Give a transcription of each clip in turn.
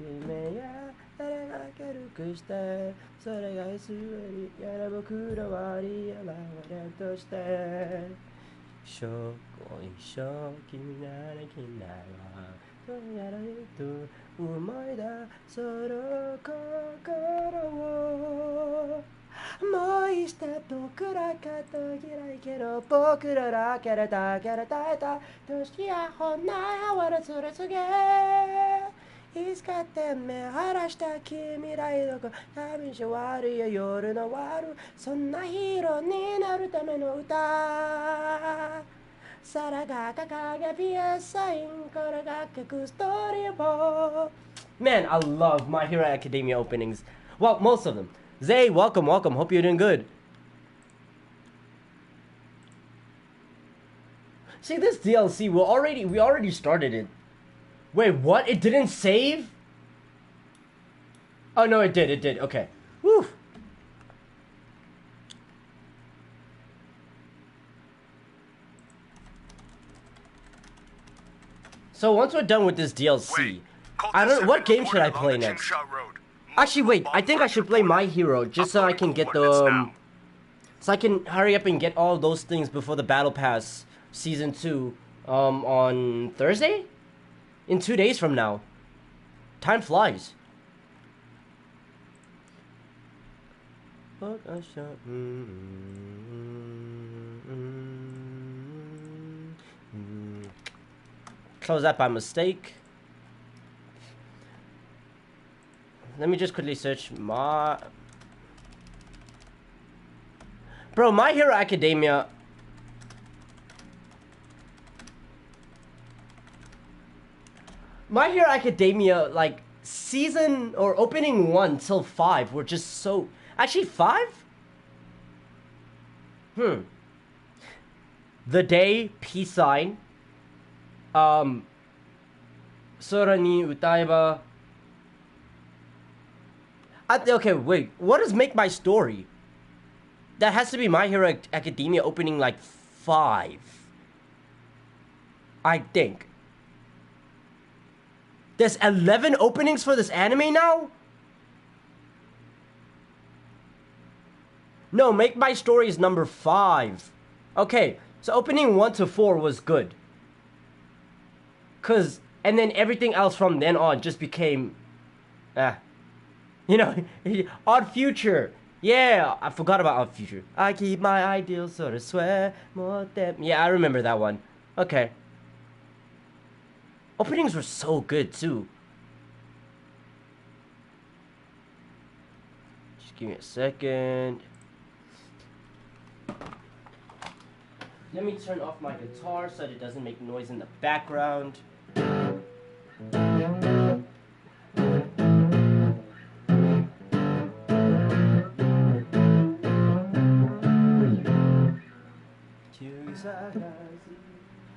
夢や誰が明るくしてそれが薄いやら僕らはリアルとして一生一生君ならきないわとやられると思い出その心をもう一度僕らかと嫌いけど僕らだけでだけで耐えた年やほんなやわらすれすげいつかって目晴らした君らいどこ旅し悪いよ夜の悪そんなヒーローになるための歌さらが掲げピアスサインこれが書くストーリーボー Man, I love My Hero Academia openings. Well, most of them. Zay, welcome, welcome. Hope you're doing good. See, this DLC, we already started it. Wait, what? It didn't save? Oh, no, it did. Okay. Whew. So once we're done with this DLC, I don't. What game should I play next? Actually, wait. I think I should play My Hero just so I can get the. So I can hurry up and get all those things before the Battle Pass Season 2 on Thursday? In 2 days from now. Time flies. Close that by mistake. Let me just quickly search my... Bro, My Hero Academia... My Hero Academia, like, season or opening 1 till 5 were just so... Actually, 5? The Day, Peace Sign. Sora ni utaeba. Okay, wait. What does Make My Story? That has to be My Hero Academia opening like 5. I think. There's 11 openings for this anime now? No, Make My Story is number 5. Okay, so opening 1 to 4 was good. And then everything else from then on just became... You know, Odd Future. Yeah, I forgot about Odd Future. I keep my ideals, sort of swear more than... Yeah, I remember that one. Okay. Openings were so good, too. Just give me a second. Let me turn off my guitar so that it doesn't make noise in the background.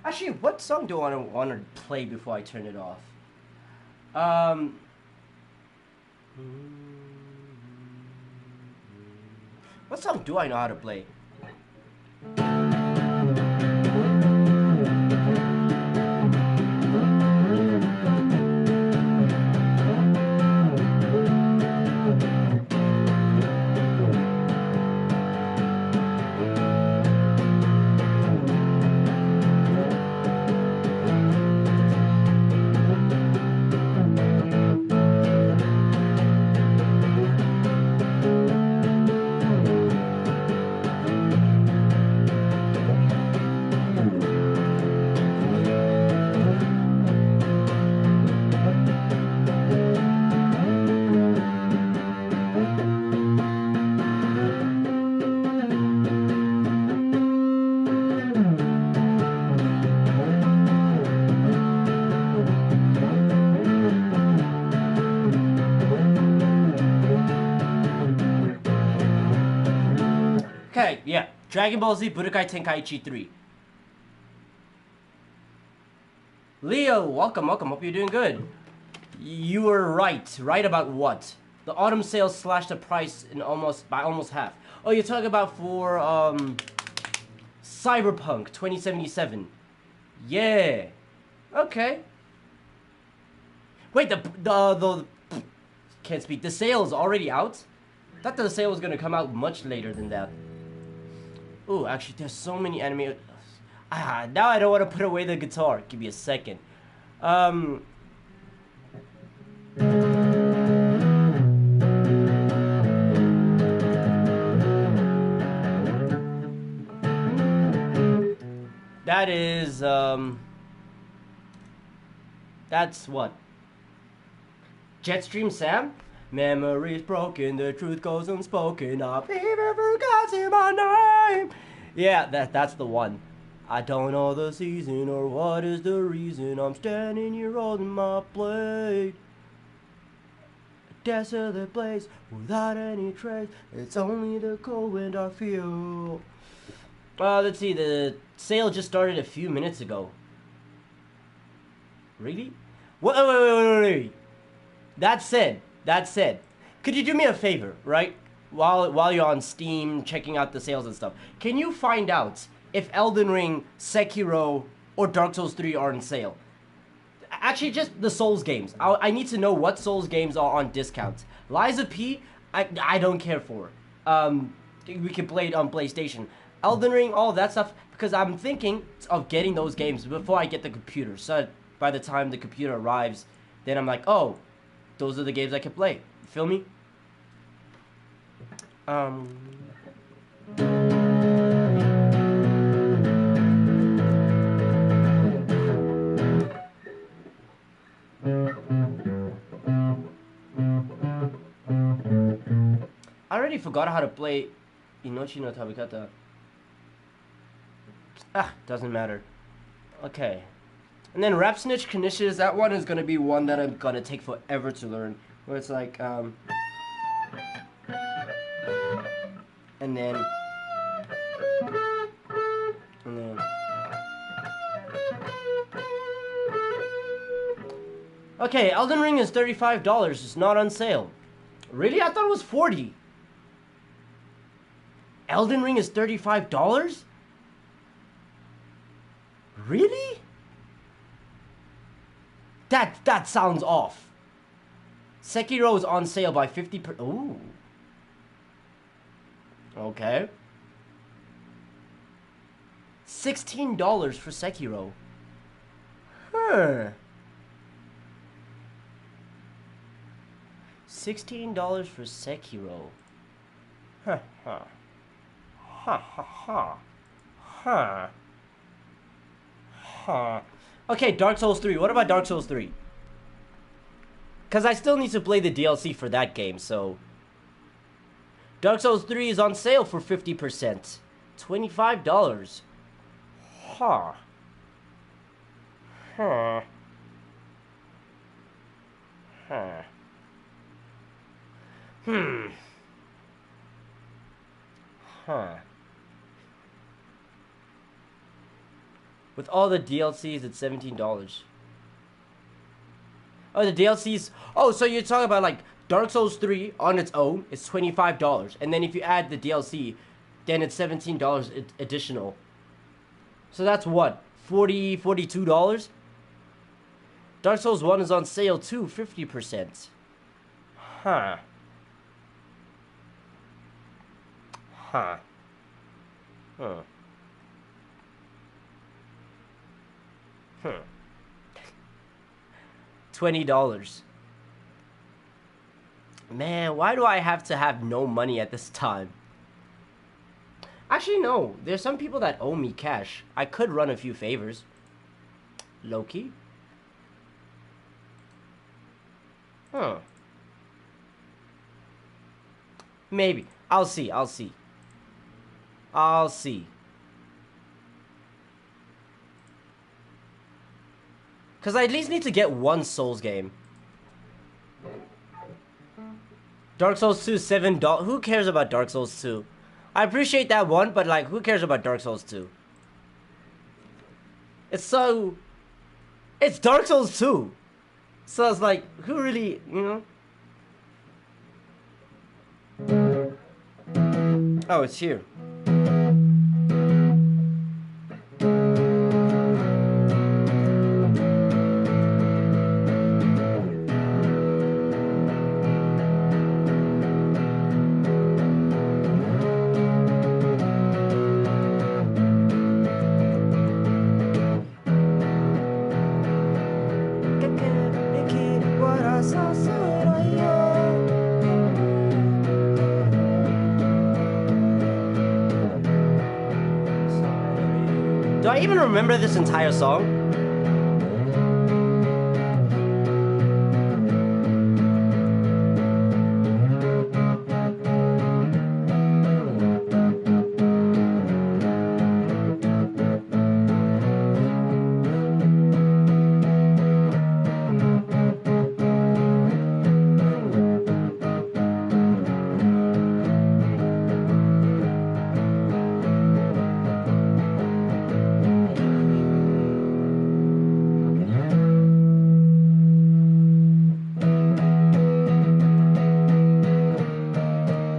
Actually, what song do I want to play before I turn it off? What song do I know how to play? Okay, yeah. Dragon Ball Z Budokai Tenkaichi 3. Leo, welcome. Hope you're doing good. You were right. Right about what? The autumn sale slashed the price by almost half. Oh, you're talking about for Cyberpunk 2077. Yeah. Okay. Wait, the can't speak. The sale is already out? Thought the sale was gonna come out much later than that. Ooh, actually, there's so many anime. Now I don't want to put away the guitar. Give me a second. That is, that's what? Jetstream Sam? Memories broken, the truth goes unspoken. I've even forgotten my name. Yeah, that's the one. I don't know the season or what is the reason I'm standing here holding my blade. A desolate place without any trace. It's only the cold wind I feel. Let's see. The sale just started a few minutes ago. Really? Wait. That said, could you do me a favor, right? While you're on Steam checking out the sales and stuff, can you find out if Elden Ring, Sekiro, or Dark Souls 3 are on sale? Actually, just the Souls games. I need to know what Souls games are on discount. Liza P, I don't care for. We can play it on PlayStation. Elden Ring, all that stuff, because I'm thinking of getting those games before I get the computer. So by the time the computer arrives, then I'm like, oh, those are the games I can play. You feel me? I already forgot how to play Inochi no Tabikata. Doesn't matter. Okay. And then Rap Snitch Knishes, that one is gonna be one that I'm gonna take forever to learn. Where it's like, and then... Okay, Elden Ring is $35. It's not on sale. Really? I thought it was $40. Elden Ring is $35? Really? That sounds off. Sekiro is on sale by 50%. Ooh. Okay. $16 for Sekiro. Huh. $16 for Sekiro. Huh. Okay, Dark Souls 3. What about Dark Souls 3? Because I still need to play the DLC for that game, so... Dark Souls 3 is on sale for 50%. $25. With all the DLCs, it's $17. Oh, the DLCs... Oh, so you're talking about, like, Dark Souls 3 on its own is $25. And then if you add the DLC, then it's $17 additional. So that's what? $42? Dark Souls 1 is on sale too, 50%. $20. Man, why do I have to have no money at this time? Actually, no. There's some people that owe me cash. I could run a few favors. Loki? Maybe. I'll see. Because I at least need to get one Souls game. Dark Souls 2, $7. Who cares about Dark Souls 2? I appreciate that one, but like, who cares about Dark Souls 2? It's Dark Souls 2. So it's like, who really, you know? Oh, it's here. even remember this entire song?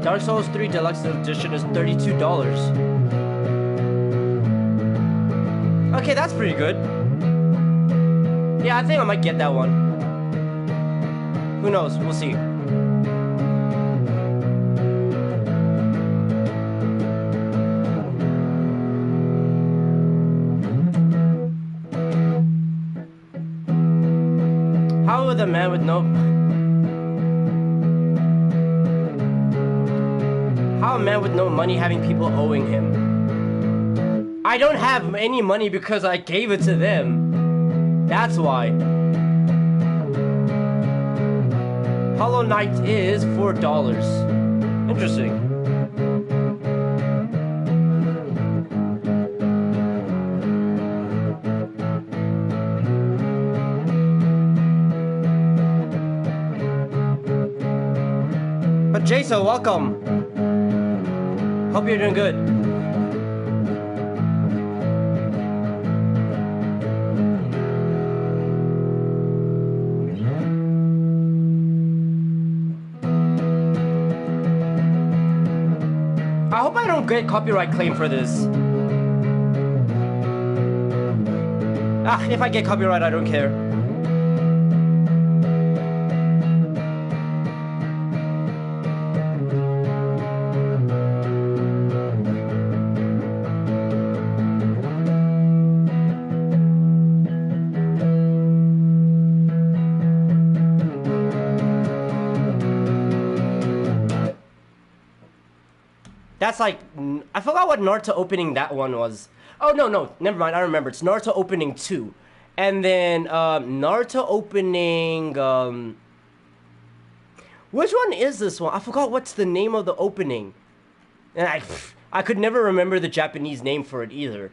Dark Souls 3 Deluxe Edition is $32. Okay, that's pretty good. Yeah, I think I might get that one. Who knows? We'll see. How would the man with no... How a man with no money having people owing him? I don't have any money because I gave it to them. That's why. Hollow Knight is $4. Interesting. But Jason, welcome. Hope you're doing good. I hope I don't get copyright claim for this. If I get copyright, I don't care. That's like, I forgot what Naruto opening that one was. Oh, no, never mind, I remember. It's Naruto opening 2. And then, Naruto opening, which one is this one? I forgot what's the name of the opening. And I could never remember the Japanese name for it either.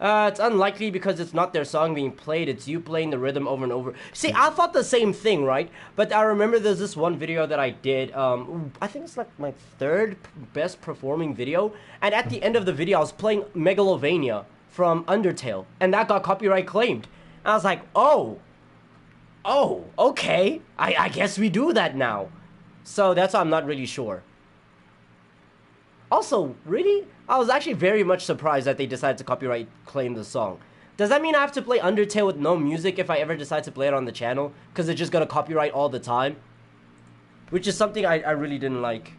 It's unlikely because it's not their song being played, it's you playing the rhythm over and over. See, I thought the same thing, right? But I remember there's this one video that I did, I think it's like my 3rd best performing video. And at the end of the video, I was playing Megalovania from Undertale. And that got copyright claimed. And I was like, oh, okay. I guess we do that now. So that's why I'm not really sure. Also, really? I was actually very much surprised that they decided to copyright claim the song. Does that mean I have to play Undertale with no music if I ever decide to play it on the channel? Because it's just gonna copyright all the time? Which is something I really didn't like.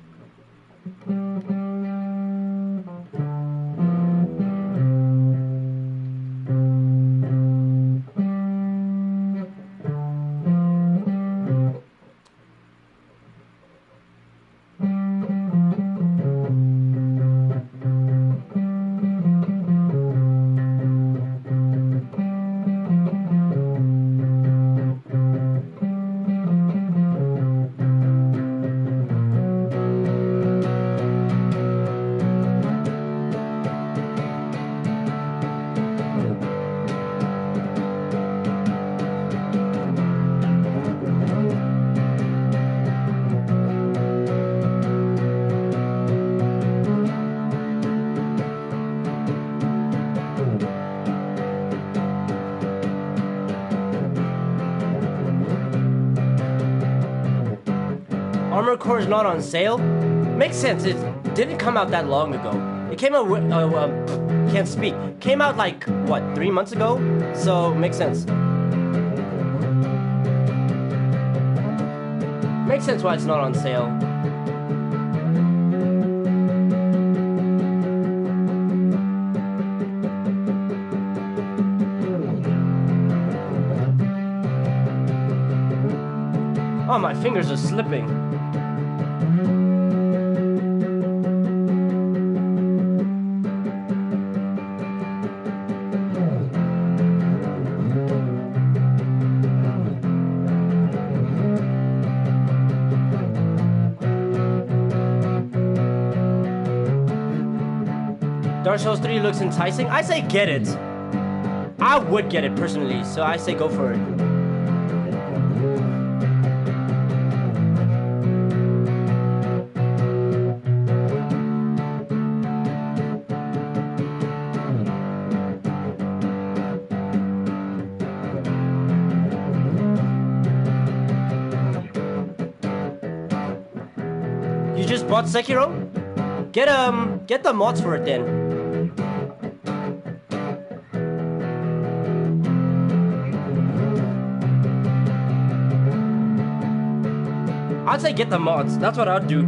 Armored Core is not on sale? Makes sense, it didn't come out that long ago. It came out, can't speak. Came out like, what, 3 months ago? So, makes sense. Makes sense why it's not on sale. Oh, my fingers are slipping. Dark Souls 3 looks enticing. I say get it. I would get it personally, so I say go for it. You just bought Sekiro? Get the mods for it then. I'd say get the mods. That's what I'd do.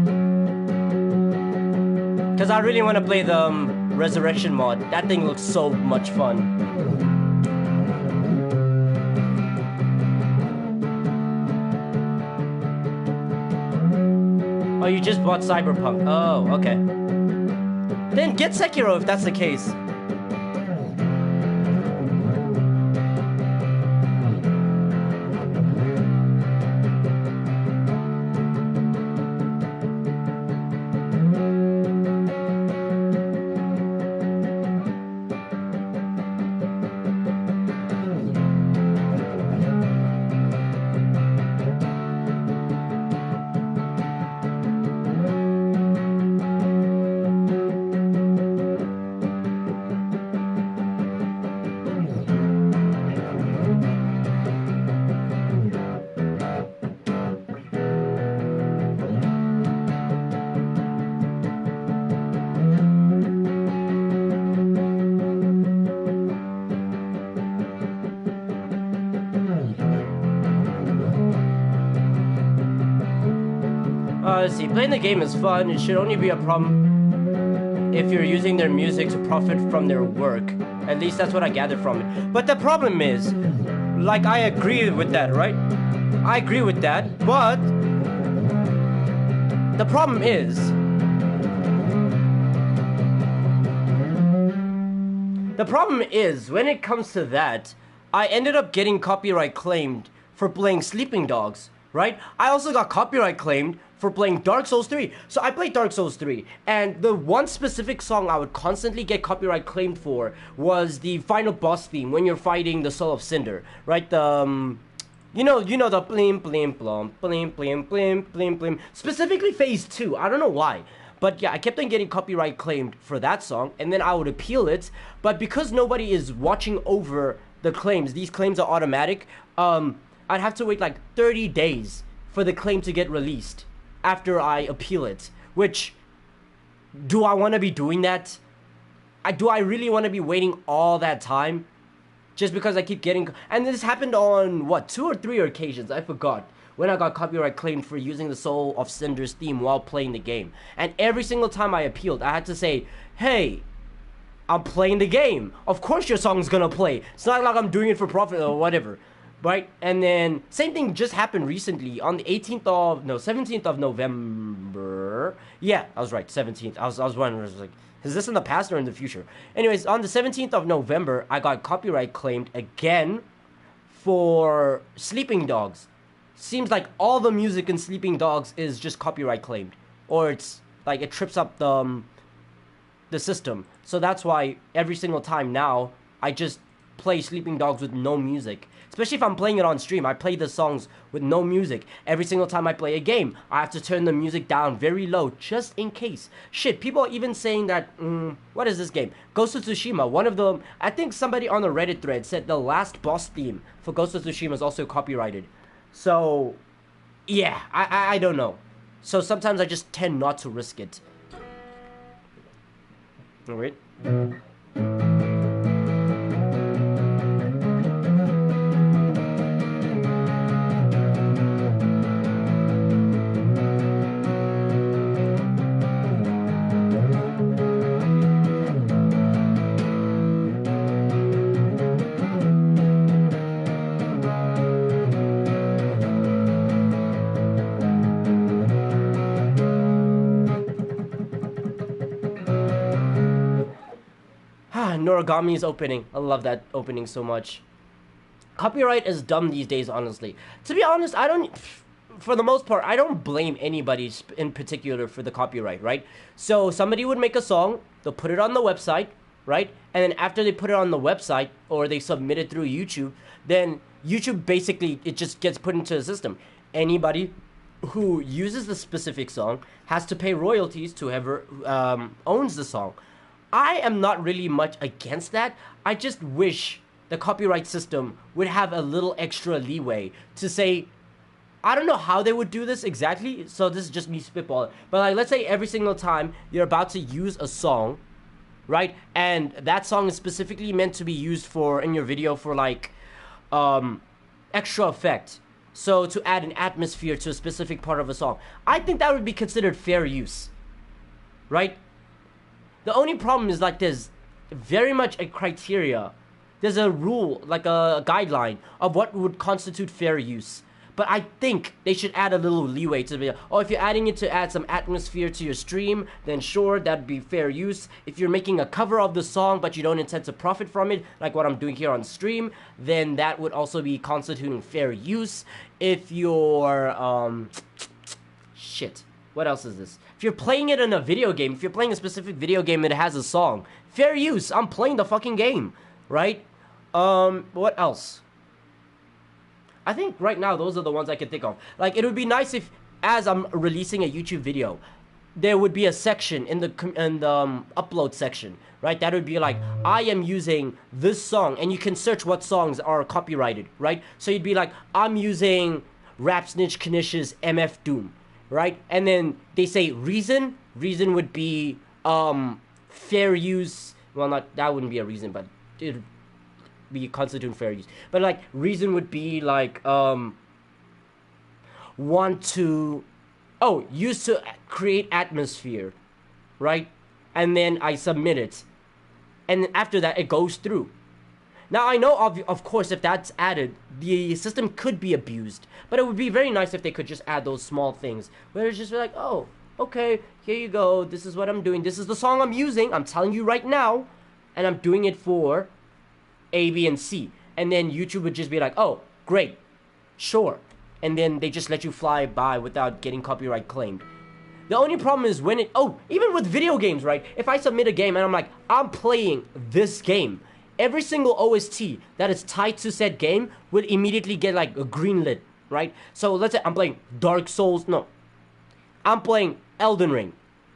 Cause I really want to play the Resurrection mod. That thing looks so much fun. Oh, you just bought Cyberpunk. Oh, okay. Then get Sekiro if that's the case. Let's see, playing the game is fun. It should only be a problem if you're using their music to profit from their work. At least that's what I gathered from it. But the problem is, like, I agree with that, right? I agree with that, but the problem is, when it comes to that, I ended up getting copyright claimed for playing Sleeping Dogs, right? I also got copyright claimed for playing Dark Souls 3. So I played Dark Souls 3, and the one specific song I would constantly get copyright claimed for was the final boss theme when you're fighting the Soul of Cinder, right? The you know the blim blim blom blim blim blim blim blim. Specifically phase 2. I don't know why. But yeah, I kept on getting copyright claimed for that song, and then I would appeal it. But because nobody is watching over the claims, these claims are automatic, I'd have to wait like 30 days for the claim to get released after I appeal it. Which, do I want to be doing that? Do I really want to be waiting all that time? Just because I keep getting... And this happened on, what, 2 or 3 occasions, I forgot, when I got copyright claimed for using the Soul of Cinder's theme while playing the game. And every single time I appealed, I had to say, hey, I'm playing the game. Of course your song's gonna play. It's not like I'm doing it for profit or whatever. Right? And then, same thing just happened recently on the 17th of November. Yeah, I was right, 17th. I was wondering, I was like, is this in the past or in the future? Anyways, on the 17th of November, I got copyright claimed again for Sleeping Dogs. Seems like all the music in Sleeping Dogs is just copyright claimed. Or it's like it trips up the system. So that's why every single time now, I just play Sleeping Dogs with no music. Especially if I'm playing it on stream, I play the songs with no music. Every single time I play a game, I have to turn the music down very low, just in case. Shit, people are even saying that, what is this game? Ghost of Tsushima, one of the, I think somebody on the Reddit thread said the last boss theme for Ghost of Tsushima is also copyrighted. So, yeah, I don't know. So sometimes I just tend not to risk it. Alright. Noragami's opening. I love that opening so much. Copyright is dumb these days, honestly. To be honest, I don't... for the most part, I don't blame anybody in particular for the copyright, right? So somebody would make a song, they'll put it on the website, right? And then after they put it on the website or they submit it through YouTube, then YouTube basically, it just gets put into the system. Anybody who uses the specific song has to pay royalties to whoever owns the song. I am not really much against that. I just wish the copyright system would have a little extra leeway to say, I don't know how they would do this exactly, so this is just me spitballing. But like, let's say every single time you're about to use a song, right? And that song is specifically meant to be used for in your video for like extra effect. So to add an atmosphere to a specific part of a song. I think that would be considered fair use, right? The only problem is like there's very much a criteria. There's a rule, like a guideline of what would constitute fair use. But I think they should add a little leeway to the, oh, if you're adding it to add some atmosphere to your stream, then sure, that'd be fair use. If you're making a cover of the song, but you don't intend to profit from it, like what I'm doing here on stream, then that would also be constituting fair use. If you're, shit, what else is this? If you're playing it in a video game, if you're playing a specific video game that has a song, fair use, I'm playing the fucking game, right? What else? I think right now those are the ones I can think of. Like, it would be nice if, as I'm releasing a YouTube video, there would be a section in the upload section, right? That would be like, I am using this song, and you can search what songs are copyrighted, right? So you'd be like, I'm using Rap Snitch Kanish's MF Doom, right? And then they say reason. Reason would be fair use. Well, not that wouldn't be a reason, but it be constitute fair use. But like reason would be like used to create atmosphere, right? And then I submit it, and then after that it goes through. Now I know of course if that's added, the system could be abused, but it would be very nice if they could just add those small things where it's just like, oh, okay, here you go, this is what I'm doing, this is the song I'm using, I'm telling you right now, and I'm doing it for A, B, and C. And then YouTube would just be like, oh, great, sure. And then they just let you fly by without getting copyright claimed. The only problem is when even with video games, right? If I submit a game and I'm like, I'm playing this game, every single OST that is tied to said game would immediately get like a greenlit, right? So let's say I'm playing Dark Souls, no. I'm playing Elden Ring,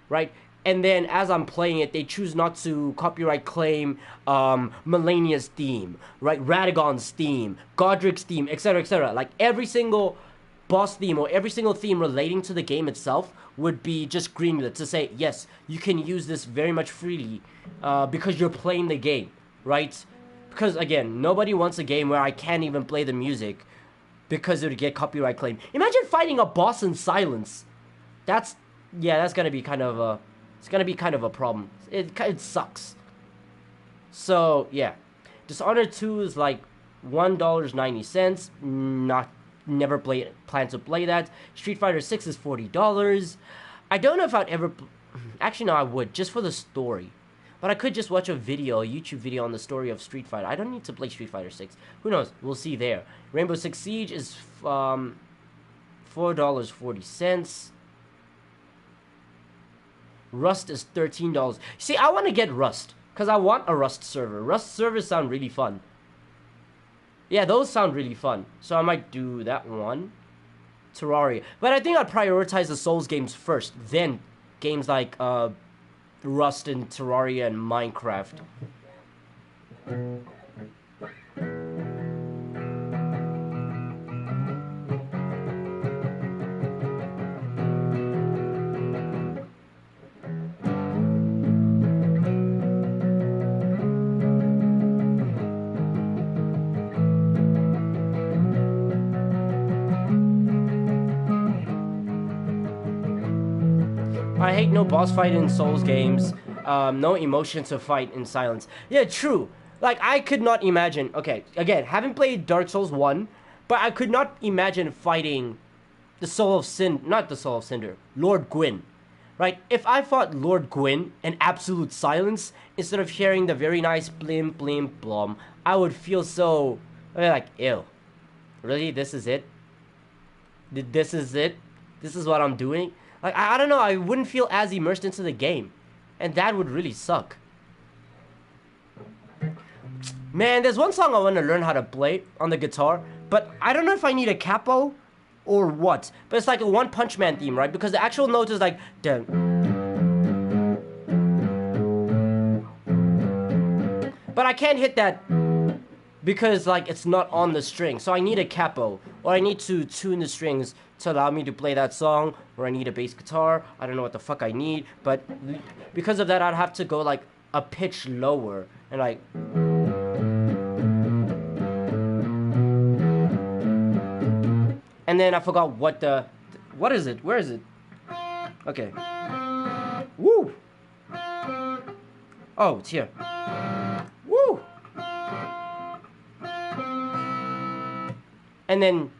right? And then as I'm playing it, they choose not to copyright claim Melania's theme, right? Radagon's theme, Godric's theme, etc., etc. Like every single boss theme or every single theme relating to the game itself would be just greenlit to say, yes, you can use this very much freely because you're playing the game, right? Because again, nobody wants a game where I can't even play the music because it would get copyright claimed. Imagine fighting a boss in silence. That's gonna be kind of a... It's gonna be kind of a problem. It sucks. So yeah, Dishonored 2 is like $1.90. Never plan to play that. Street Fighter 6 is $40. I don't know if I'd ever. Actually, no, I would just for the story. But I could just watch a YouTube video on the story of Street Fighter. I don't need to play Street Fighter 6. Who knows? We'll see there. Rainbow Six Siege is $4.40. Rust is $13. See, I want to get Rust because I want a Rust server. Rust servers sound really fun. Yeah, those sound really fun. So I might do that one. Terraria. But I think I'd prioritize the Souls games first. Then games like Rust and Terraria and Minecraft. I hate no boss fight in Souls games. No emotion to fight in silence. Yeah, true. Like, I could not imagine... Okay, again, haven't played Dark Souls 1, but I could not imagine fighting the Soul of Sin... Not the Soul of Cinder. Lord Gwyn. Right? If I fought Lord Gwyn in absolute silence, instead of hearing the very nice blim, blim, blom, I would feel so... like, ew. Really? This is it? This is it. This is what I'm doing. Like I don't know. I wouldn't feel as immersed into the game, and that would really suck. Man, there's one song I want to learn how to play on the guitar, but I don't know if I need a capo or what. But it's like a One Punch Man theme, right? Because the actual note is like dun. But I can't hit that because like it's not on the string. So I need a capo, or I need to tune the strings to allow me to play that song, or I need a bass guitar. I don't know what the fuck I need, but because of that I'd have to go like a pitch lower and like and then I forgot what is it? Where is it? Okay. Woo! Oh, it's here. Woo! And then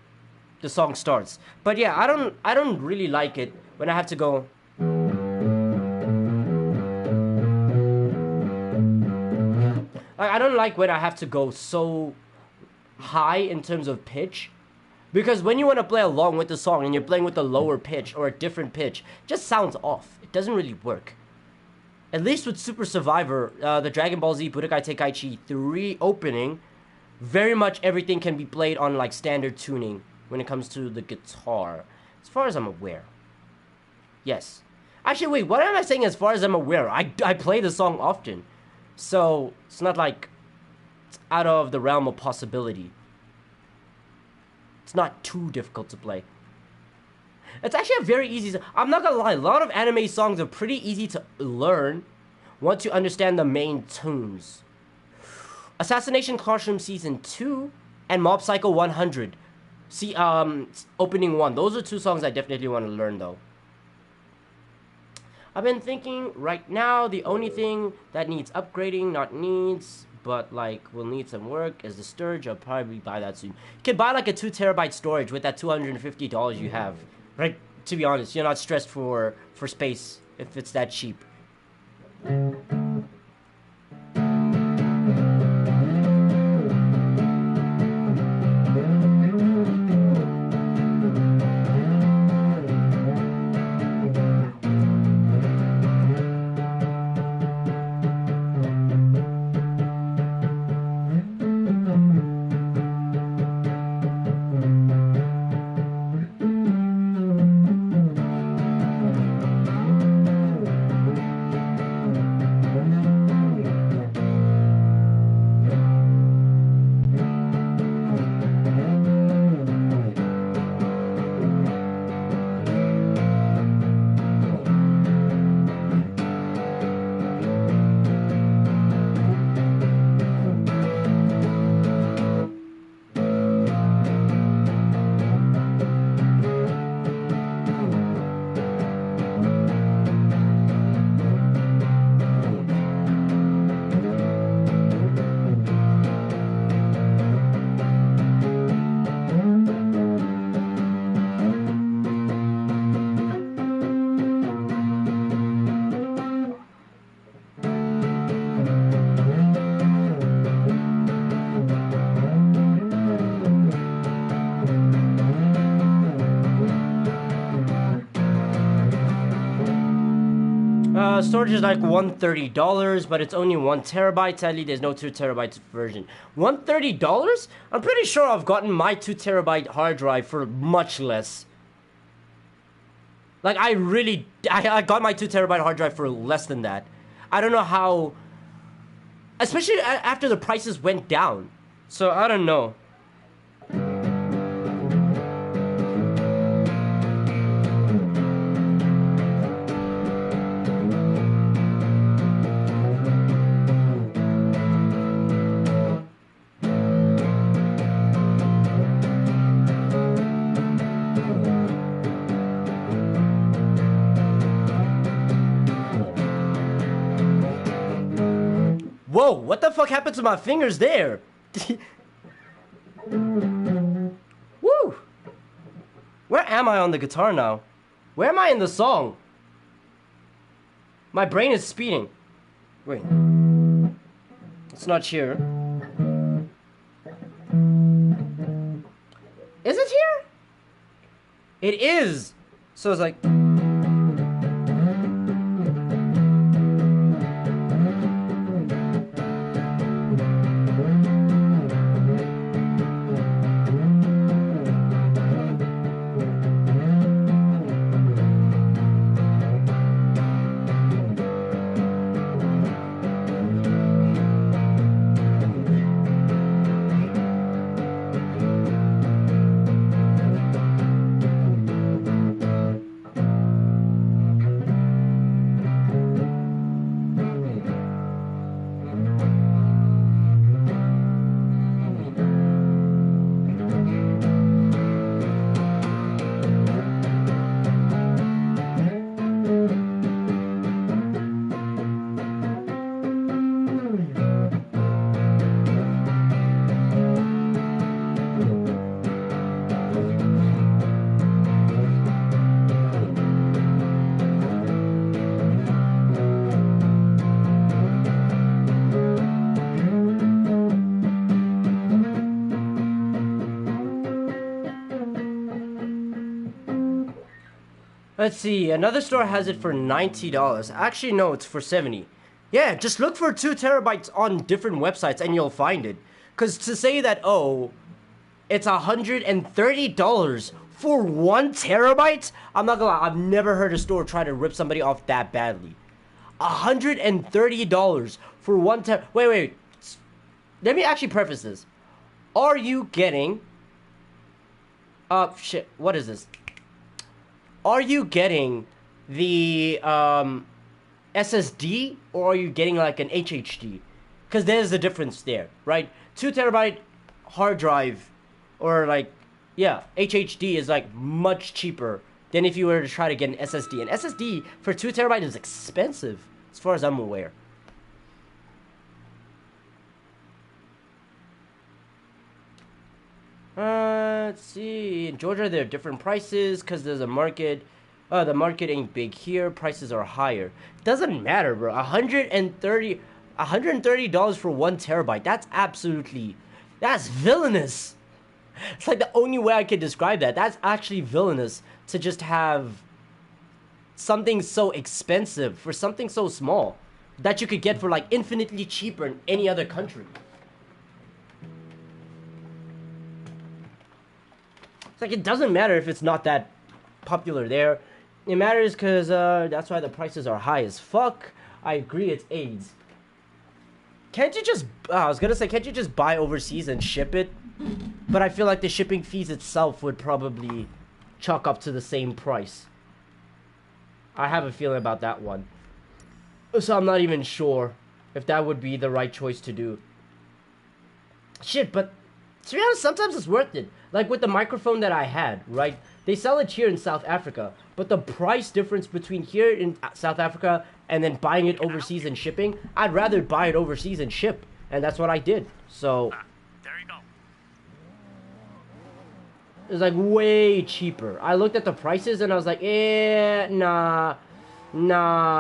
the song starts. But yeah, I don't really like it when I have to go like I don't like when I have to go so high in terms of pitch. Because when you want to play along with the song and you're playing with a lower pitch or a different pitch, it just sounds off. It doesn't really work. At least with Super Survivor, the Dragon Ball Z Budokai Tenkaichi 3 opening, very much everything can be played on like standard tuning when it comes to the guitar. As far as I'm aware. Yes. Actually, wait, what am I saying as far as I'm aware? I play the song often. So, it's not like it's out of the realm of possibility. It's not too difficult to play. It's actually a very easy... I'm not gonna lie, a lot of anime songs are pretty easy to learn once you understand the main tunes. Assassination Classroom Season 2 and Mob Psycho 100. See, Opening 1. Those are two songs I definitely want to learn, though. I've been thinking, right now, the only thing that needs upgrading, not needs... but like will need some work is the storage. I'll probably buy that soon. You can buy like a 2 terabyte storage with that $250 you have, right? To be honest, you're not stressed for space if it's that cheap. Storage is like $130, but it's only 1 terabyte. Sadly, there's no 2 terabyte version. $130? I'm pretty sure I've gotten my 2 terabyte hard drive for much less. Like, I got my 2 terabyte hard drive for less than that. I don't know how, especially after the prices went down. So, I don't know. Whoa, what the fuck happened to my fingers there? Woo! Where am I on the guitar now? Where am I in the song? My brain is speeding. Wait. It's not here. Is it here? It is. So it's like. Let's see, another store has it for $90. Actually, no, it's for $70. Yeah, just look for 2 terabytes on different websites and you'll find it. Because to say that, oh, it's $130 for 1 terabyte? I'm not gonna lie, I've never heard a store try to rip somebody off that badly. $130 for 1 terabyte. Wait. Let me actually preface this. Are you getting... shit, what is this? Are you getting the SSD or are you getting like an HHD? Because there's a difference there, right? 2 terabyte hard drive or like, yeah, HHD is like much cheaper than if you were to try to get an SSD. An SSD for 2 terabyte is expensive as far as I'm aware. Let's see. In Georgia, there are different prices because there's a market. The market ain't big here. Prices are higher. Doesn't matter, bro. $130 for 1 terabyte. That's villainous. It's like the only way I could describe that. That's actually villainous to just have something so expensive for something so small that you could get for like infinitely cheaper in any other country. It's like, it doesn't matter if it's not that popular there. It matters because that's why the prices are high as fuck. I agree, it's AIDS. Can't you just... I was gonna say, can't you just buy overseas and ship it? But I feel like the shipping fees itself would probably chalk up to the same price. I have a feeling about that one. So I'm not even sure if that would be the right choice to do. Shit, but... to be honest, sometimes it's worth it. Like with the microphone that I had, right? They sell it here in South Africa, but the price difference between here in South Africa and then buying it overseas and shipping, I'd rather buy it overseas and ship. And that's what I did. So, there you go. It's like way cheaper. I looked at the prices and I was like, nah,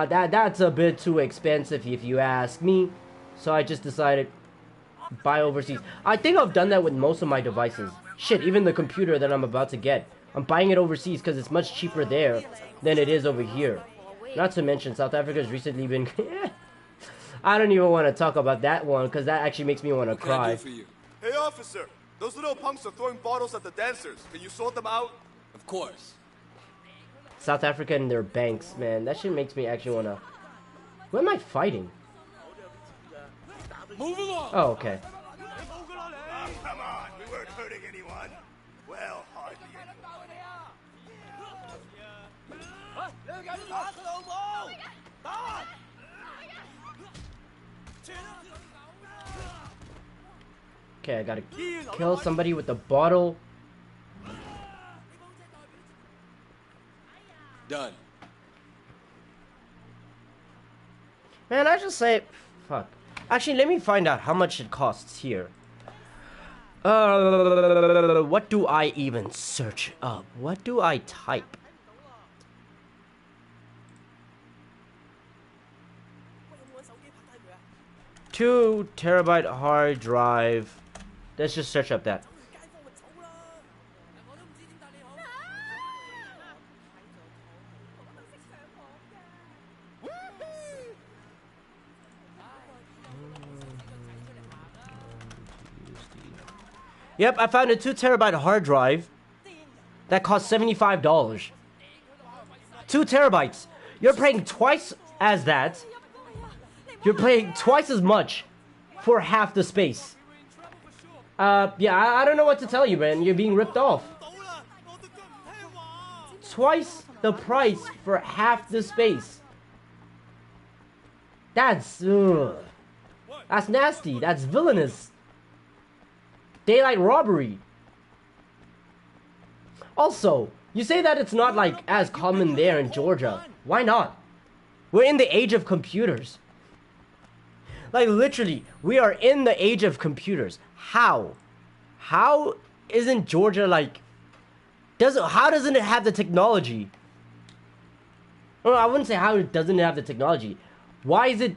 that's a bit too expensive if you ask me. So I just decided, buy overseas. I think I've done that with most of my devices. Shit, even the computer that I'm about to get. I'm buying it overseas because it's much cheaper there than it is over here. Not to mention, South Africa has recently been... I don't even want to talk about that one because that actually makes me want to cry. Hey, officer. Those little punks are throwing bottles at the dancers. Can you sort them out? Of course. South Africa and their banks, man. That shit makes me actually want to... Who am I fighting? Move along. Oh, okay. Come on, we weren't hurting anyone. Well, hardly anyone. Okay, I gotta kill somebody with the bottle. Done. Man, I just say... Fuck. Actually, let me find out how much it costs here. What do I even search up? What do I type? Two terabyte hard drive. Let's just search up that. Yep, I found a 2 terabyte hard drive that costs $75. 2 terabytes. You're paying twice as that. You're paying twice as much for half the space. Yeah, I don't know what to tell you, man. You're being ripped off. Twice the price for half the space. That's nasty. That's villainous. Daylight robbery. Also, you say that it's not like as common there in Georgia. Why not? We're in the age of computers. Like literally, we are in the age of computers. How? How isn't Georgia like... How doesn't it have the technology? Well, I wouldn't say how it doesn't have the technology. Why is it...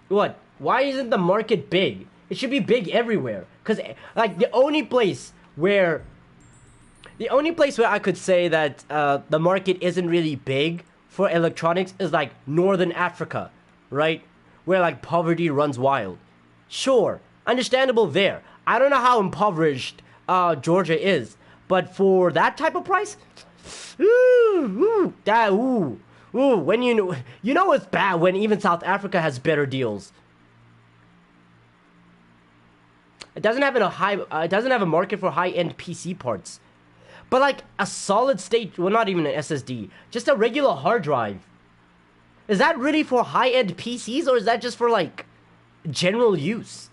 What? Why isn't the market big? It should be big everywhere. Because, like, the only place where I could say that the market isn't really big for electronics is, like, Northern Africa, right? Where, like, poverty runs wild. Sure, understandable there. I don't know how impoverished Georgia is. But for that type of price... when you know it's bad when even South Africa has better deals. It doesn't have a market for high-end PC parts. But like a solid state, well, not even an SSD, just a regular hard drive. Is that really for high-end PCs or is that just for like general use?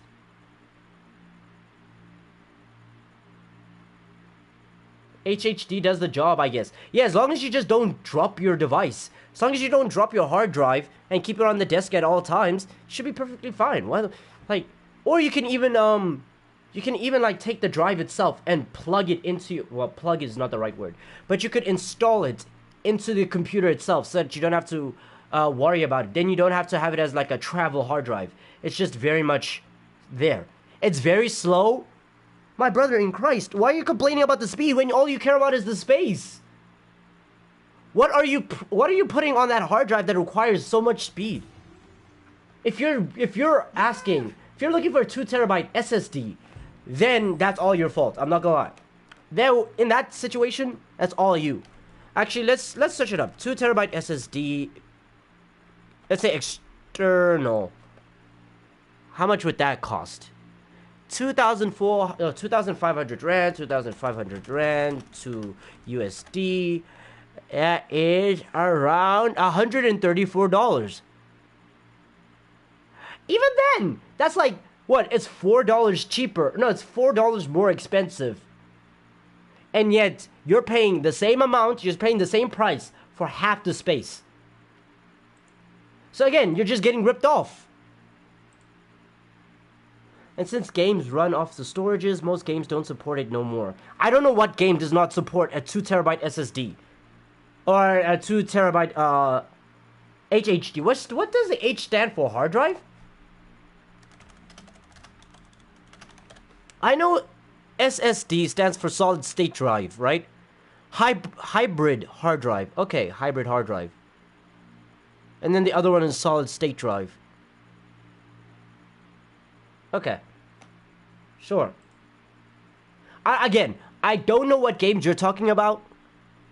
HHD does the job, I guess. Yeah, as long as you just don't drop your device. As long as you don't drop your hard drive and keep it on the desk at all times, it should be perfectly fine. Why, like, or you can even like take the drive itself and plug it into, well, plug is not the right word, but you could install it into the computer itself so that you don't have to worry about it. Then you don't have to have it as like a travel hard drive. It's just very much there. It's very slow. My brother in Christ, why are you complaining about the speed when all you care about is the space? What are you putting on that hard drive that requires so much speed? If you're looking for a 2 terabyte SSD, then that's all your fault. I'm not gonna lie. There, in that situation, that's all you. Actually, let's search it up. 2 terabyte SSD. Let's say external. How much would that cost? 2,500 rand, 2,500 rand to USD. That is around $134. Even then, that's like, what? It's $4 cheaper. No, it's $4 more expensive. And yet, you're paying the same amount, you're paying the same price for half the space. So again, you're just getting ripped off. And since games run off the storages, most games don't support it no more. I don't know what game does not support a 2 terabyte SSD. Or a 2 terabyte HHD. What does the H stand for? Hard drive? I know SSD stands for solid state drive, right? Hybrid hard drive. Okay, hybrid hard drive. And then the other one is solid state drive. Okay. Sure. Again, I don't know what games you're talking about.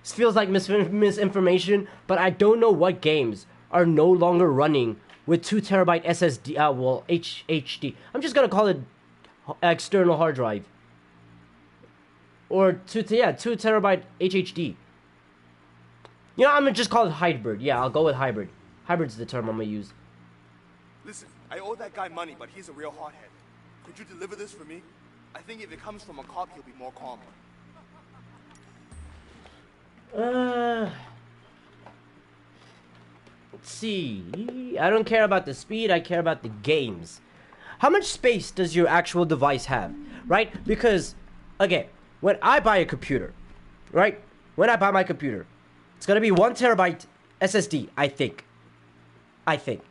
This feels like misinformation, but I don't know what games are no longer running with 2 terabyte SSD, HHD. I'm just gonna call it external hard drive. Or 2 terabyte HHD. You know, I'm gonna just call it hybrid. Yeah, I'll go with hybrid. Hybrid's the term I'm gonna use. Listen, I owe that guy money, but he's a real hothead. Could you deliver this for me? I think if it comes from a cop, he'll be more calm. Let's see. I don't care about the speed, I care about the games. How much space does your actual device have? Right? Because, okay, when I buy a computer, right? When I buy my computer, it's gonna be 1 terabyte SSD, I think.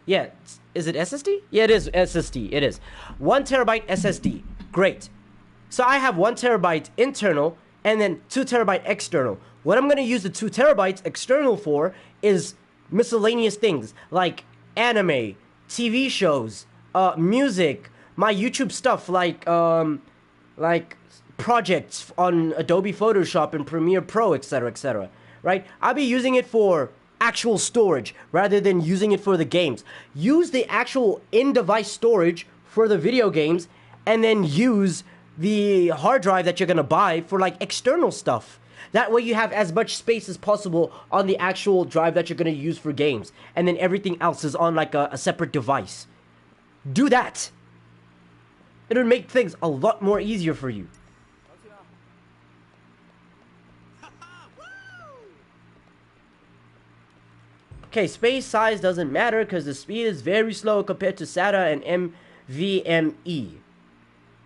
Yeah, is it SSD? Yeah, it is SSD, it is. 1 terabyte SSD, great. So I have 1 terabyte internal and then 2 terabyte external. What I'm gonna use the 2 terabytes external for is miscellaneous things like anime, TV shows, music, my YouTube stuff like like projects on Adobe Photoshop and Premiere Pro, etc., right? I'll be using it for actual storage rather than using it for the games. Use the actual in-device storage for the video games, and then use the hard drive that you're gonna buy for like external stuff. That way you have as much space as possible on the actual drive that you're gonna use for games, and then everything else is on like a separate device. Do that. It'll make things a lot more easier for you. Okay, space size doesn't matter because the speed is very slow compared to SATA and NVMe.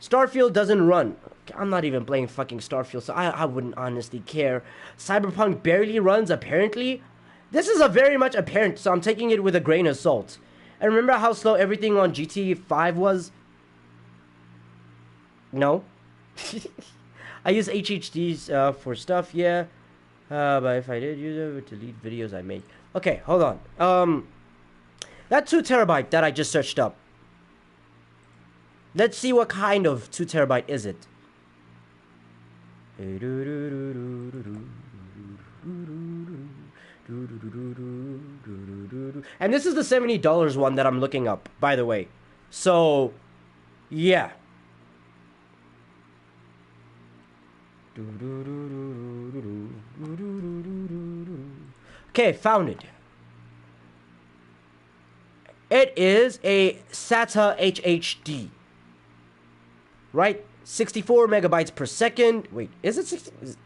Starfield doesn't run. I'm not even playing fucking Starfield, so I wouldn't honestly care. Cyberpunk barely runs, apparently. This is a very much apparent, so I'm taking it with a grain of salt. And remember how slow everything on GTA 5 was? No. I use HHDs for stuff, yeah. But if I did use it, it would delete videos I make. Okay, hold on. That 2 terabyte that I just searched up. Let's see what kind of 2 terabyte is it. And this is the $70 one that I'm looking up, by the way. So, yeah. Okay, found it. It is a SATA HHD. Right? 64 megabytes per second. Wait, is it 60?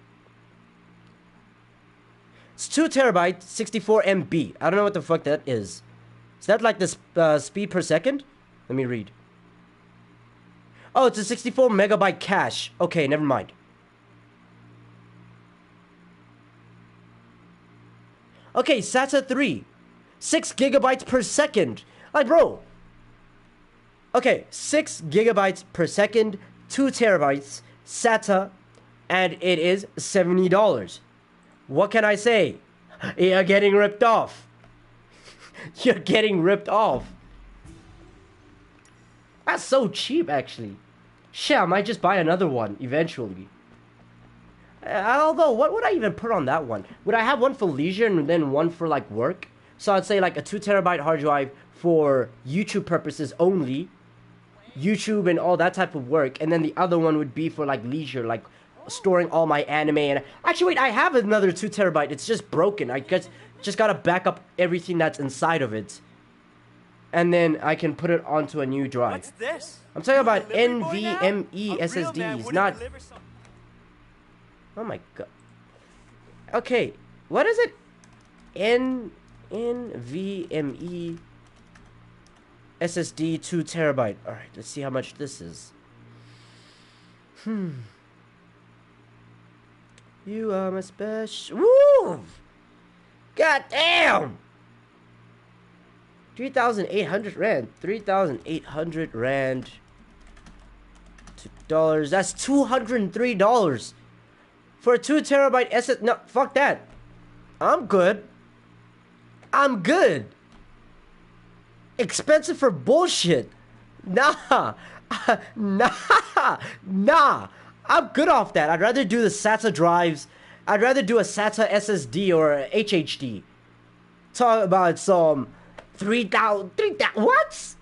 It's 2 terabytes, 64 MB. I don't know what the fuck that is. Is that like the speed per second? Let me read. Oh, it's a 64 megabyte cache. Okay, never mind. Okay, SATA 3. 6 gigabytes per second. Like, bro. Okay, 6 gigabytes per second, 2 terabytes, SATA, and it is $70. What can I say? You're getting ripped off. You're getting ripped off. That's so cheap, actually. Shit, I might just buy another one eventually. Although, what would I even put on that one? Would I have one for leisure and then one for like work? So I'd say like a 2 terabyte hard drive for YouTube purposes only, YouTube and all that type of work, and then the other one would be for like leisure, like storing all my anime. And actually, wait, I have another 2 terabyte. It's just broken. I guess just gotta back up everything that's inside of it, and then I can put it onto a new drive. What's this? I'm talking about NVMe SSDs, not. Oh my god. Okay, what is it? NVMe SSD 2 terabyte. Alright, let's see how much this is. You are my special. Woo! God damn! 3,800 Rand. 3,800 Rand. $2. That's $203. For a 2 terabyte SSD. No, fuck that. I'm good. I'm good. Expensive for bullshit. Nah. Nah. I'm good off that. I'd rather do the SATA drives. I'd rather do a SATA SSD or a HHD. Talk about some 3,000. What?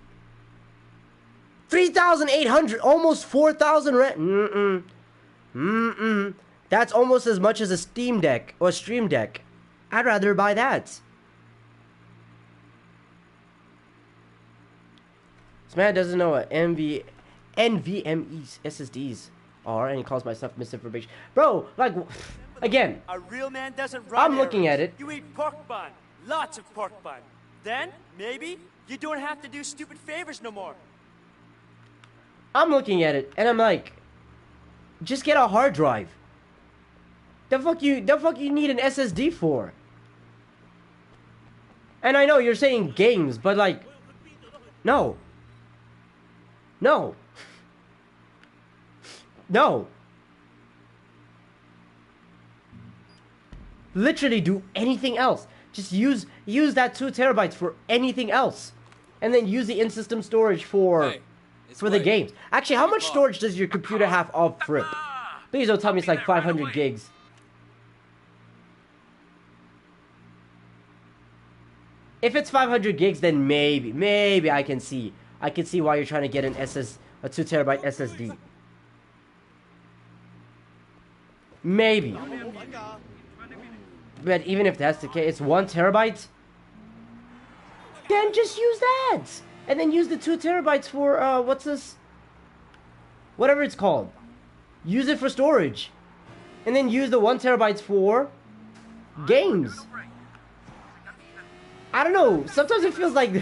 3,800. Almost 4,000 Rand. That's almost as much as a Steam Deck or Stream Deck. I'd rather buy that. This man doesn't know what NVMe SSDs are, and he calls my stuff misinformation. Bro, like, again, a real man doesn't run I'm looking at it. You eat pork bun, lots of pork bun. Then, maybe, you don't have to do stupid favors no more. I'm looking at it, and I'm like, just get a hard drive. The fuck you need an SSD for? And I know you're saying games, but like, no. No. No. Literally do anything else. Just use that 2 terabytes for anything else. And then use the in-system storage for for the games. Actually, how much storage does your computer have off rip? Please don't tell me it's like 500 gigs. If it's 500 gigs, then maybe I can see why you're trying to get a 2 terabyte SSD. Maybe. But even if that's the case, it's 1 terabyte. Then just use that, and then use the 2 terabytes for what's this? Whatever it's called. Use it for storage, and then use the 1 terabytes for games. I don't know. Sometimes it feels like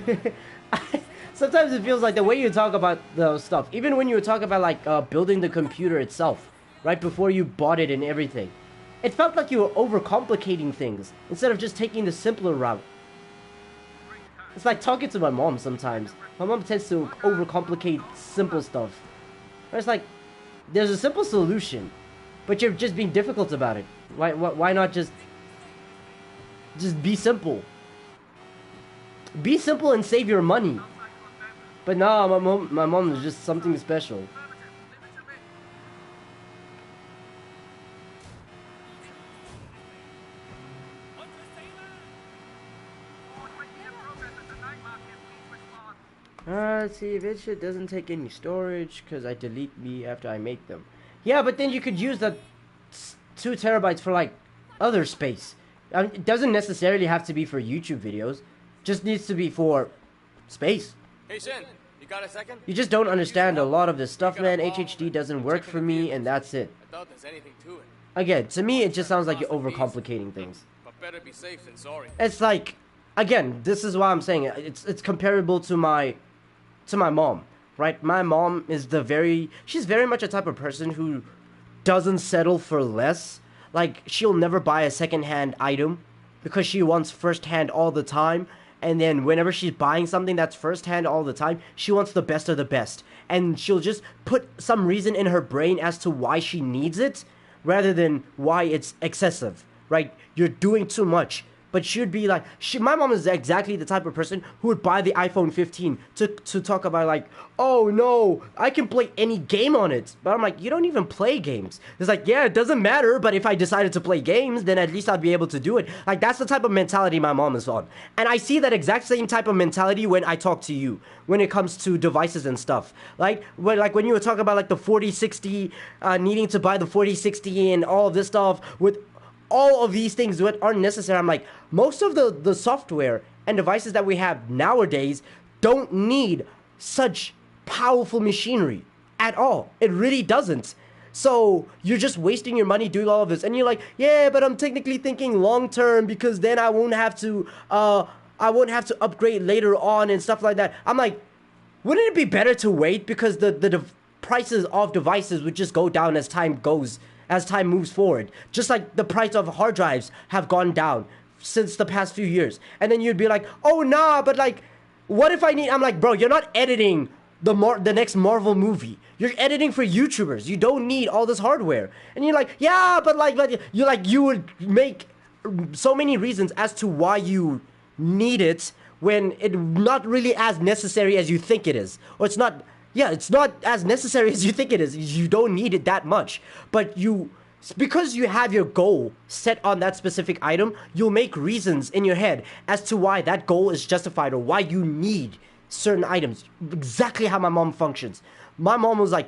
the way you talk about the stuff, even when you talk about like building the computer itself, right before you bought it and everything, it felt like you were overcomplicating things instead of just taking the simpler route. It's like talking to my mom sometimes. My mom tends to overcomplicate simple stuff. It's like there's a simple solution, but you're just being difficult about it. Why not just be simple? Be simple and save your money. But no, my mom is just something special. Let's see, if it doesn't take any storage because I delete me after I make them. Yeah, but then you could use the 2 terabytes for like other space. I mean, it doesn't necessarily have to be for YouTube videos. Just needs to be for space. Hey, Shin, you got a second? You just don't understand a lot of this stuff, man. HHD doesn't work for me, and that's it. I thought there's anything to it. Again, to me, it just sounds like you're overcomplicating things. But better be safe than sorry. It's like, again, this is why I'm saying it. It's comparable to my mom, right? My mom is she's very much a type of person who doesn't settle for less. Like, she'll never buy a second-hand item because she wants first-hand all the time. And then whenever she's buying something that's first-hand all the time, she wants the best of the best. And she'll just put some reason in her brain as to why she needs it, rather than why it's excessive, right? You're doing too much. But she'd be like, my mom is exactly the type of person who would buy the iPhone 15 to talk about like, oh no, I can play any game on it. But I'm like, you don't even play games. It's like, yeah, it doesn't matter, but if I decided to play games, then at least I'd be able to do it. Like, that's the type of mentality my mom is on. And I see that exact same type of mentality when I talk to you, when it comes to devices and stuff. Like when you were talking about like the 4060, needing to buy the 4060 and all of this stuff with all of these things that aren't necessary. I'm like, most of the software and devices that we have nowadays don't need such powerful machinery at all. It really doesn't. So you're just wasting your money doing all of this. And you're like, yeah, but I'm technically thinking long term because then I won't have to upgrade later on and stuff like that. I'm like, wouldn't it be better to wait because the prices of devices would just go down as time moves forward, just like the price of hard drives have gone down since the past few years. And then you'd be like, oh nah, but like, what if I'm like, bro, you're not editing the next Marvel movie. You're editing for YouTubers. You don't need all this hardware. And you're like, yeah, but you would make so many reasons as to why you need it when it's not really as necessary as you think it is. Or it's not as necessary as you think it is. You don't need it that much. But because you have your goal set on that specific item, you'll make reasons in your head as to why that goal is justified or why you need certain items. Exactly how my mom functions. My mom was like,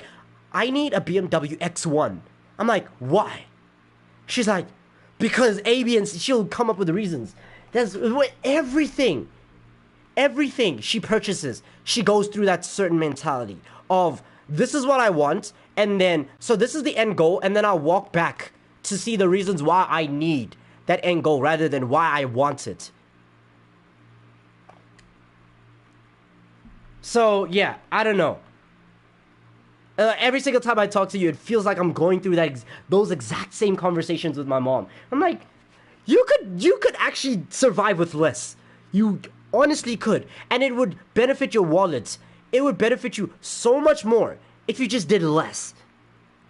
I need a BMW X1. I'm like, why? She's like, because A, B, and C. She'll come up with the reasons. That's everything she purchases, she goes through that certain mentality of, this is what I want, and then, so this is the end goal, and then I'll walk back to see the reasons why I need that end goal rather than why I want it. So, yeah, I don't know. Every single time I talk to you, it feels like I'm going through those exact same conversations with my mom. I'm like, you could actually survive with less. You honestly could. And it would benefit your wallet. It would benefit you so much more if you just did less.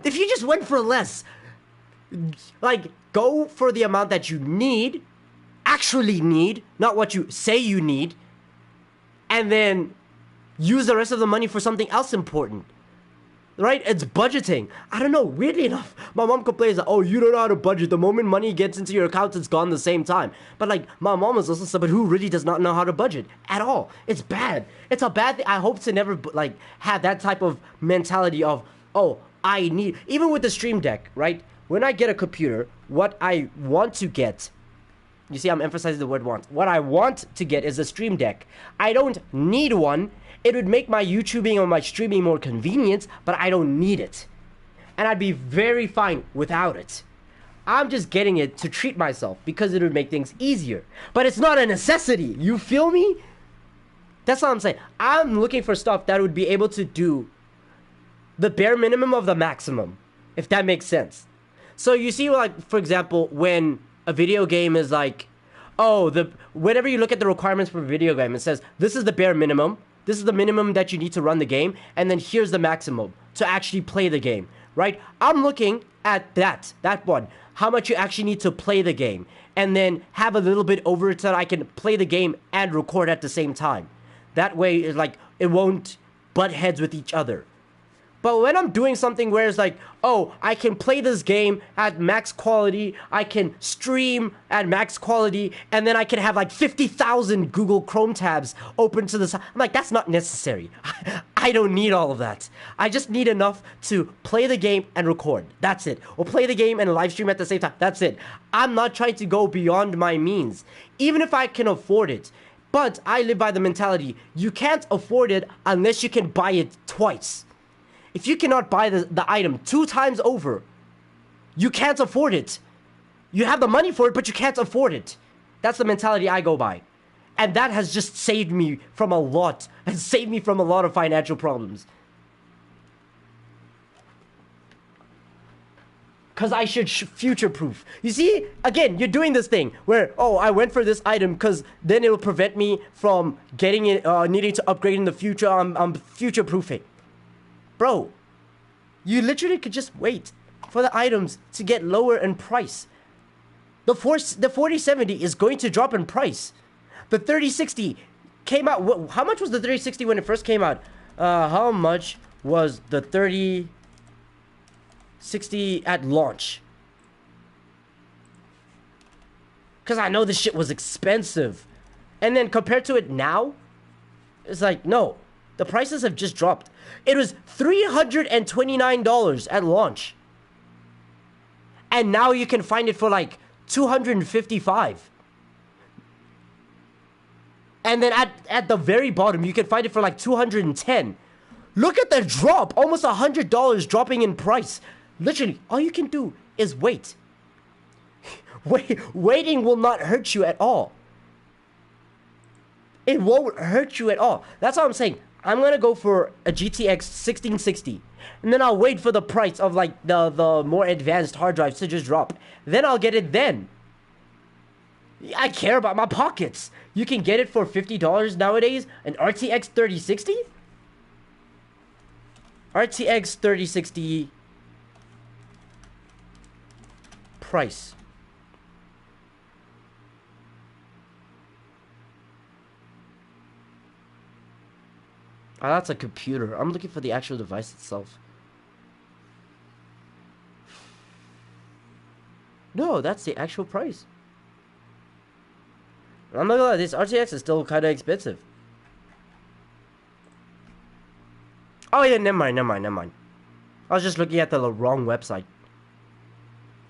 If you just went for less. Like, go for the amount that you need, actually need, not what you say you need. And then use the rest of the money for something else important. Right? It's budgeting. I don't know. Weirdly enough, my mom complains that, oh, you don't know how to budget. The moment money gets into your account, it's gone the same time. But like, my mom is also somebody who really does not know how to budget at all. It's bad. It's a bad thing. I hope to never like have that type of mentality of, oh, I need, even with the Stream Deck, right? When I get a computer, what I want to get, you see, I'm emphasizing the word want. What I want to get is a Stream Deck. I don't need one. It would make my YouTubing or my streaming more convenient, but I don't need it. And I'd be very fine without it. I'm just getting it to treat myself because it would make things easier. But it's not a necessity. You feel me? That's all I'm saying. I'm looking for stuff that would be able to do the bare minimum of the maximum, if that makes sense. So you see, like, for example, when a video game is like, oh, whenever you look at the requirements for a video game, it says, this is the bare minimum. This is the minimum that you need to run the game, and then here's the maximum to actually play the game, right? I'm looking at that one, how much you actually need to play the game, and then have a little bit over it so that I can play the game and record at the same time. That way, it's like, it won't butt heads with each other. But when I'm doing something where it's like, oh, I can play this game at max quality, I can stream at max quality, and then I can have like 50,000 Google Chrome tabs open to the side. I'm like, that's not necessary. I don't need all of that. I just need enough to play the game and record. That's it. Or play the game and live stream at the same time. That's it. I'm not trying to go beyond my means, even if I can afford it. But I live by the mentality, you can't afford it unless you can buy it twice. If you cannot buy the item 2 times over, you can't afford it. You have the money for it, but you can't afford it. That's the mentality I go by. And that has just saved me from a lot. Has saved me from a lot of financial problems. Because I should future-proof. You see, again, you're doing this thing where, oh, I went for this item because then it will prevent me from getting it, needing to upgrade in the future. I'm future-proofing. Bro, you literally could just wait for the items to get lower in price. The 4070 is going to drop in price. The 3060 came out. How much was the 3060 when it first came out? How much was the 3060 at launch? Because I know this shit was expensive. And then compared to it now, it's like, no. The prices have just dropped. It was $329 at launch. And now you can find it for like $255. And then at the very bottom, you can find it for like $210. Look at the drop. Almost $100 dropping in price. Literally, all you can do is wait. Waiting will not hurt you at all. It won't hurt you at all. That's all I'm saying. I'm gonna go for a GTX 1660, and then I'll wait for the price of like the more advanced hard drives to just drop. Then I'll get it then. I care about my pockets. You can get it for $50 nowadays, an RTX 3060? RTX 3060 price. Oh, that's a computer. I'm looking for the actual device itself. No, that's the actual price. I'm not gonna lie, this RTX is still kind of expensive. Oh yeah, never mind. I was just looking at the wrong website.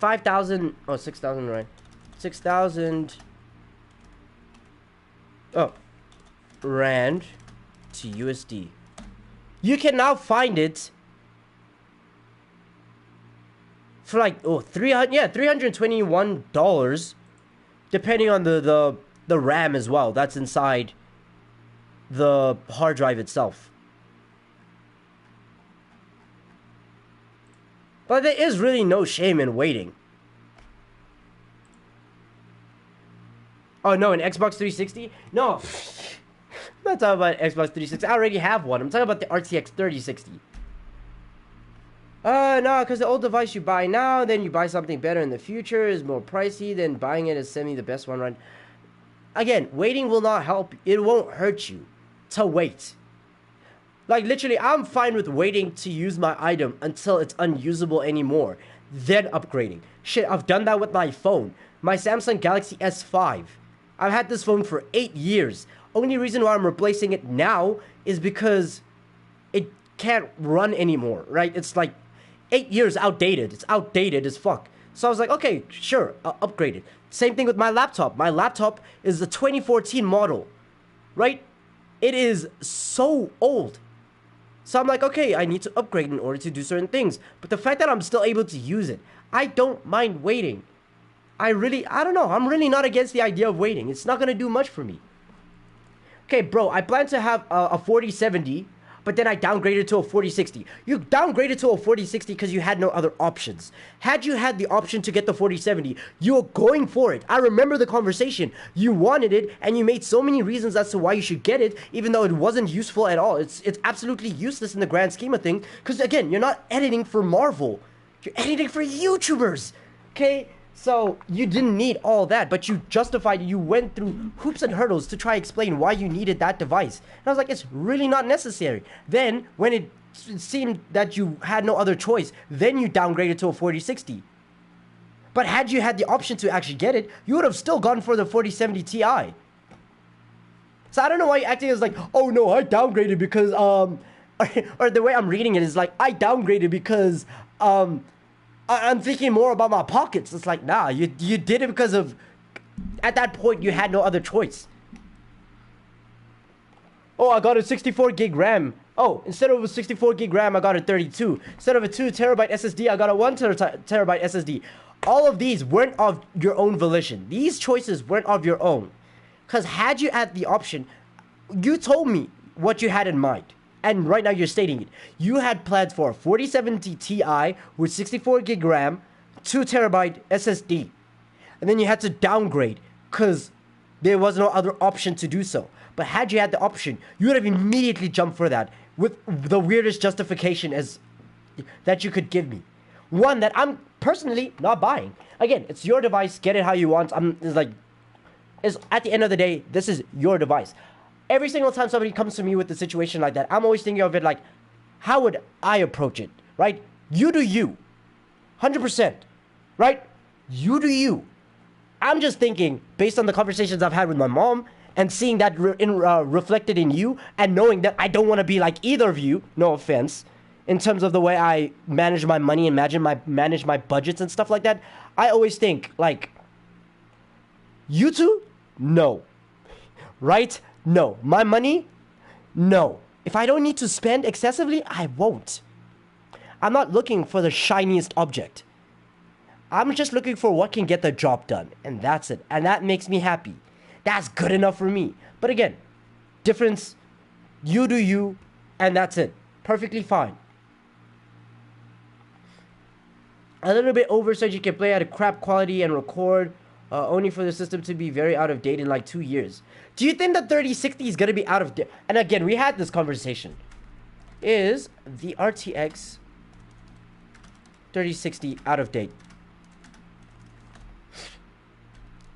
5,000, oh, 6,000, right? 6,000. Oh, Rand to USD. You can now find it for like, oh, $321, depending on the RAM as well. That's inside the hard drive itself. But there is really no shame in waiting. Oh no, an Xbox 360? No. I'm not talking about Xbox 360. I already have one. I'm talking about the RTX 3060. No, because the old device you buy now, then you buy something better in the future, is more pricey, then buying it is the best one, right? Again, waiting will not help. It won't hurt you to wait. Like, literally, I'm fine with waiting to use my item until it's unusable anymore, then upgrading. Shit, I've done that with my phone. My Samsung Galaxy S5. I've had this phone for 8 years. Only reason why I'm replacing it now is because it can't run anymore, right? It's like 8 years outdated. It's outdated as fuck. So I was like, okay, sure, I'll upgrade it. Same thing with my laptop. My laptop is the 2014 model, right? It is so old. So I'm like, okay, I need to upgrade in order to do certain things. But the fact that I'm still able to use it, I don't mind waiting. I don't know. I'm really not against the idea of waiting. It's not going to do much for me. Okay, bro, I plan to have a 4070, but then I downgraded to a 4060. You downgraded to a 4060 because you had no other options. Had you had the option to get the 4070, you were going for it. I remember the conversation. You wanted it, and you made so many reasons as to why you should get it, even though it wasn't useful at all. It's absolutely useless in the grand scheme of things, because, again, you're not editing for Marvel. You're editing for YouTubers, okay? So you didn't need all that, but you justified, you went through hoops and hurdles to try to explain why you needed that device. And I was like, it's really not necessary. Then, when it seemed that you had no other choice, then you downgraded to a 4060. But had you had the option to actually get it, you would have still gone for the 4070 Ti. So I don't know why you're acting as like, oh no, I downgraded because, or the way I'm reading it is like, I downgraded because, I'm thinking more about my pockets. It's like, nah, you did it because of, at that point, you had no other choice. Oh, I got a 64 gig RAM. Oh, instead of a 64 gig RAM, I got a 32. Instead of a 2 terabyte SSD, I got a 1 terabyte SSD. All of these weren't of your own volition. These choices weren't of your own. Because had you had the option, you told me what you had in mind. And right now you're stating it. You had plans for a 4070 Ti with 64 gig RAM, 2 terabyte SSD. And then you had to downgrade because there was no other option to do so. But had you had the option, you would have immediately jumped for that with the weirdest justification as that you could give me. One that I'm personally not buying. Again, it's your device. Get it how you want. It's at the end of the day, this is your device. Every single time somebody comes to me with a situation like that, I'm always thinking of it like, how would I approach it, right? You do you. 100%, right? You do you. I'm just thinking, based on the conversations I've had with my mom, and seeing that reflected in you, and knowing that I don't want to be like either of you, no offense, in terms of the way I manage my money and manage my budgets and stuff like that, I always think, like, you two? No. Right? No. My money? No. If I don't need to spend excessively, I won't. I'm not looking for the shiniest object. I'm just looking for what can get the job done. And that's it. And that makes me happy. That's good enough for me. But again, difference, you do you, and that's it. Perfectly fine. A little bit over so you can play at a crap quality and record only for the system to be very out of date in like 2 years. Do you think the 3060 is going to be out of date? And again, we had this conversation. Is the RTX 3060 out of date?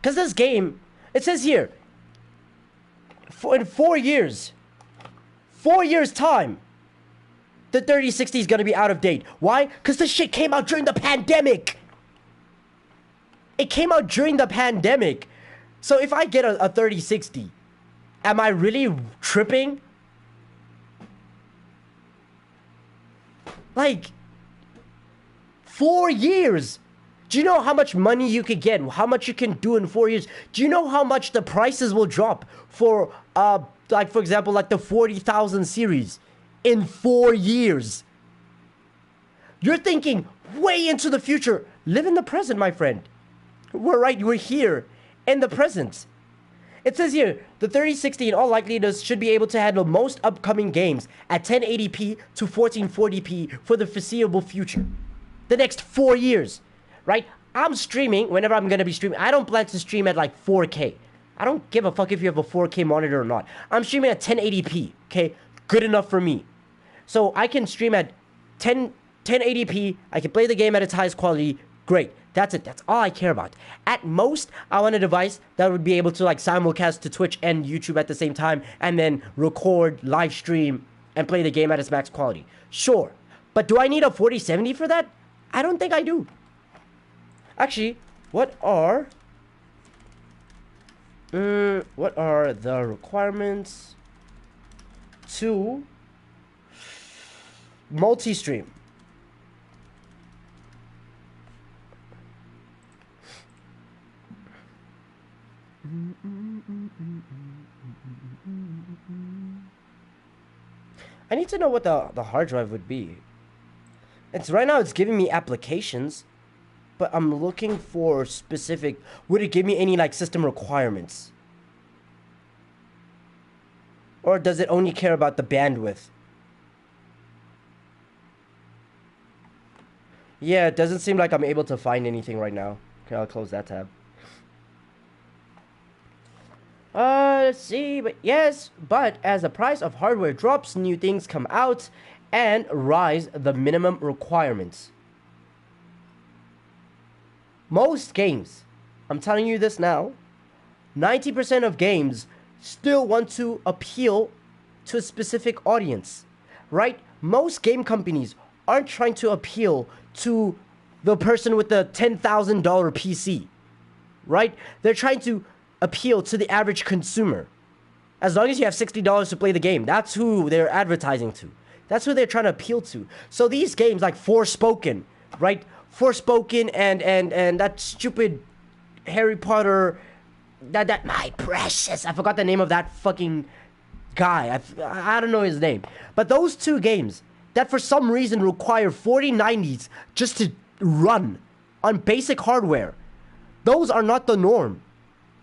Because this game, it says here, in 4 years, 4 years time, the 3060 is going to be out of date. Why? Because this shit came out during the pandemic. It came out during the pandemic. So if I get a 3060, am I really tripping? Like, 4 years. Do you know how much money you could get? How much you can do in 4 years? Do you know how much the prices will drop for, like, for example, like the 40,000 series in 4 years? You're thinking way into the future. Live in the present, my friend. We're here in the present. It says here, the 3060 in all likelihood should be able to handle most upcoming games at 1080p to 1440p for the foreseeable future. The next 4 years, right? I'm streaming whenever I'm going to be streaming. I don't plan to stream at like 4K. I don't give a fuck if you have a 4K monitor or not. I'm streaming at 1080p, okay? Good enough for me. So I can stream at 1080p. I can play the game at its highest quality. Great. That's it. That's all I care about. At most, I want a device that would be able to like simulcast to Twitch and YouTube at the same time and then record, live stream and play the game at its max quality. Sure. But do I need a 4070 for that? I don't think I do. Actually, what are the requirements to multi-stream? I need to know what the hard drive would be. It's right now it's giving me applications, but I'm looking for specific. Would it give me any like system requirements? Or does it only care about the bandwidth? Yeah, it doesn't seem like I'm able to find anything right now. Okay, I'll close that tab. Let's see, but yes, but as the price of hardware drops, new things come out and rise the minimum requirements. Most games, I'm telling you this now, 90% of games still want to appeal to a specific audience, right? Most game companies aren't trying to appeal to the person with the $10,000 PC, right? They're trying to appeal to the average consumer. As long as you have $60 to play the game, that's who they're advertising to. That's who they're trying to appeal to. So these games like Forspoken, right? Forspoken and that stupid Harry Potter, that my precious, I forgot the name of that fucking guy. I don't know his name. But those two games that for some reason require 4090s just to run on basic hardware, those are not the norm.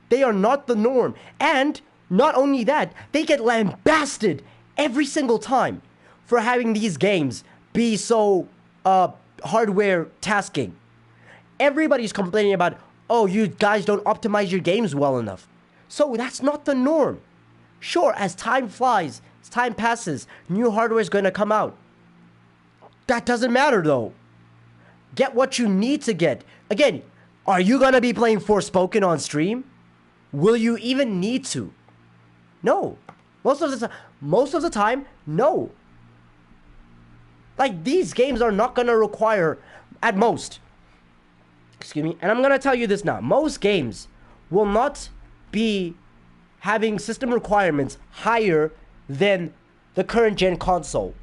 They are not the norm. And not only that, they get lambasted every single time for having these games be so hardware tasking. Everybody's complaining about, oh, you guys don't optimize your games well enough. So that's not the norm. Sure, as time flies, as time passes, new hardware is going to come out. That doesn't matter though. Get what you need to get. Again, are you going to be playing Forspoken on stream? Will you even need to? No. Most of the time, no. Like, these games are not gonna require, at most, excuse me, and I'm gonna tell you this now, most games will not be having system requirements higher than the current gen console.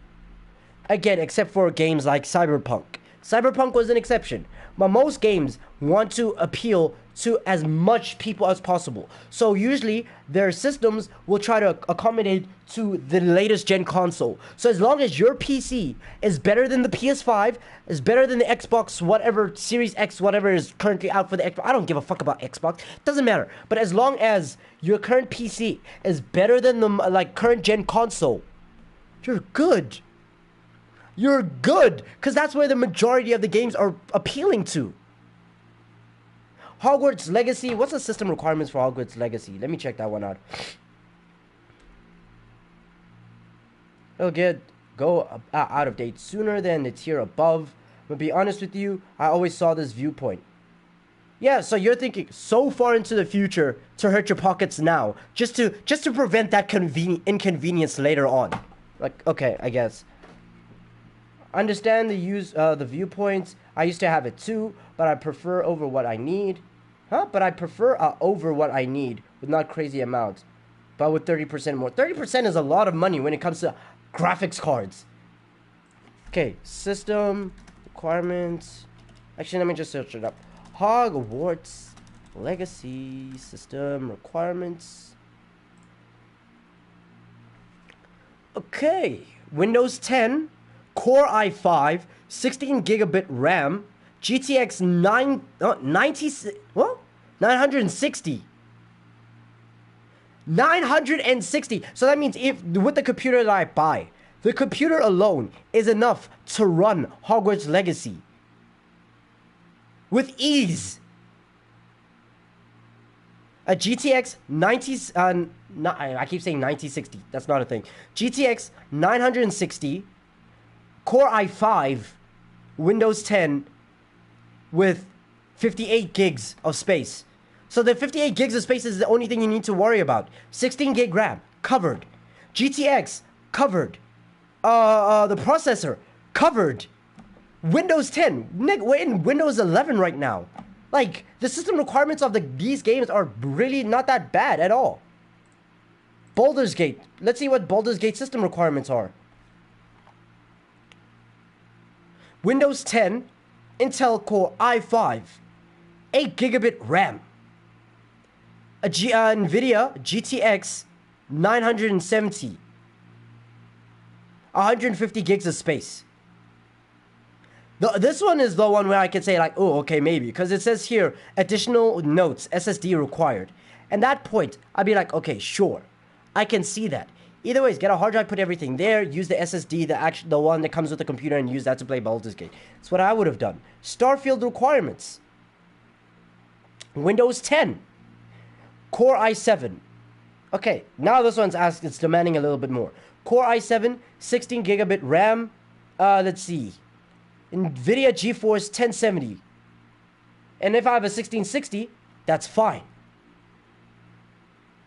Again, except for games like Cyberpunk. Cyberpunk was an exception, but most games want to appeal to as much people as possible. So usually their systems will try to accommodate to the latest gen console. So as long as your PC is better than the PS5, is better than the Xbox, whatever, Series X, whatever is currently out for the Xbox. I don't give a fuck about Xbox. Doesn't matter. But as long as your current PC is better than the current gen console, you're good. You're good. Because that's where the majority of the games are appealing to. Hogwarts Legacy. What's the system requirements for Hogwarts Legacy? Let me check that one out. It'll go out of date sooner than the tier above. But be honest with you, I always saw this viewpoint. Yeah, so you're thinking so far into the future to hurt your pockets now, just to prevent that inconvenience later on. Like, okay, I guess. Understand the viewpoints. I used to have it too, but I prefer over what I need. But I prefer over what I need with not crazy amounts, but with 30% more. 30% is a lot of money when it comes to graphics cards. Okay, system requirements. Actually, let me just search it up. Hogwarts Legacy system requirements. Okay, Windows 10. Core i5, 16 gigabit RAM, GTX 960. 960. So that means if with the computer that I buy, the computer alone is enough to run Hogwarts Legacy with ease. A GTX 90. I keep saying 9060. That's not a thing. GTX 960. Core i5, Windows 10 with 58 gigs of space. So the 58 gigs of space is the only thing you need to worry about. 16 gig RAM, covered. GTX, covered. the processor covered. Windows 10. We're in Windows 11 right now. Like, the system requirements of these games are really not that bad at all. Baldur's Gate. Let's see what Baldur's Gate system requirements are. Windows 10, Intel Core i5, 8 gigabit RAM, a NVIDIA GTX 970, 150 gigs of space. This one is the one where I could say like, oh, okay, maybe. Because it says here, additional notes, SSD required. And that point, I'd be like, okay, sure. I can see that. Either ways, get a hard drive, put everything there, use the SSD, the one that comes with the computer, and use that to play Baldur's Gate. That's what I would have done. Starfield requirements. Windows 10. Core i7. Okay, now this one's it's demanding a little bit more. Core i7, 16 gigabit RAM. Let's see. NVIDIA GeForce 1070. And if I have a 1660, that's fine.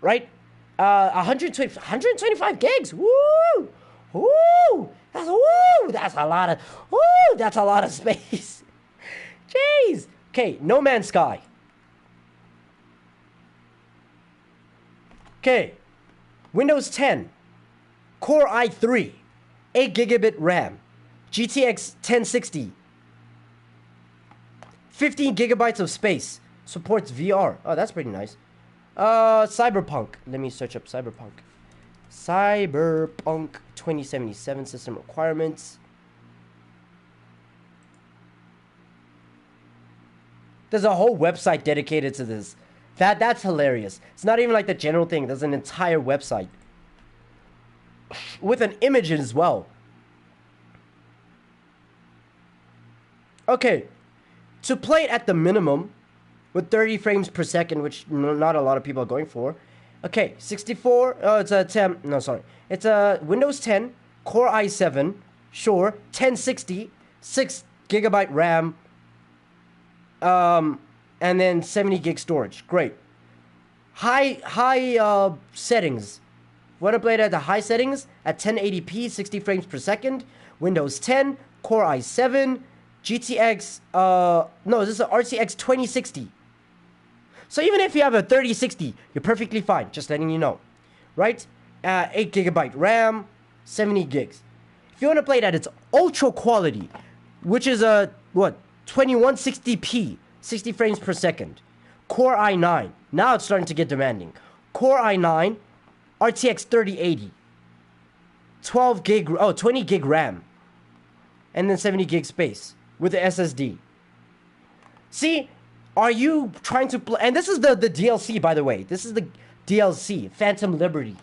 Right? 125 gigs. Woo! Woo! That's a lot of space. Jeez. Okay, No Man's Sky. Okay. Windows 10. Core i3. 8 gigabit RAM. GTX 1060. 15 gigabytes of space. Supports VR. Oh, that's pretty nice. Cyberpunk. Let me search up Cyberpunk. Cyberpunk 2077 system requirements. There's a whole website dedicated to this. That's hilarious. It's not even like the general thing. There's an entire website with an image as well. Okay, to play it at the minimum with 30 frames per second, which not a lot of people are going for. Okay, 64. It's a 10. No, sorry. It's a Windows 10 Core i7. Sure, 1060, 6 gigabyte RAM. And then 70 gig storage. Great. High settings. Want to play it at the high settings at 1080p, 60 frames per second. Windows 10 Core i7. GTX, no, this is an RTX 2060. So even if you have a 3060, you're perfectly fine, just letting you know. Right? 8 gigabyte RAM, 70 gigs. If you want to play it at its ultra quality, which is a, 2160p, 60 frames per second. Core i9, now it's starting to get demanding. Core i9, RTX 3080. 20 gig RAM. And then 70 gig space. With the SSD. See, are you trying to play? And this is the DLC, by the way. This is the DLC, Phantom Liberty.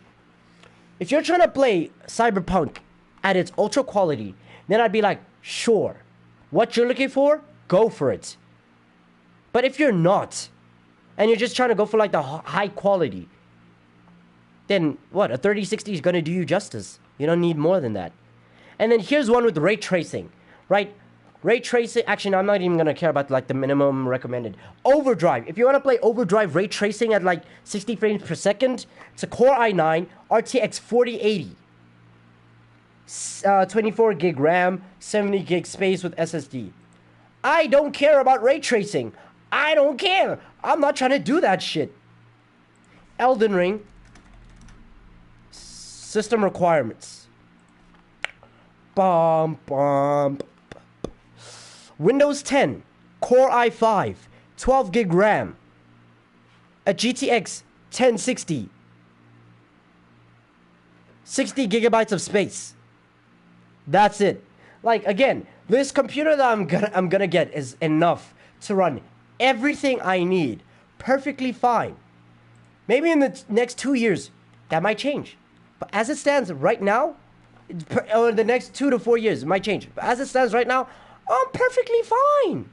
If you're trying to play Cyberpunk at its ultra quality, then I'd be like, sure. What you're looking for, go for it. But if you're not, and you're just trying to go for like the high quality, then what? A 3060 is going to do you justice. You don't need more than that. And then here's one with ray tracing, right? Ray tracing, actually, no, I'm not even going to care about like the minimum recommended. Overdrive. If you want to play Overdrive ray tracing at like 60 frames per second, it's a Core i9, RTX 4080. 24 gig RAM, 70 gig space with SSD. I don't care about ray tracing. I don't care. I'm not trying to do that shit. Elden Ring. System requirements. Windows 10, Core i5, 12 gig RAM, a GTX 1060, 60 gigabytes of space. That's it. Like, again, this computer that I'm gonna get is enough to run everything I need perfectly fine. Maybe in the next 2 years, that might change. But as it stands right now, or the next 2 to 4 years, it might change. But as it stands right now, I'm perfectly fine.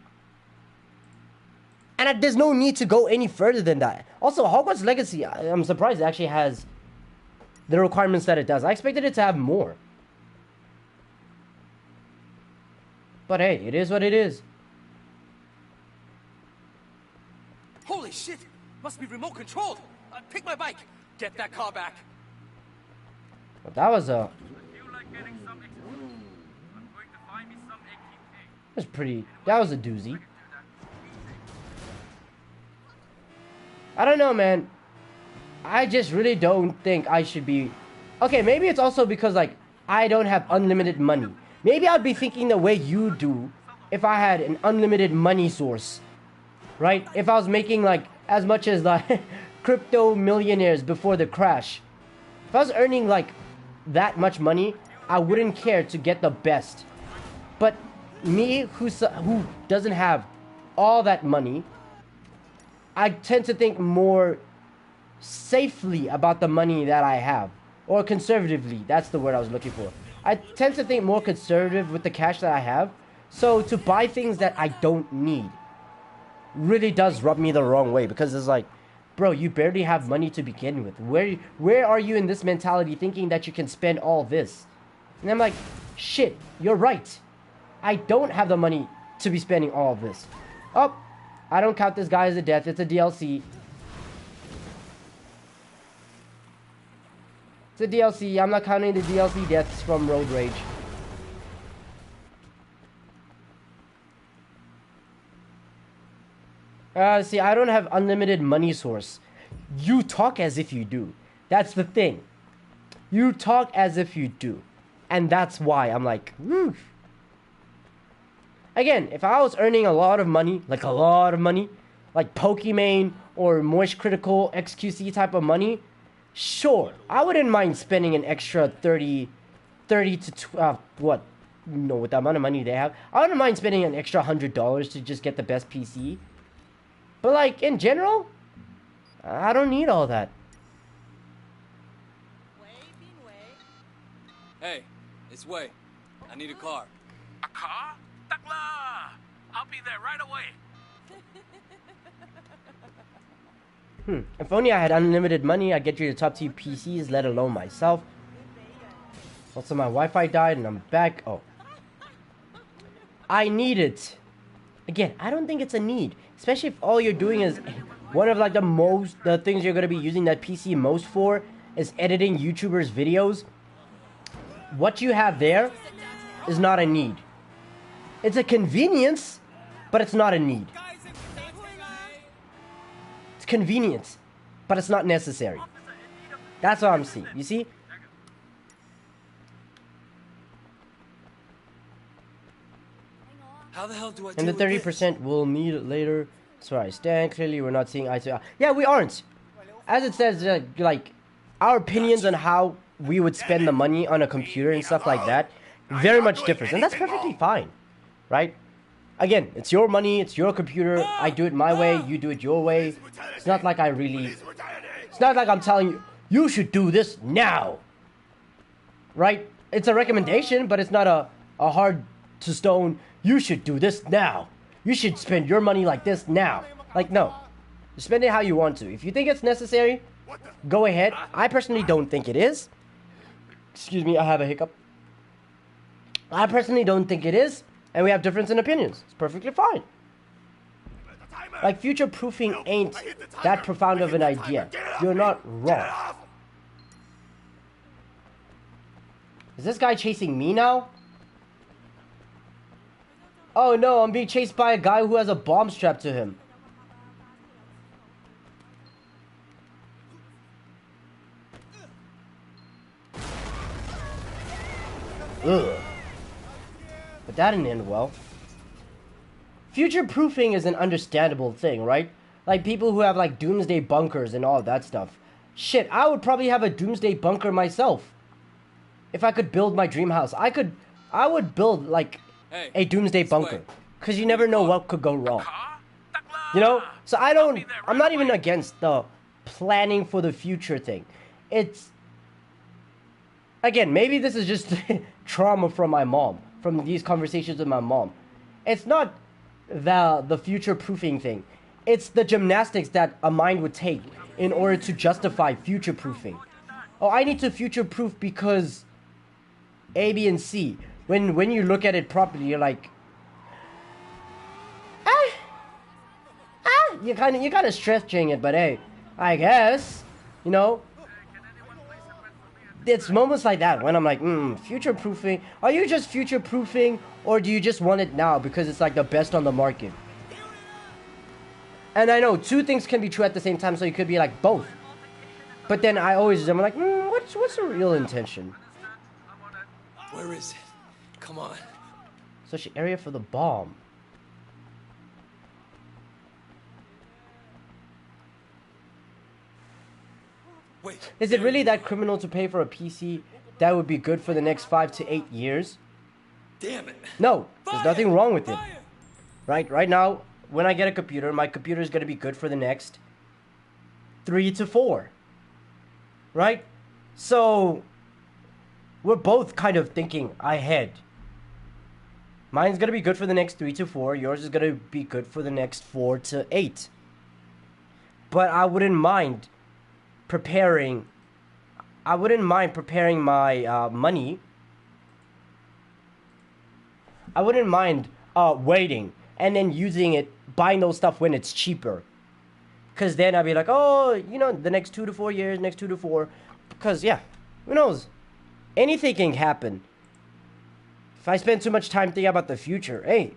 And there's no need to go any further than that. Also, Hogwarts Legacy, I'm surprised it actually has the requirements that it does. I expected it to have more. But hey, it is what it is. Holy shit! Must be remote controlled. Take my bike. Get that car back. But that was a That's pretty. That was a doozy. I don't know, man. I just really don't think I should be... Okay, maybe it's also because, like, I don't have unlimited money. Maybe I'd be thinking the way you do if I had an unlimited money source. Right? If I was making, like, as much as, like, crypto millionaires before the crash. If I was earning, like, that much money, I wouldn't care to get the best. But me, who doesn't have all that money, I tend to think more safely about the money that I have. Or conservatively, that's the word I was looking for. I tend to think more conservative with the cash that I have. So to buy things that I don't need really does rub me the wrong way. Because it's like, bro, you barely have money to begin with. Where are you in this mentality thinking that you can spend all this? And I'm like, shit, you're right. I don't have the money to be spending all of this. Oh, I don't count this guy as a death. It's a DLC. It's a DLC. I'm not counting the DLC deaths from Road Rage. See, I don't have unlimited money source. You talk as if you do. That's the thing. You talk as if you do. And that's why I'm like, woo. Again, if I was earning a lot of money, like Pokimane or Moist Critical XQC type of money, sure, I wouldn't mind spending an extra 30 to, with the amount of money they have, I wouldn't mind spending an extra $100 to just get the best PC. But, like, in general, I don't need all that. Hey, it's Wei. I need a car. A car? Takla! I'll be there right away. If only I had unlimited money, I'd get you the top tier PCs, let alone myself. Also, my Wi-Fi died and I'm back. Oh. I need it. Again, I don't think it's a need. Especially if all you're doing is... One of, like, the things you're going to be using that PC most for is editing YouTubers' videos. What you have there is not a need. It's a convenience, but it's not a need. It's convenience, but it's not necessary. That's what I'm seeing. You see? How the hell do I And the 30% we'll need it later. So I stand. Clearly, we're not seeing eye to eye. Yeah, we aren't. As it says, like, our opinions on how we would spend the money on a computer and stuff like that very much differs. And that's perfectly fine. Right? Again, it's your money, it's your computer. I do it my way, you do it your way. It's not like it's not like I'm telling you, you should do this now. Right? It's a recommendation, but it's not a hard to stone, you should do this now. You should spend your money like this now. Like, no. Spend it how you want to. If you think it's necessary, go ahead. I personally don't think it is. Excuse me, I have a hiccup. I personally don't think it is. And we have difference in opinions. It's perfectly fine. Like, future-proofing ain't that profound of an idea. You're not wrong. Is this guy chasing me now? Oh no, I'm being chased by a guy who has a bomb strapped to him. Ugh. But that didn't end well. Future-proofing is an understandable thing, right? Like people who have like doomsday bunkers and all that stuff. Shit, I would probably have a doomsday bunker myself. If I could build my dream house. I would build like a doomsday bunker. Because you never know what could go wrong. You know? So I'm not even against the planning for the future thing. It's... Again, maybe this is just trauma from my mom. From these conversations with my mom. It's not the future-proofing thing. It's the gymnastics that a mind would take in order to justify future-proofing. Oh, I need to future-proof because A, B, and C. When you look at it properly, you're like, you're kind of stretching it, but hey, I guess, you know. it's moments like that when I'm like, future proofing. Are you just future proofing, or do you just want it now because it's like the best on the market? And I know two things can be true at the same time, so you could be like both. But then I'm like, what's the real intention? Where is it? Come on. Such an area for the bomb. Wait. Is it really that criminal to pay for a PC that would be good for the next 5 to 8 years? Damn it. No, there's Fire! nothing wrong with it. Fire! Right now, when I get a computer, my computer is going to be good for the next 3 to 4. Right? So, we're both kind of thinking ahead. Mine's going to be good for the next 3 to 4. Yours is going to be good for the next 4 to 8. But I wouldn't mind preparing my money. I wouldn't mind waiting and then using it, buying those stuff when it's cheaper. Because then I'd be like, oh, you know, the next 2 to 4 years, next 2 to 4. Because, yeah, who knows? Anything can happen. If I spend too much time thinking about the future, hey,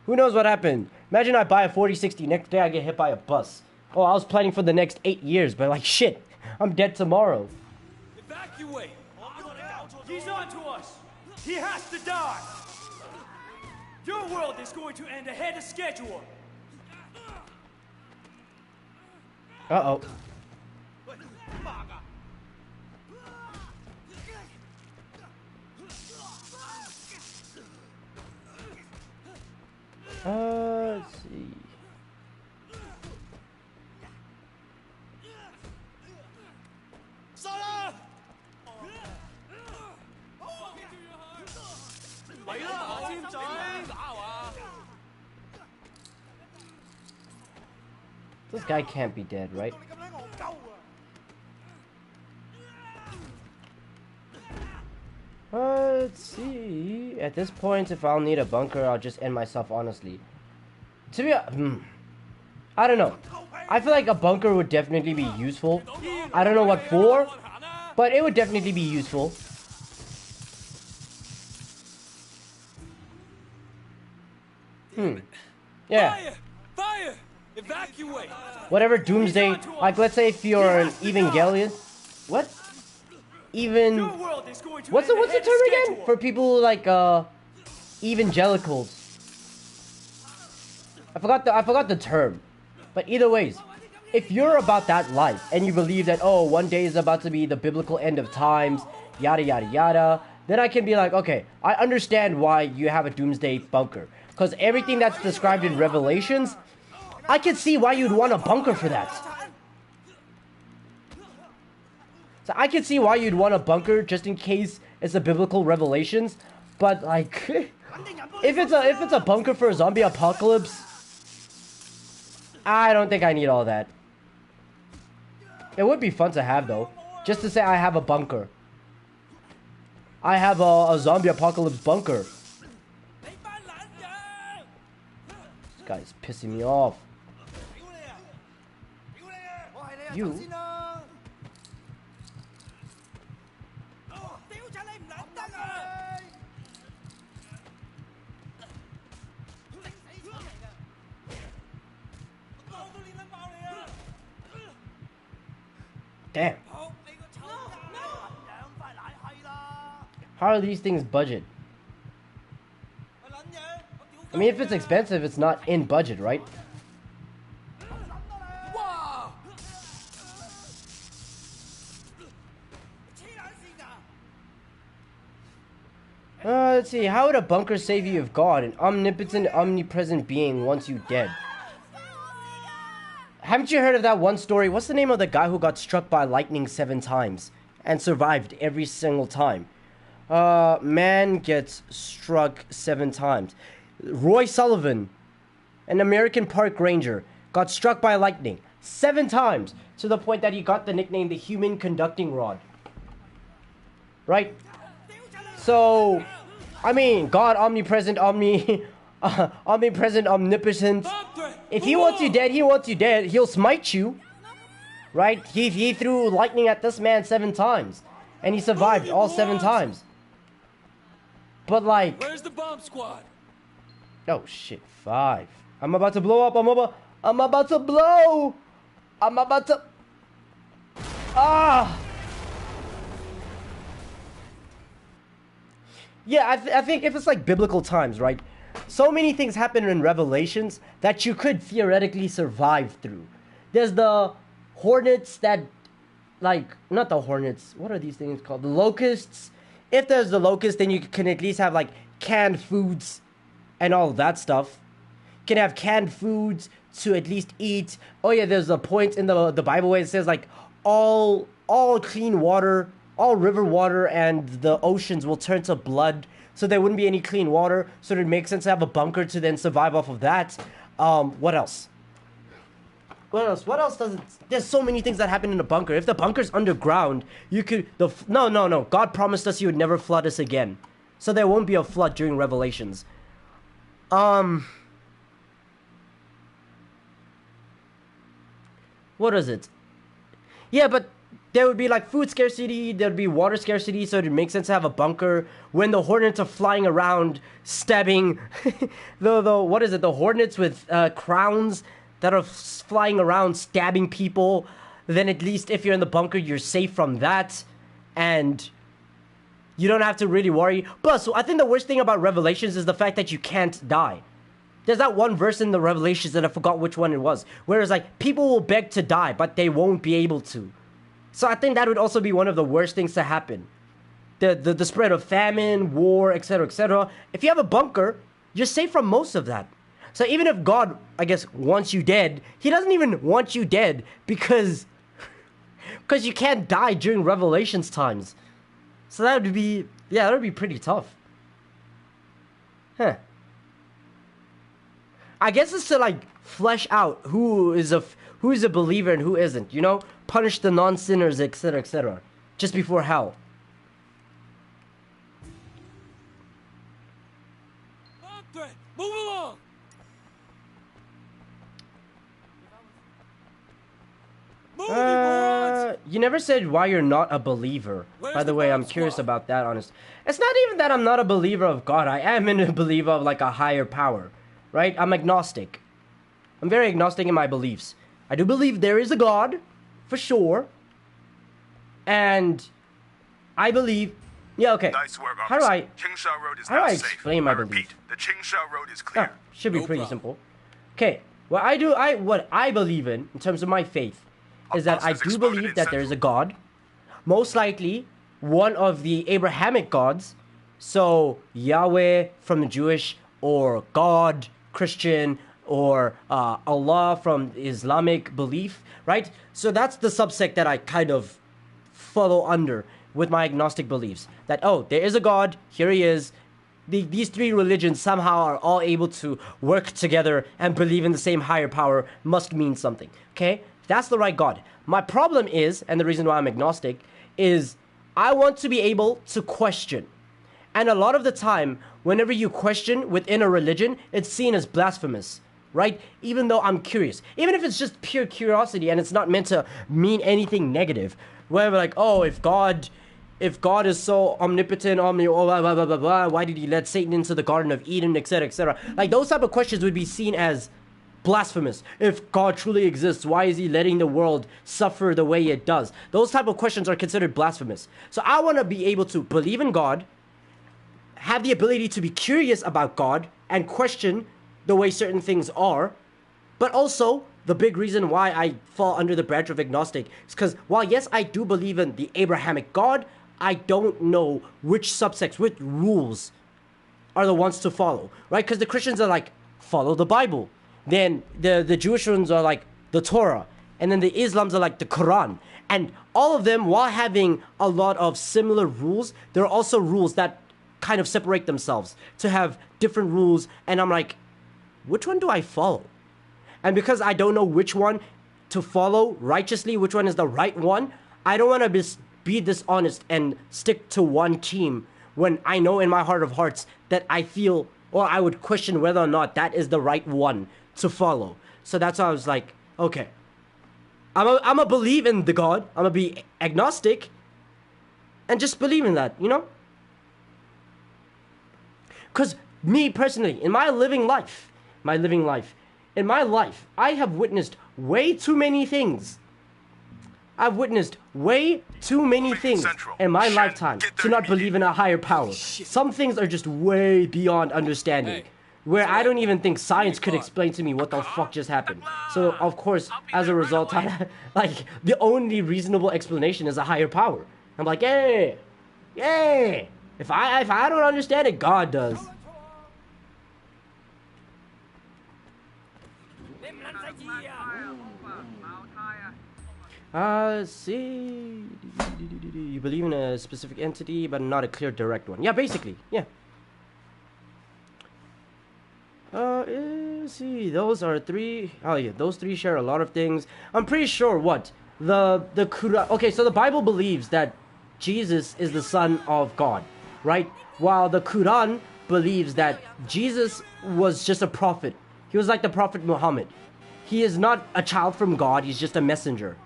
who knows what happened? Imagine I buy a 4060, next day I get hit by a bus. Oh, I was planning for the next 8 years, but like, shit, I'm dead tomorrow. Evacuate. He's on to us. He has to die. Your world is going to end ahead of schedule. Uh-oh. Let's see. This guy can't be dead, right? Let's see. At this point, if I'll need a bunker, I'll just end myself, honestly. To be I don't know. I feel like a bunker would definitely be useful. I don't know what for, but it would definitely be useful. Yeah. Fire! Fire! Evacuate! Whatever doomsday, like let's say if you're an Evangelion. What? Even Your world is going to what's end the ahead of term again? schedule. For people like evangelicals. I forgot the term. But either ways, if you're about that life and you believe that one day is about to be the biblical end of times, yada yada yada, then I can be like, okay, I understand why you have a doomsday bunker. Because everything that's described in Revelations, I can see why you'd want a bunker for that. So I can see why you'd want a bunker just in case it's the biblical Revelations. But like, if it's a bunker for a zombie apocalypse, I don't think I need all that. It would be fun to have though, just to say I have a bunker. I have a zombie apocalypse bunker. This guy's pissing me off. You? Damn. How are these things budget? I mean, if it's expensive, it's not in budget, right? Wow! Let's see. How would a bunker save you if God, an omnipotent, omnipresent being, wants you dead? Haven't you heard of that one story? What's the name of the guy who got struck by lightning 7 times and survived every single time? Man gets struck 7 times. Roy Sullivan, an American park ranger, got struck by lightning 7 times to the point that he got the nickname the human conducting rod. Right? So, I mean, God, omnipresent, omnipresent, omnipotent. If he wants you dead, he wants you dead. He'll smite you. Right? He threw lightning at this man 7 times. and he survived all 7 times. But like, Where's the bomb squad? oh shit, 5. I'm about to blow up. I'm about to blow. I'm about to. Ah. Yeah, I think if it's like biblical times, right? So many things happen in Revelations that you could theoretically survive through. There's the hornets that, like, not the hornets. What are these things called? The locusts. If there's the locust, then you can at least have like canned foods and all that stuff. You can have canned foods to at least eat. Oh yeah, there's a point in the Bible where it says like all clean water, all river water and the oceans will turn to blood. So there wouldn't be any clean water. So it makes sense to have a bunker to then survive off of that. What else? What else does it? There's so many things that happen in a bunker. If the bunker's underground, you could... No. God promised us he would never flood us again. So there won't be a flood during Revelations. What is it? Yeah, but there would be like food scarcity, there'd be water scarcity, so it makes sense to have a bunker. When the hornets are flying around, stabbing... what is it? The hornets with crowns that are flying around stabbing people, then at least if you're in the bunker, you're safe from that, and you don't have to really worry. Plus, I think the worst thing about Revelations is the fact that you can't die. There's that one verse in the Revelations, and I forgot which one it was, where it's like, people will beg to die, but they won't be able to. So I think that would also be one of the worst things to happen. The spread of famine, war, etc., etc. If you have a bunker, you're safe from most of that. So even if God, I guess, wants you dead, he doesn't even want you dead because you can't die during Revelations times. So that would be, yeah, that would be pretty tough. Huh. I guess it's to like flesh out who is a believer and who isn't, you know? Punish the non-sinners, etc., etc. Just before hell. Threat, move along. You never said why you're not a believer. By the way, I'm curious about that, honest. It's not even that I'm not a believer of God. I am a believer of like a higher power, right? I'm agnostic. I'm very agnostic in my beliefs. I do believe there is a God, for sure. And I believe, yeah, okay. Nice work, How do I, Qingsha Road is how do now I safe. explain my I repeat, beliefs? the Qingsha Road is clear. Should be No pretty problem. simple. Okay, what I believe in terms of my faith, is that I do believe that there is a God, most likely one of the Abrahamic gods, so Yahweh from the Jewish, or God, Christian, or Allah from Islamic belief, right? So that's the subsect that I kind of follow under with my agnostic beliefs. That, oh, there is a God, here he is. These 3 religions somehow are all able to work together and believe in the same higher power, must mean something, okay? That's the right God. My problem is, and the reason why I'm agnostic, is I want to be able to question. And a lot of the time, whenever you question within a religion, it's seen as blasphemous, right? Even though I'm curious. Even if it's just pure curiosity and it's not meant to mean anything negative. Where we're like, oh, if God is so omnipotent, blah, blah, blah, blah, blah, why did he let Satan into the Garden of Eden, etc., etc.? Like, those type of questions would be seen as blasphemous. If God truly exists, why is he letting the world suffer the way it does? Those type of questions are considered blasphemous. So I want to be able to believe in God, have the ability to be curious about God, and question the way certain things are. But also, the big reason why I fall under the branch of agnostic is because while yes, I do believe in the Abrahamic God, I don't know which subsects, which rules are the ones to follow, right? Because the Christians are like, follow the Bible. Then the Jewish ones are like the Torah. And then the Islams are like the Quran. And all of them, while having a lot of similar rules, there are also rules that kind of separate themselves to have different rules. And I'm like, which one do I follow? And because I don't know which one to follow righteously, which one is the right one, I don't want to be dishonest and stick to one team when I know in my heart of hearts that I feel, or I would question whether or not that is the right one to follow. So that's why I was like, okay, I'm a believe in the God. I'm gonna be agnostic, and just believe in that, you know? Because me personally, in my life, I have witnessed way too many things. I've witnessed way too many things in my lifetime to not believe in a higher power. Some things are just way beyond understanding, where I don't even think science could explain to me what the fuck just happened. So, of course, as a result, like, the only reasonable explanation is a higher power. I'm like, yeah. If I don't understand it, God does. See, you believe in a specific entity, but not a clear, direct one. Yeah, basically, yeah. See, those are three. Oh yeah, those three share a lot of things. I'm pretty sure what the Quran. Okay, so the Bible believes that Jesus is the Son of God, right? While the Quran believes that Jesus was just a prophet. He was like the Prophet Muhammad. He is not a child from God. He's just a messenger.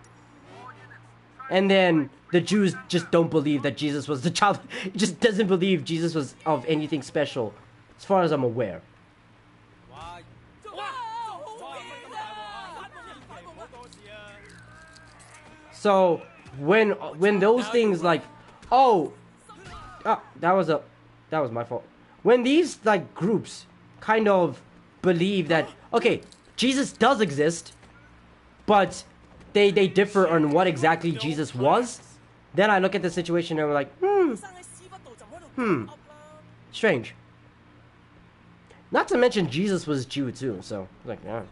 And then the Jews just don't believe that Jesus was the child. Just doesn't believe Jesus was of anything special, as far as I'm aware. So when those things like, that was my fault. When these like groups kind of believe that, okay, Jesus does exist, but they differ on what exactly Jesus was, then I look at the situation and we're like, strange. Not to mention Jesus was Jew too, so like, yeah.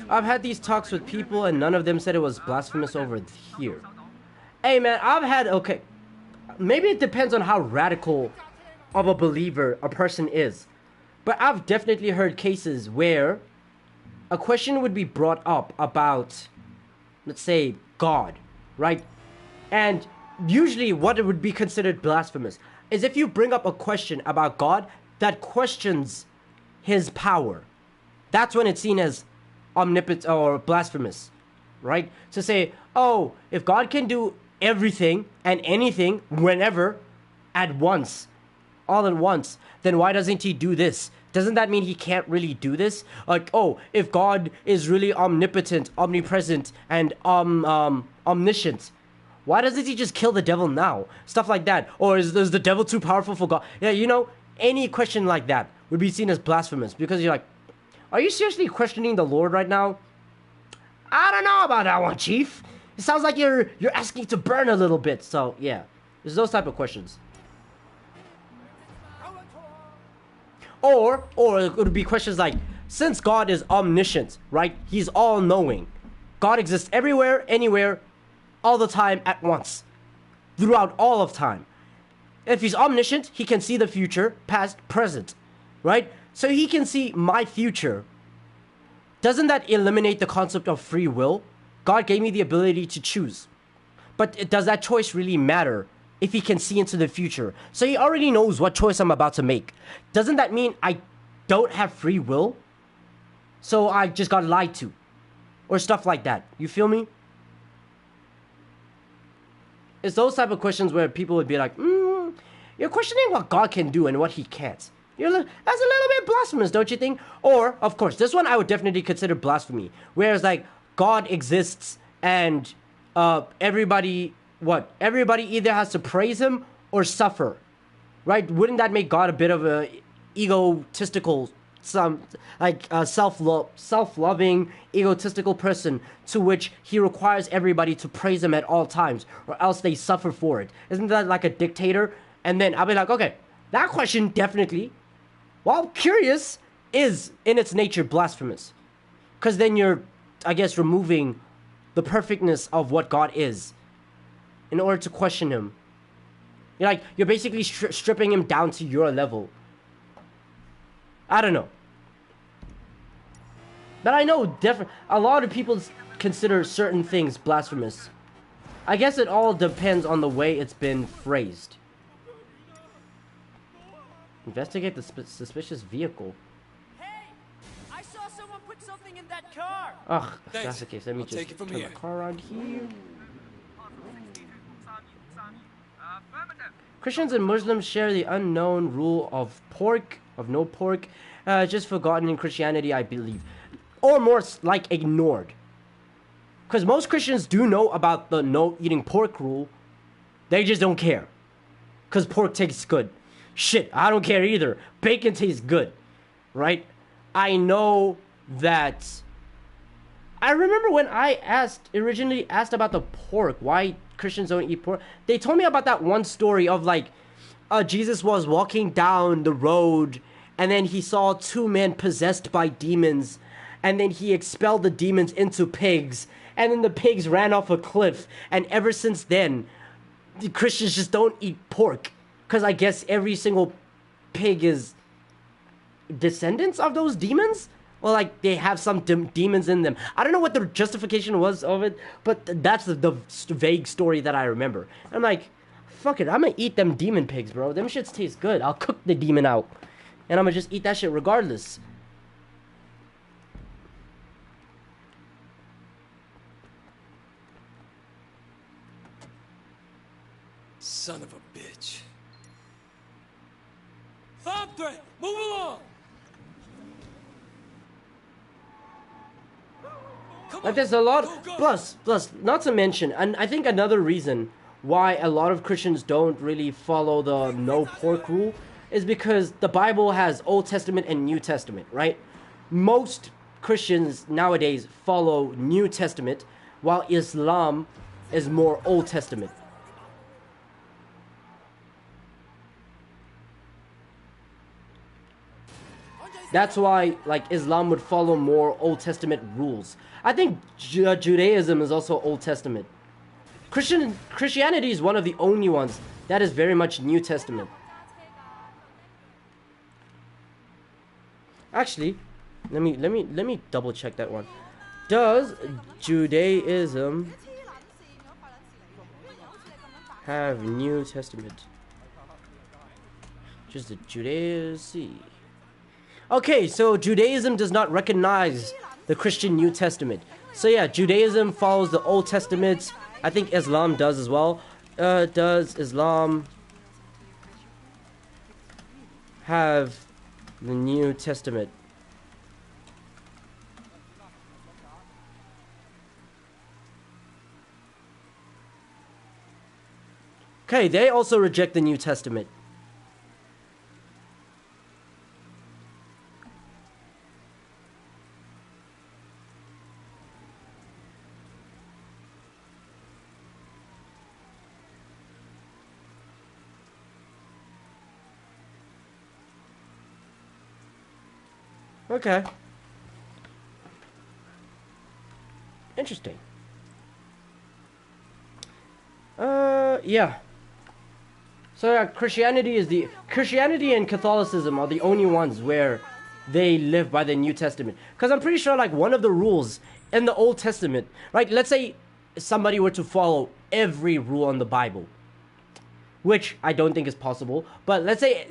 I've had these talks with people and none of them said it was blasphemous over here. Hey man, okay, maybe it depends on how radical of a believer a person is. But I've definitely heard cases where a question would be brought up about, let's say, God, right? And usually what it would be considered blasphemous is if you bring up a question about God that questions his power. That's when it's seen as omnipotent or blasphemous, right? To say, oh, if God can do everything and anything whenever at once, all at once, then why doesn't he do this? Doesn't that mean he can't really do this? Like, oh, if God is really omnipotent, omnipresent, and omniscient, why doesn't he just kill the devil now? Stuff like that. Or is the devil too powerful for God? Yeah, you know, any question like that would be seen as blasphemous because you're like, are you seriously questioning the Lord right now? I don't know about that one, Chief. It sounds like you're asking to burn a little bit. So, yeah, there's those type of questions. Or it would be questions like, since God is omniscient, right? He's all-knowing. God exists everywhere, anywhere, all the time, at once. Throughout all of time. If he's omniscient, he can see the future, past, present. Right? So he can see my future. Doesn't that eliminate the concept of free will? God gave me the ability to choose. But does that choice really matter if he can see into the future? So he already knows what choice I'm about to make. Doesn't that mean I don't have free will? So I just got lied to. Or stuff like that. You feel me? It's those type of questions where people would be like, you're questioning what God can do and what he can't. That's a little bit blasphemous, don't you think? Or, of course, this one I would definitely consider blasphemy. Whereas, like, God exists and everybody either has to praise him or suffer, right? Wouldn't that make God a bit of a egotistical, self-loving, egotistical person to which he requires everybody to praise him at all times, or else they suffer for it? Isn't that like a dictator? And then I'll be like, okay, that question definitely, while curious, is in its nature blasphemous, because then you're, I guess, removing the perfectness of what God is in order to question him. You're basically stripping him down to your level. I don't know. But I know a lot of people consider certain things blasphemous. I guess it all depends on the way it's been phrased. Investigate the suspicious vehicle. Hey! I saw someone put something in that that car! Ugh, if Thanks. that's the case, let me I'll just take it from turn here. the car around here. Christians and Muslims share the unknown rule of no pork, just forgotten in Christianity, I believe. Or more like ignored. Because most Christians do know about the no eating pork rule. They just don't care. Because pork tastes good. Shit, I don't care either. Bacon tastes good. Right? I know that... I remember when I originally asked about the pork, why Christians don't eat pork. They told me about that one story of like, Jesus was walking down the road and then he saw two men possessed by demons and then he expelled the demons into pigs and then the pigs ran off a cliff, and ever since then, the Christians just don't eat pork because I guess every single pig is descendants of those demons. Well, like, they have some demons in them. I don't know what the justification was of it, but that's the vague story that I remember. I'm like, fuck it, I'm gonna eat them demon pigs, bro. Them shits taste good. I'll cook the demon out. And I'm gonna just eat that shit regardless. Son of a bitch. Andre, move along! Like, there's a lot, plus, not to mention, and I think another reason why a lot of Christians don't really follow the no pork rule is because the Bible has Old Testament and New Testament, right? Most Christians nowadays follow New Testament, while Islam is more Old Testament. That's why, like, Islam would follow more Old Testament rules. I think Judaism is also Old Testament. Christianity is one of the only ones that is very much New Testament. Actually, let me double check that one. Does Judaism have New Testament? Just the Judaism. Okay, so Judaism does not recognize the Christian New Testament. So yeah, Judaism follows the Old Testament. I think Islam does as well. Does Islam have the New Testament? Okay, they also reject the New Testament. Okay. Interesting. Yeah. So yeah, Christianity and Catholicism are the only ones where they live by the New Testament. Because I'm pretty sure, like, one of the rules in the Old Testament, right? Let's say somebody were to follow every rule in the Bible, which I don't think is possible. But let's say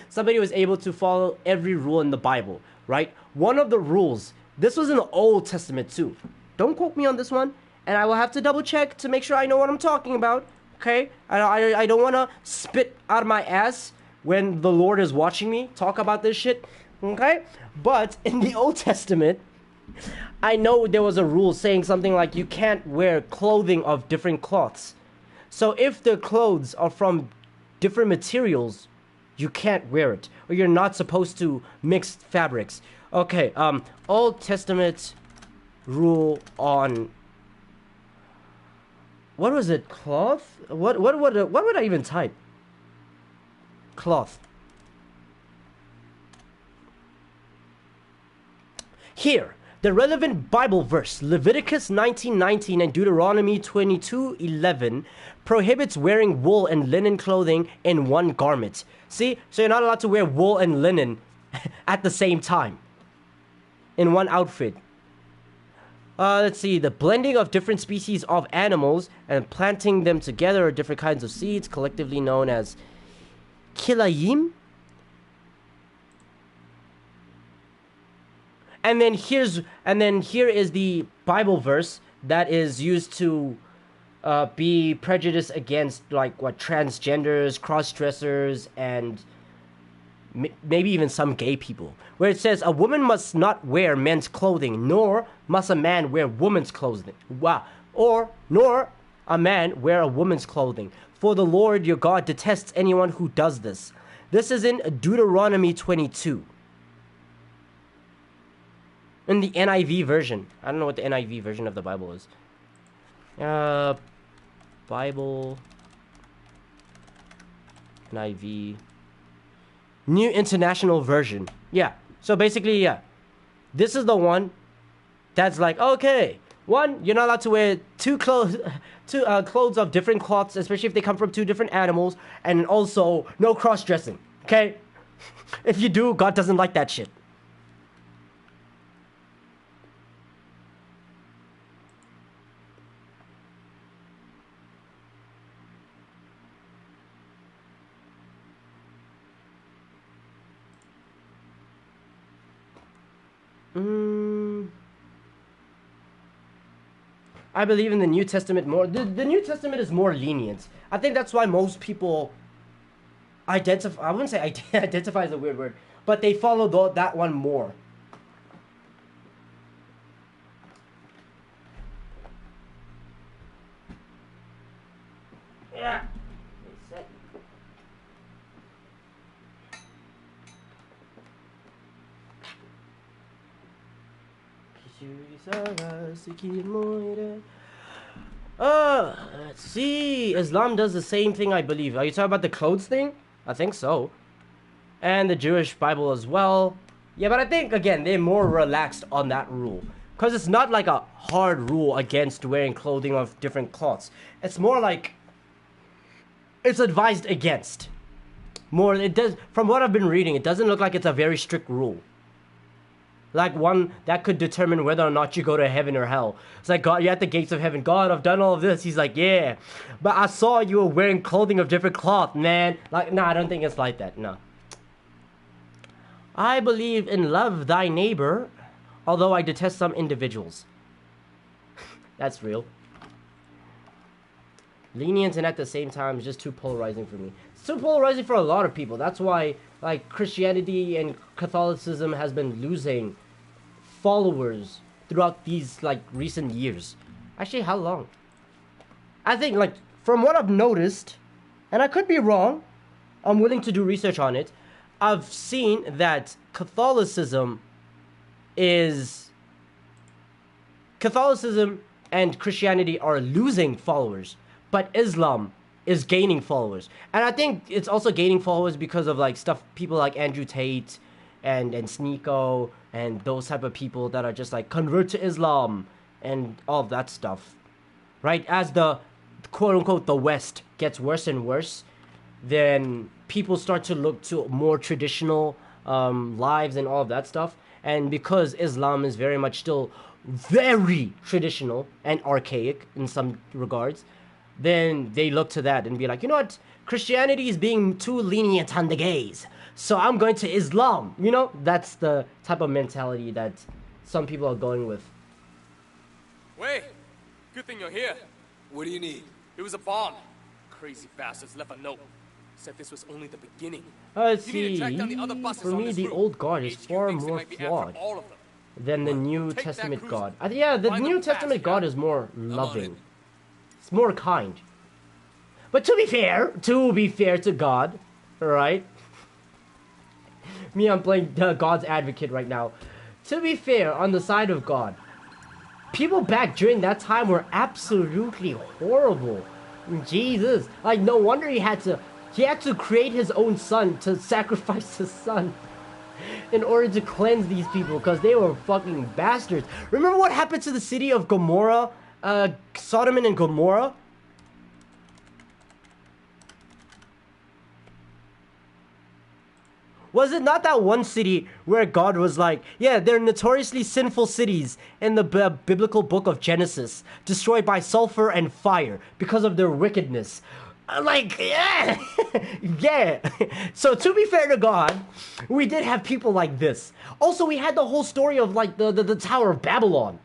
somebody was able to follow every rule in the Bible, right? One of the rules, this was in the Old Testament too. Don't quote me on this one, and I will have to double check to make sure I know what I'm talking about, okay? I don't want to spit out of my ass when the Lord is watching me talk about this shit, okay? But in the Old Testament, I know there was a rule saying something like you can't wear clothing of different cloths. So if the clothes are from different materials, you can't wear it, or you're not supposed to mix fabrics. Okay, Old Testament rule on, what was it? Cloth? What would I even type? Cloth. Here, the relevant Bible verse, Leviticus 19:19 and Deuteronomy 22:11, prohibits wearing wool and linen clothing in one garment. See? So you're not allowed to wear wool and linen at the same time in one outfit. Let's see. The blending of different species of animals and planting them together or different kinds of seeds, collectively known as kilayim. And then here is the Bible verse that is used to be prejudiced against like what transgenders, cross-dressers, and maybe even some gay people, where it says a woman must not wear men's clothing, nor must a man wear woman's clothing. Wow. Or nor a man wear a woman's clothing. For the Lord your God detests anyone who does this. This is in Deuteronomy 22. In the NIV version. I don't know what the NIV version of the Bible is. Bible. NIV. New International Version. Yeah. So basically, yeah. This is the one that's like, okay, one, you're not allowed to wear two clothes of different cloths, especially if they come from two different animals, and also no cross-dressing, okay? If you do, God doesn't like that shit. I believe in the New Testament more. The New Testament is more lenient. I think that's why most people identify. I wouldn't say identify is a weird word, but they follow that one more. Yeah. Let's see. Islam does the same thing, I believe. Are you talking about the clothes thing? I think so. And the Jewish Bible as well. Yeah, but I think, again, they're more relaxed on that rule. Because it's not like a hard rule against wearing clothing of different cloths. It's more like it's advised against. More, it does. From what I've been reading, it doesn't look like it's a very strict rule. Like one that could determine whether or not you go to heaven or hell. It's like, God, you're at the gates of heaven. God, I've done all of this. He's like, yeah, but I saw you were wearing clothing of different cloth, man. Like, no, I don't think it's like that. No. I believe in love thy neighbor, although I detest some individuals. That's real. Lenient and at the same time is just too polarizing for me. It's too polarizing for a lot of people. That's why, like, Christianity and Catholicism has been losing followers throughout these, like, recent years. Actually, how long? I think, like, from what I've noticed, and I could be wrong, I'm willing to do research on it, I've seen that Catholicism and Christianity are losing followers, but Islam is gaining followers. And I think it's also gaining followers because of like stuff, people like Andrew Tate and Sneeko and those type of people that are just like convert to Islam and all of that stuff, right? As the quote unquote the West gets worse and worse, then people start to look to more traditional lives and all of that stuff. And because Islam is very much still very traditional and archaic in some regards, then they look to that and be like, you know what, Christianity is being too lenient on the gays, so I'm going to Islam. You know, that's the type of mentality that some people are going with. Wait, good thing you're here. What do you need? It was a bomb. Crazy bastards left a note. Said this was only the beginning. Let's You need to see. track down the other buses For on me, this the route. old God is HQ far thinks they more might be after flawed all of them. than the New Take that Testament cruiser. God. Yeah, the Find New them fast, Testament guy. God is more on loving. it. It's more kind. But to be fair to God, right? Me, I'm playing God's advocate right now. To be fair, on the side of God, people back during that time were absolutely horrible. Jesus, like no wonder he had to create his own son to sacrifice his son in order to cleanse these people because they were fucking bastards. Remember what happened to the city of Gomorrah, Sodom and Gomorrah? Was it not that one city where God was like, yeah, they're notoriously sinful cities in the biblical book of Genesis, destroyed by sulfur and fire because of their wickedness. Like, yeah, yeah. So to be fair to God, we did have people like this. Also, we had the whole story of like the Tower of Babylon.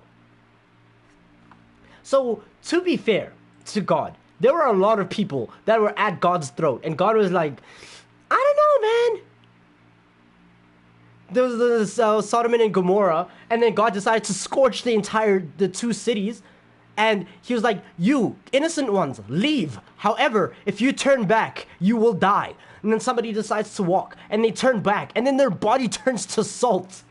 So to be fair to God, there were a lot of people that were at God's throat, and God was like, I don't know, man. There was this Sodom and Gomorrah, and then God decided to scorch the two cities. And he was like, you, innocent ones, leave. However, if you turn back, you will die. And then somebody decides to walk, and they turn back, and then their body turns to salt.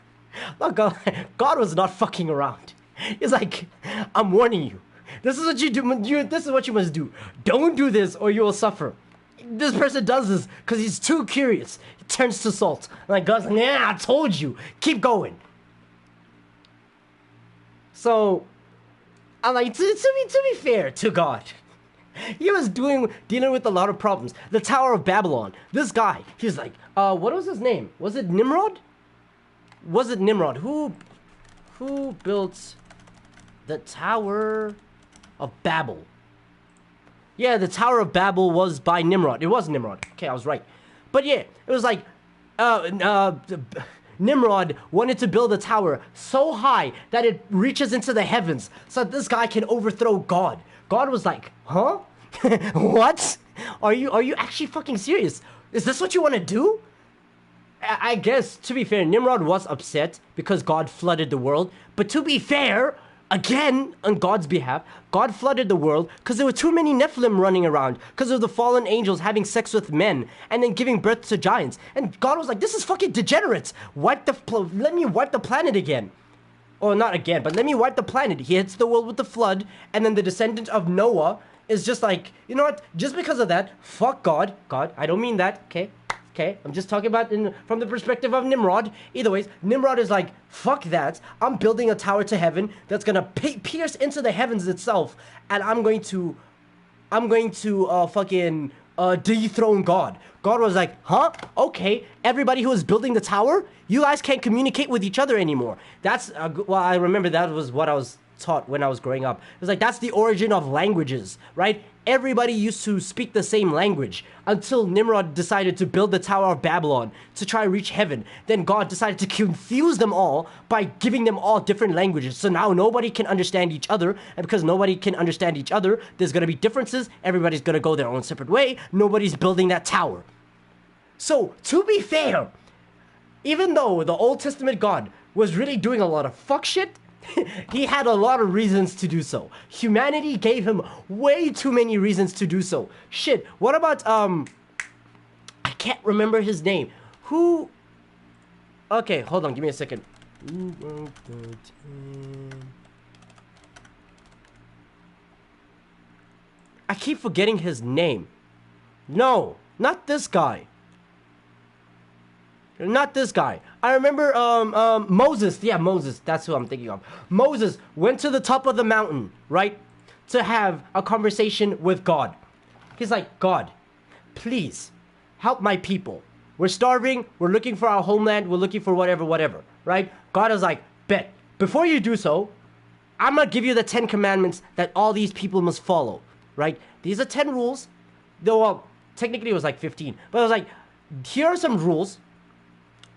Look, God was not fucking around. He's like, I'm warning you. This is what you do. This is what you must do. Don't do this, or you will suffer. This person does this because he's too curious. He turns to salt. Like, God's like, yeah, I told you. Keep going. So... I'm like, to be fair to God, he was dealing with a lot of problems. The Tower of Babylon. This guy, he was like, what was his name? Was it Nimrod? Was it Nimrod? Who built the Tower of Babel? Yeah, the Tower of Babel was by Nimrod. It was Nimrod. Okay, I was right. But yeah, it was like, Nimrod wanted to build a tower so high that it reaches into the heavens so that this guy can overthrow God. God was like, huh? What? Are you actually fucking serious? Is this what you want to do? I guess, to be fair, Nimrod was upset because God flooded the world. But to be fair, again, on God's behalf, God flooded the world because there were too many Nephilim running around because of the fallen angels having sex with men and then giving birth to giants. And God was like, this is fucking degenerates. Let me wipe the planet again. Or not again, but let me wipe the planet. He hits the world with the flood, and then the descendant of Noah is just like, you know what? Just because of that, fuck God. God, I don't mean that, okay? Okay, I'm just talking about from the perspective of Nimrod. Either ways, Nimrod is like, fuck that. I'm building a tower to heaven that's gonna pierce into the heavens itself, and I'm going to fucking dethrone God. God was like, huh? Okay, everybody who is building the tower, you guys can't communicate with each other anymore. That's, well, I remember that was what I was taught when I was growing up. It was like, that's the origin of languages, right? Everybody used to speak the same language until Nimrod decided to build the Tower of Babylon to try and reach heaven. Then God decided to confuse them all by giving them all different languages. So now nobody can understand each other. And because nobody can understand each other, there's going to be differences. Everybody's going to go their own separate way. Nobody's building that tower. So, to be fair, even though the Old Testament God was really doing a lot of fuck shit, he had a lot of reasons to do so. Humanity gave him way too many reasons to do so. Shit, what about, I can't remember his name. Who? Okay, hold on, give me a second. I keep forgetting his name. No, not this guy. Not this guy. I remember Moses. Yeah, Moses. That's who I'm thinking of. Moses went to the top of the mountain, right? To have a conversation with God. He's like, God, please help my people. We're starving. We're looking for our homeland. We're looking for whatever, right? God is like, bet. Before you do so, I'm going to give you the 10 commandments that all these people must follow, right? These are 10 rules. Though, well, technically it was like 15. But I was like, here are some rules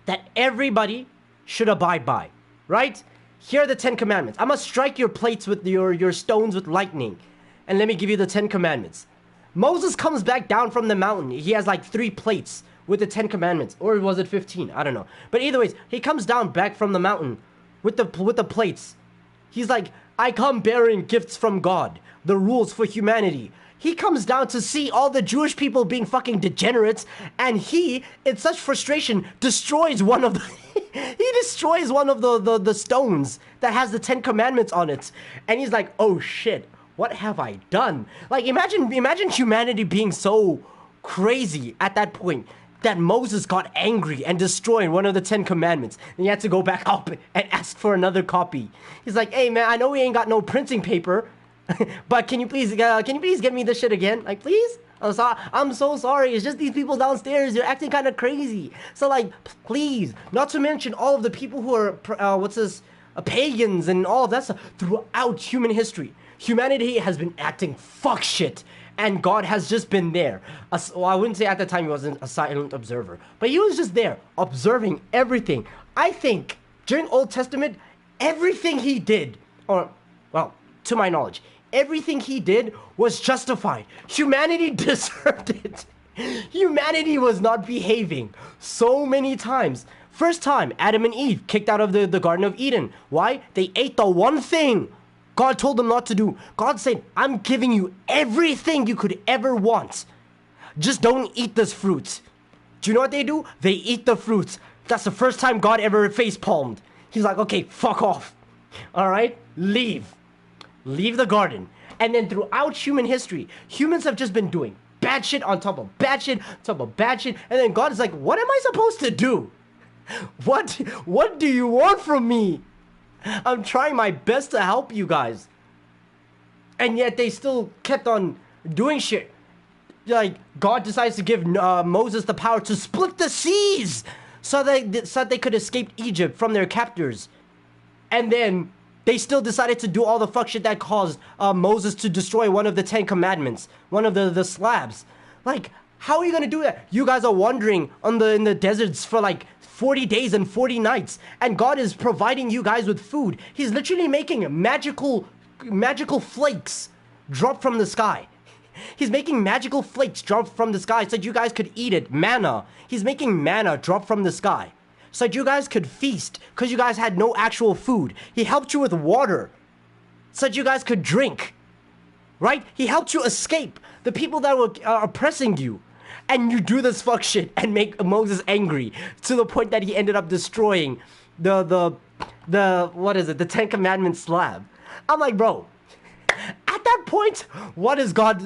that everybody should abide by, right? Here are the 10 commandments. I'm gonna strike your plates with your stones with lightning, and let me give you the 10 commandments. Moses comes back down from the mountain. He has like 3 plates with the 10 commandments, or was it 15? I don't know. But either ways, he comes down back from the mountain with the plates. He's like, I come bearing gifts from God, the rules for humanity. He comes down to see all the Jewish people being fucking degenerates, and he, in such frustration, destroys one of the he destroys one of the stones that has the 10 commandments on it. And he's like, oh shit, what have I done? Like, imagine humanity being so crazy at that point that Moses got angry and destroyed one of the 10 commandments. And he had to go back up and ask for another copy. He's like, hey man, I know we ain't got no printing paper, but can you please get me this shit again? Like, please? I'm so sorry. It's just these people downstairs. They're acting kind of crazy. So, like, please. Not to mention all of the people who are, pagans and all of that stuff throughout human history. Humanity has been acting fuck shit. and God has just been there. Well, I wouldn't say at the time he wasn't a silent observer, but he was just there observing everything. I think during Old Testament, everything he did, or well, to my knowledge, everything he did was justified. Humanity deserved it. Humanity was not behaving so many times. First time, Adam and Eve kicked out of the Garden of Eden. Why? They ate the one thing God told them not to do. God said, I'm giving you everything you could ever want. Just don't eat this fruit. Do you know what they do? They eat the fruits. That's the first time God ever face-palmed. He's like, okay, fuck off. All right? Leave. Leave the garden. And then throughout human history, humans have just been doing bad shit on top of bad shit, on top of bad shit. And then God is like, what am I supposed to do? What do you want from me? I'm trying my best to help you guys. And yet they still kept on doing shit. Like, God decides to give Moses the power to split the seas so they could escape Egypt from their captors. And then they still decided to do all the fuck shit that caused Moses to destroy one of the 10 commandments, one of the slabs. Like, how are you gonna do that? You guys are wandering in the deserts for like 40 days and 40 nights, and God is providing you guys with food. He's literally making magical flakes drop from the sky. He's making magical flakes drop from the sky so that you guys could eat it. Manna. He's making manna drop from the sky so that you guys could feast because you guys had no actual food. He helped you with water so that you guys could drink. Right? He helped you escape the people that were oppressing you. And you do this fuck shit and make Moses angry to the point that he ended up destroying the 10 Commandments slab. I'm like, bro, at that point, what is God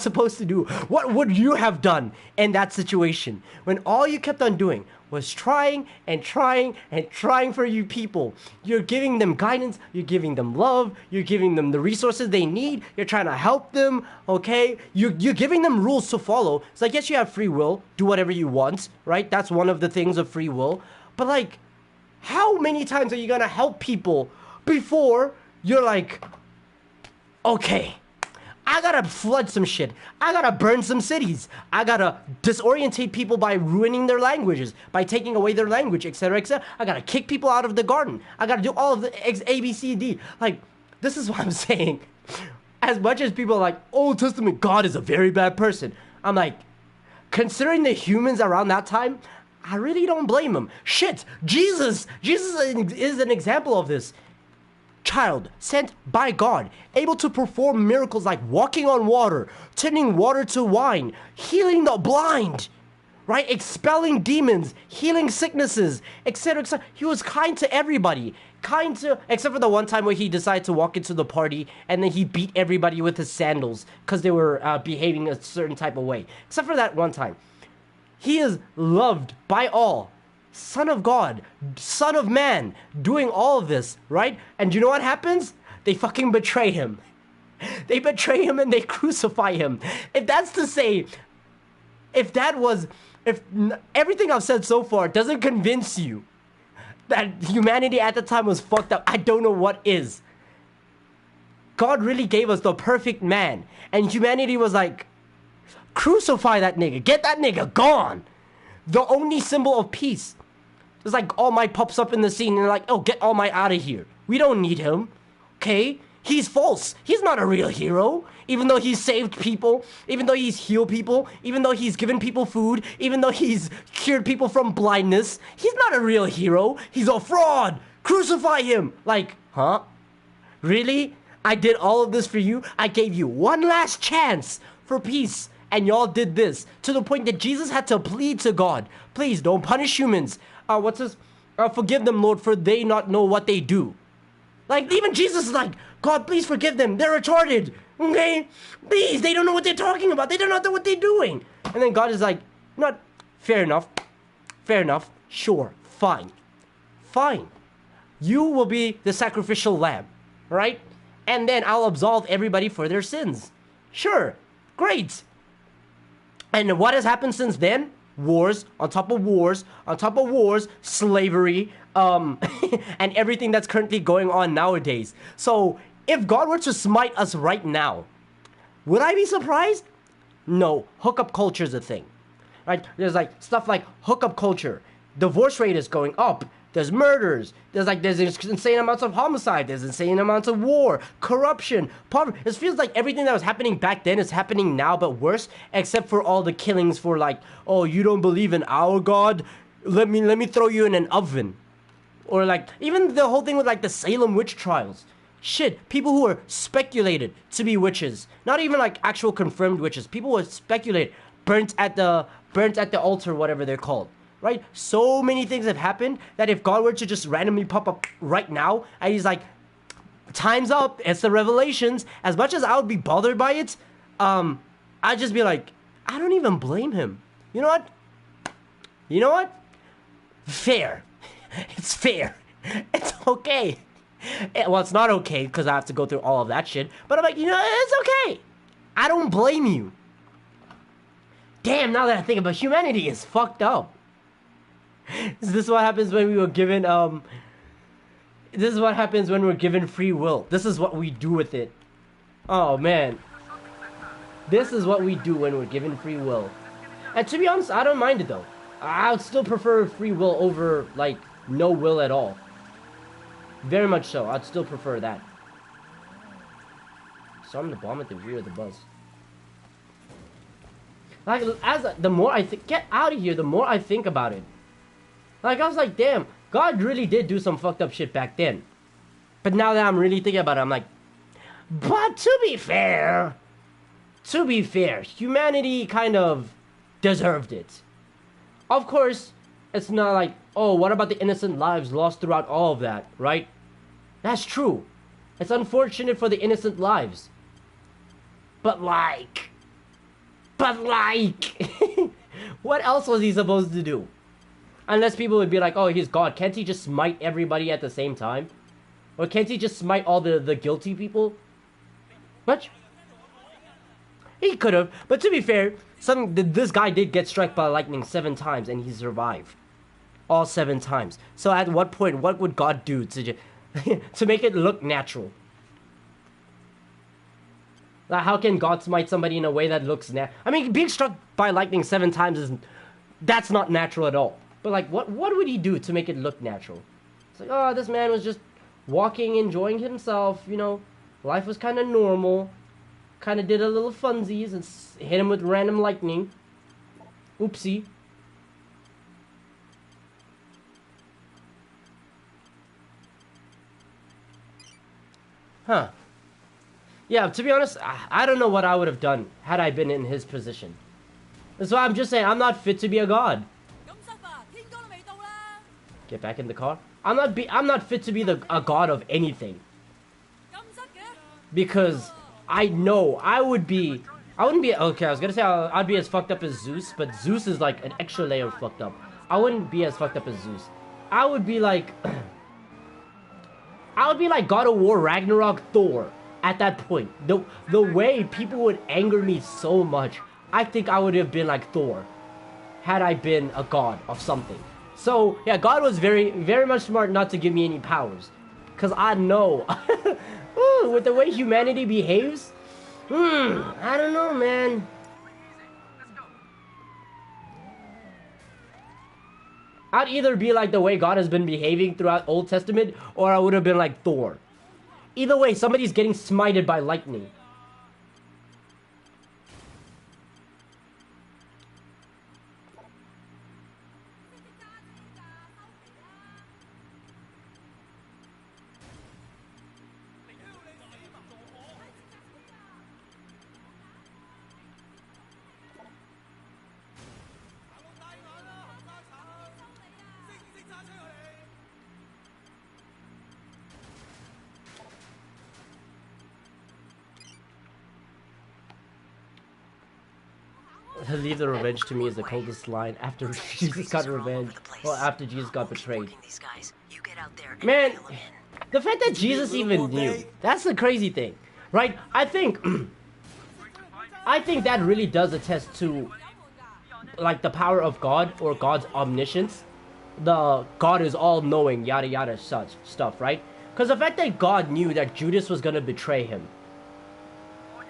supposed to do? What would you have done in that situation when all you kept on doing was trying and trying and trying for you people? You're giving them guidance, you're giving them love, you're giving them the resources they need, you're trying to help them, okay? You're giving them rules to follow. It's like, yes, you have free will, do whatever you want, right? That's one of the things of free will. But like, how many times are you gonna help people before you're like, okay, I gotta flood some shit. I gotta burn some cities. I gotta disorientate people by ruining their languages, by taking away their language, etc., etc. I gotta kick people out of the garden. I gotta do all of the A, B, C, D. Like, this is what I'm saying. As much as people are like, Old Testament God is a very bad person, I'm like, considering the humans around that time, I really don't blame him. Shit, Jesus is an example of this. Child sent by God, able to perform miracles like walking on water, turning water to wine, healing the blind, right? Expelling demons, healing sicknesses, etc., etc. He was kind to everybody. Except for the one time where he decided to walk into the party and then he beat everybody with his sandals because they were behaving a certain type of way. Except for that one time. He is loved by all. Son of God, Son of Man, doing all of this, right? And you know what happens? They fucking betray him. They betray him and they crucify him. If that's to say, if everything I've said so far doesn't convince you that humanity at the time was fucked up, I don't know what is. God really gave us the perfect man, and humanity was like, crucify that nigga, get that nigga gone. The only symbol of peace. It's like All Might pops up in the scene and they're like, oh, get All Might out of here. We don't need him. Okay? He's false. He's not a real hero. Even though he's saved people, even though he's healed people, even though he's given people food, even though he's cured people from blindness, he's not a real hero. He's a fraud. Crucify him. Like, huh? Really? I did all of this for you? I gave you one last chance for peace. And y'all did this to the point that Jesus had to plead to God, please don't punish humans. Forgive them, Lord, for they not know what they do. Like, even Jesus is like, God, please forgive them. They're retarded. Okay? Please, they don't know what they're talking about. They don't know what they're doing. And then God is like, not fair enough. Fair enough. Sure. Fine. Fine. You will be the sacrificial lamb. Right? And then I'll absolve everybody for their sins. Sure. Great. And what has happened since then? Wars, on top of wars, on top of wars, slavery, and everything that's currently going on nowadays. So, if God were to smite us right now, Would I be surprised? No, hookup culture is a thing. Right? There's like stuff like hookup culture. Divorce rate is going up. There's murders. There's insane amounts of homicide. There's insane amounts of war, corruption, poverty. It feels like everything that was happening back then is happening now, but worse. Except for all the killings for like, oh, you don't believe in our God? Let me throw you in an oven. Or like even the whole thing with like the Salem witch trials. Shit, people who are speculated to be witches, not even like actual confirmed witches. People who are speculated, burnt at the altar, whatever they're called. Right? So many things have happened that if God were to just randomly pop up right now and he's like, time's up, it's the revelations, as much as I would be bothered by it, I'd just be like, I don't even blame him. You know what? You know what? Fair. It's fair. It's okay. Well, it's not okay because I have to go through all of that shit, but I'm like, you know, it's okay. I don't blame you. Damn, now that I think about it, humanity is fucked up. This is what happens when we were given, this is what happens when we're given free will. This is what we do with it. Oh, man. This is what we do when we're given free will. And to be honest, I don't mind it, though. I would still prefer free will over, like, no will at all. Very much so. I'd still prefer that. So I'm the bomb at the rear of the bus. Like, the more I think, get out of here, the more I think about it. Like, I was like, damn, God really did do some fucked up shit back then. But now that I'm really thinking about it, I'm like, but to be fair, humanity kind of deserved it. Of course, it's not like, oh, what about the innocent lives lost throughout all of that, right? That's true. It's unfortunate for the innocent lives. But like, what else was he supposed to do? Unless people would be like, oh, he's God. Can't he just smite everybody at the same time? Or can't he just smite all the guilty people? What? He could have. But to be fair, this guy did get struck by lightning 7 times and he survived. All 7 times. So at what point, what would God do to to make it look natural? Like, how can God smite somebody in a way that looks natural? I mean, being struck by lightning 7 times that's not natural at all. But like, what would he do to make it look natural? It's like, oh, this man was just walking, enjoying himself, you know. Life was kind of normal. Kind of did a little funsies and hit him with random lightning. Oopsie. Huh. Yeah, to be honest, I don't know what I would have done had I been in his position. That's why I'm just saying, I'm not fit to be a god. Get back in the car. I'm not fit to be a god of anything. Because I know I wouldn't be, okay, I was gonna say I'd be as fucked up as Zeus, but Zeus is like an extra layer of fucked up. I wouldn't be as fucked up as Zeus. I would be like God of War Ragnarok Thor at that point. The way people would anger me so much, I think I would have been like Thor had I been a god of something. So, yeah, God was very, very much smart not to give me any powers. Because I know, ooh, with the way humanity behaves, I don't know, man. I'd either be like the way God has been behaving throughout Old Testament, or I would have been like Thor. Either way, somebody's getting smited by lightning. Leave the revenge to me is the coldest line after Jesus got revenge. Well, after Jesus got betrayed. Man, the fact that Jesus even knew, that's the crazy thing, right? I think that really does attest to like the power of God or God's omniscience. The God is all-knowing, yada yada such stuff, right? Because the fact that God knew that Judas was gonna betray him,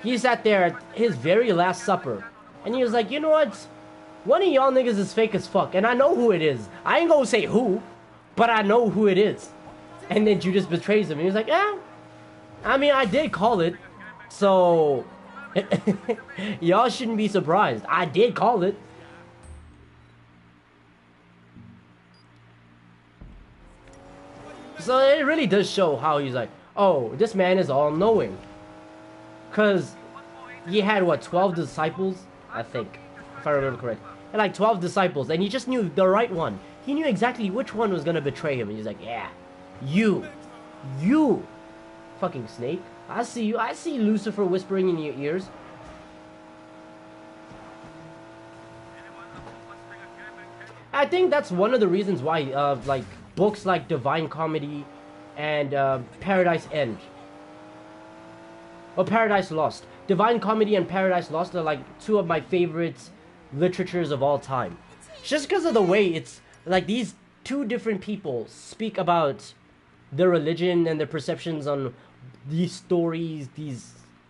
he sat there at his very last supper, and he was like, you know what? One of y'all niggas is fake as fuck, and I know who it is. I ain't gonna say who, but I know who it is. And then Judas betrays him, and he's like, I mean, I did call it, so y'all shouldn't be surprised. I did call it. So it really does show how he's like, oh, this man is all-knowing. Because he had, what, 12 disciples? I think, if I remember correctly. And like 12 disciples, and he just knew the right one. He knew exactly which one was going to betray him. And he's like, yeah, you, fucking snake. I see you. I see Lucifer whispering in your ears. I think that's one of the reasons why, like, books like Divine Comedy and Paradise End. Or Paradise Lost. Divine Comedy and Paradise Lost are like two of my favorite literatures of all time. Just because of the way it's like these two different people speak about their religion and their perceptions on these stories,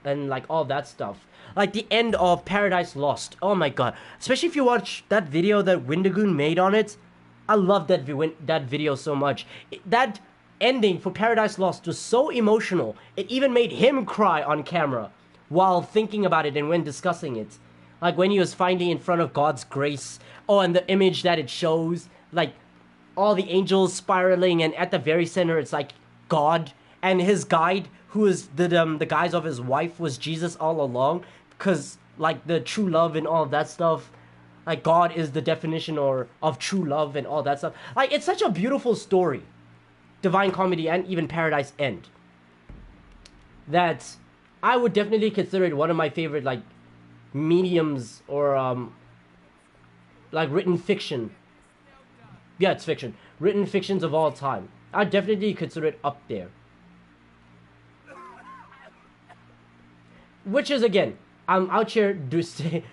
and like all that stuff. Like the end of Paradise Lost. Oh my god. Especially if you watch that video that Windigoon made on it. I love that video so much. That ending for Paradise Lost was so emotional. It even made him cry on camera while thinking about it and when discussing it. Like when he was finally in front of God's grace. Oh, and the image that it shows. Like all the angels spiraling, and at the very center it's like God. And his guide, who is the guise of his wife, was Jesus all along. Because like the true love and all of that stuff. Like, God is the definition of true love and all that stuff. Like, it's such a beautiful story. Divine Comedy and even Paradise End. That I would definitely consider it one of my favorite, like, mediums or, like, written fiction. Yeah, it's fiction. Written fictions of all time. I'd definitely consider it up there. Which is, again, I'm out here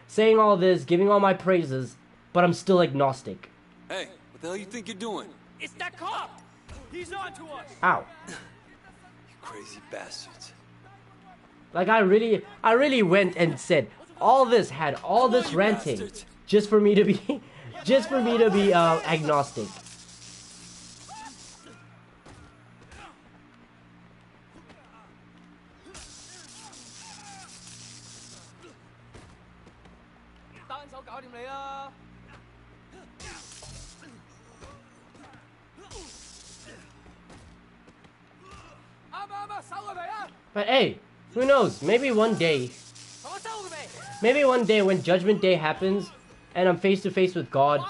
saying all this, giving all my praises, but I'm still agnostic. Hey, what the hell you think you're doing? It's that cop! He's on to us! Ow. You crazy bastards. Like, I really went and said, all this ranting, bastards. just for me to be, agnostic. But hey, who knows? Maybe one day when Judgment Day happens and I'm face to face with God,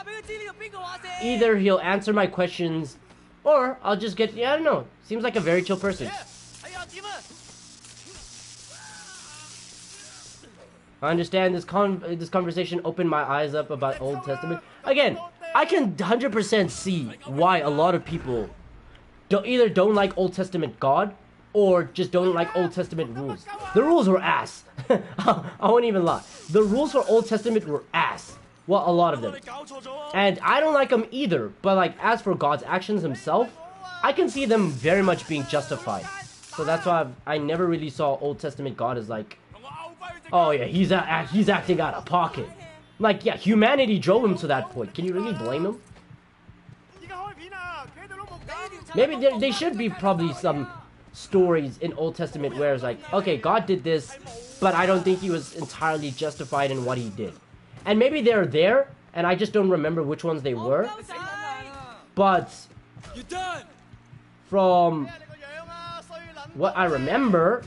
either he'll answer my questions or I'll just get, I don't know. Seems like a very chill person. I understand this conversation opened my eyes up about Old Testament. Again, I can 100% see why a lot of people either don't like Old Testament God or just don't like Old Testament rules. The rules were ass. I won't even lie. The rules for Old Testament were ass. Well, a lot of them. And I don't like them either. But like, as for God's actions himself, I can see them very much being justified. So that's why I never really saw Old Testament God as like, oh yeah, he's acting out of pocket. Like, yeah, humanity drove him to that point. Can you really blame him? Maybe there should be probably some stories in Old Testament where it's like, okay, God did this, but I don't think he was entirely justified in what he did. And maybe they're there, and I just don't remember which ones they were. But from what I remember,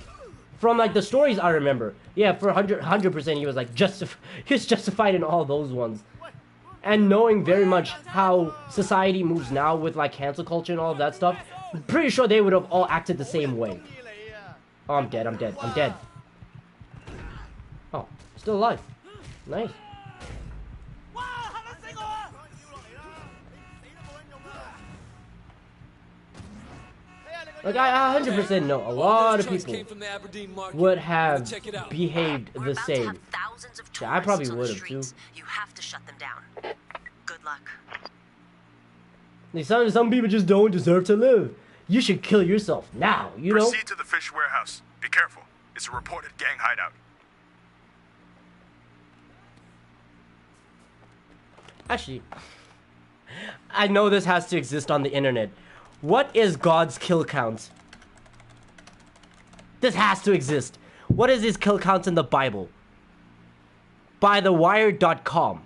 from like the stories I remember, yeah, for 100% he was like he was justified in all those ones. And knowing very much how society moves now with like cancel culture and all of that stuff, I'm pretty sure they would have all acted the same way. Oh, I'm dead. Oh, still alive. Nice. Like, I 100% know a lot of people would have behaved the same. Yeah, I probably would have too. You have to shut them down. Good luck. Some people just don't deserve to live. You should kill yourself now, you know? Proceed to the fish warehouse. Be careful. It's a reported gang hideout. Actually, I know this has to exist on the internet. What is God's kill count? This has to exist. What is his kill count in the Bible? By TheWire.com.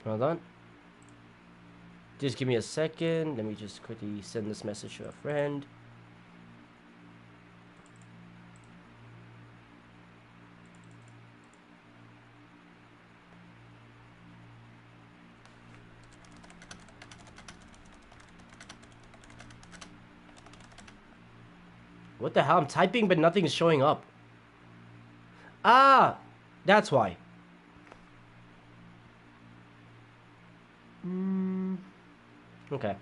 Hold on. Just give me a second. Let me just quickly send this message to a friend. What the hell? I'm typing, but nothing is showing up. Ah, that's why. Okay.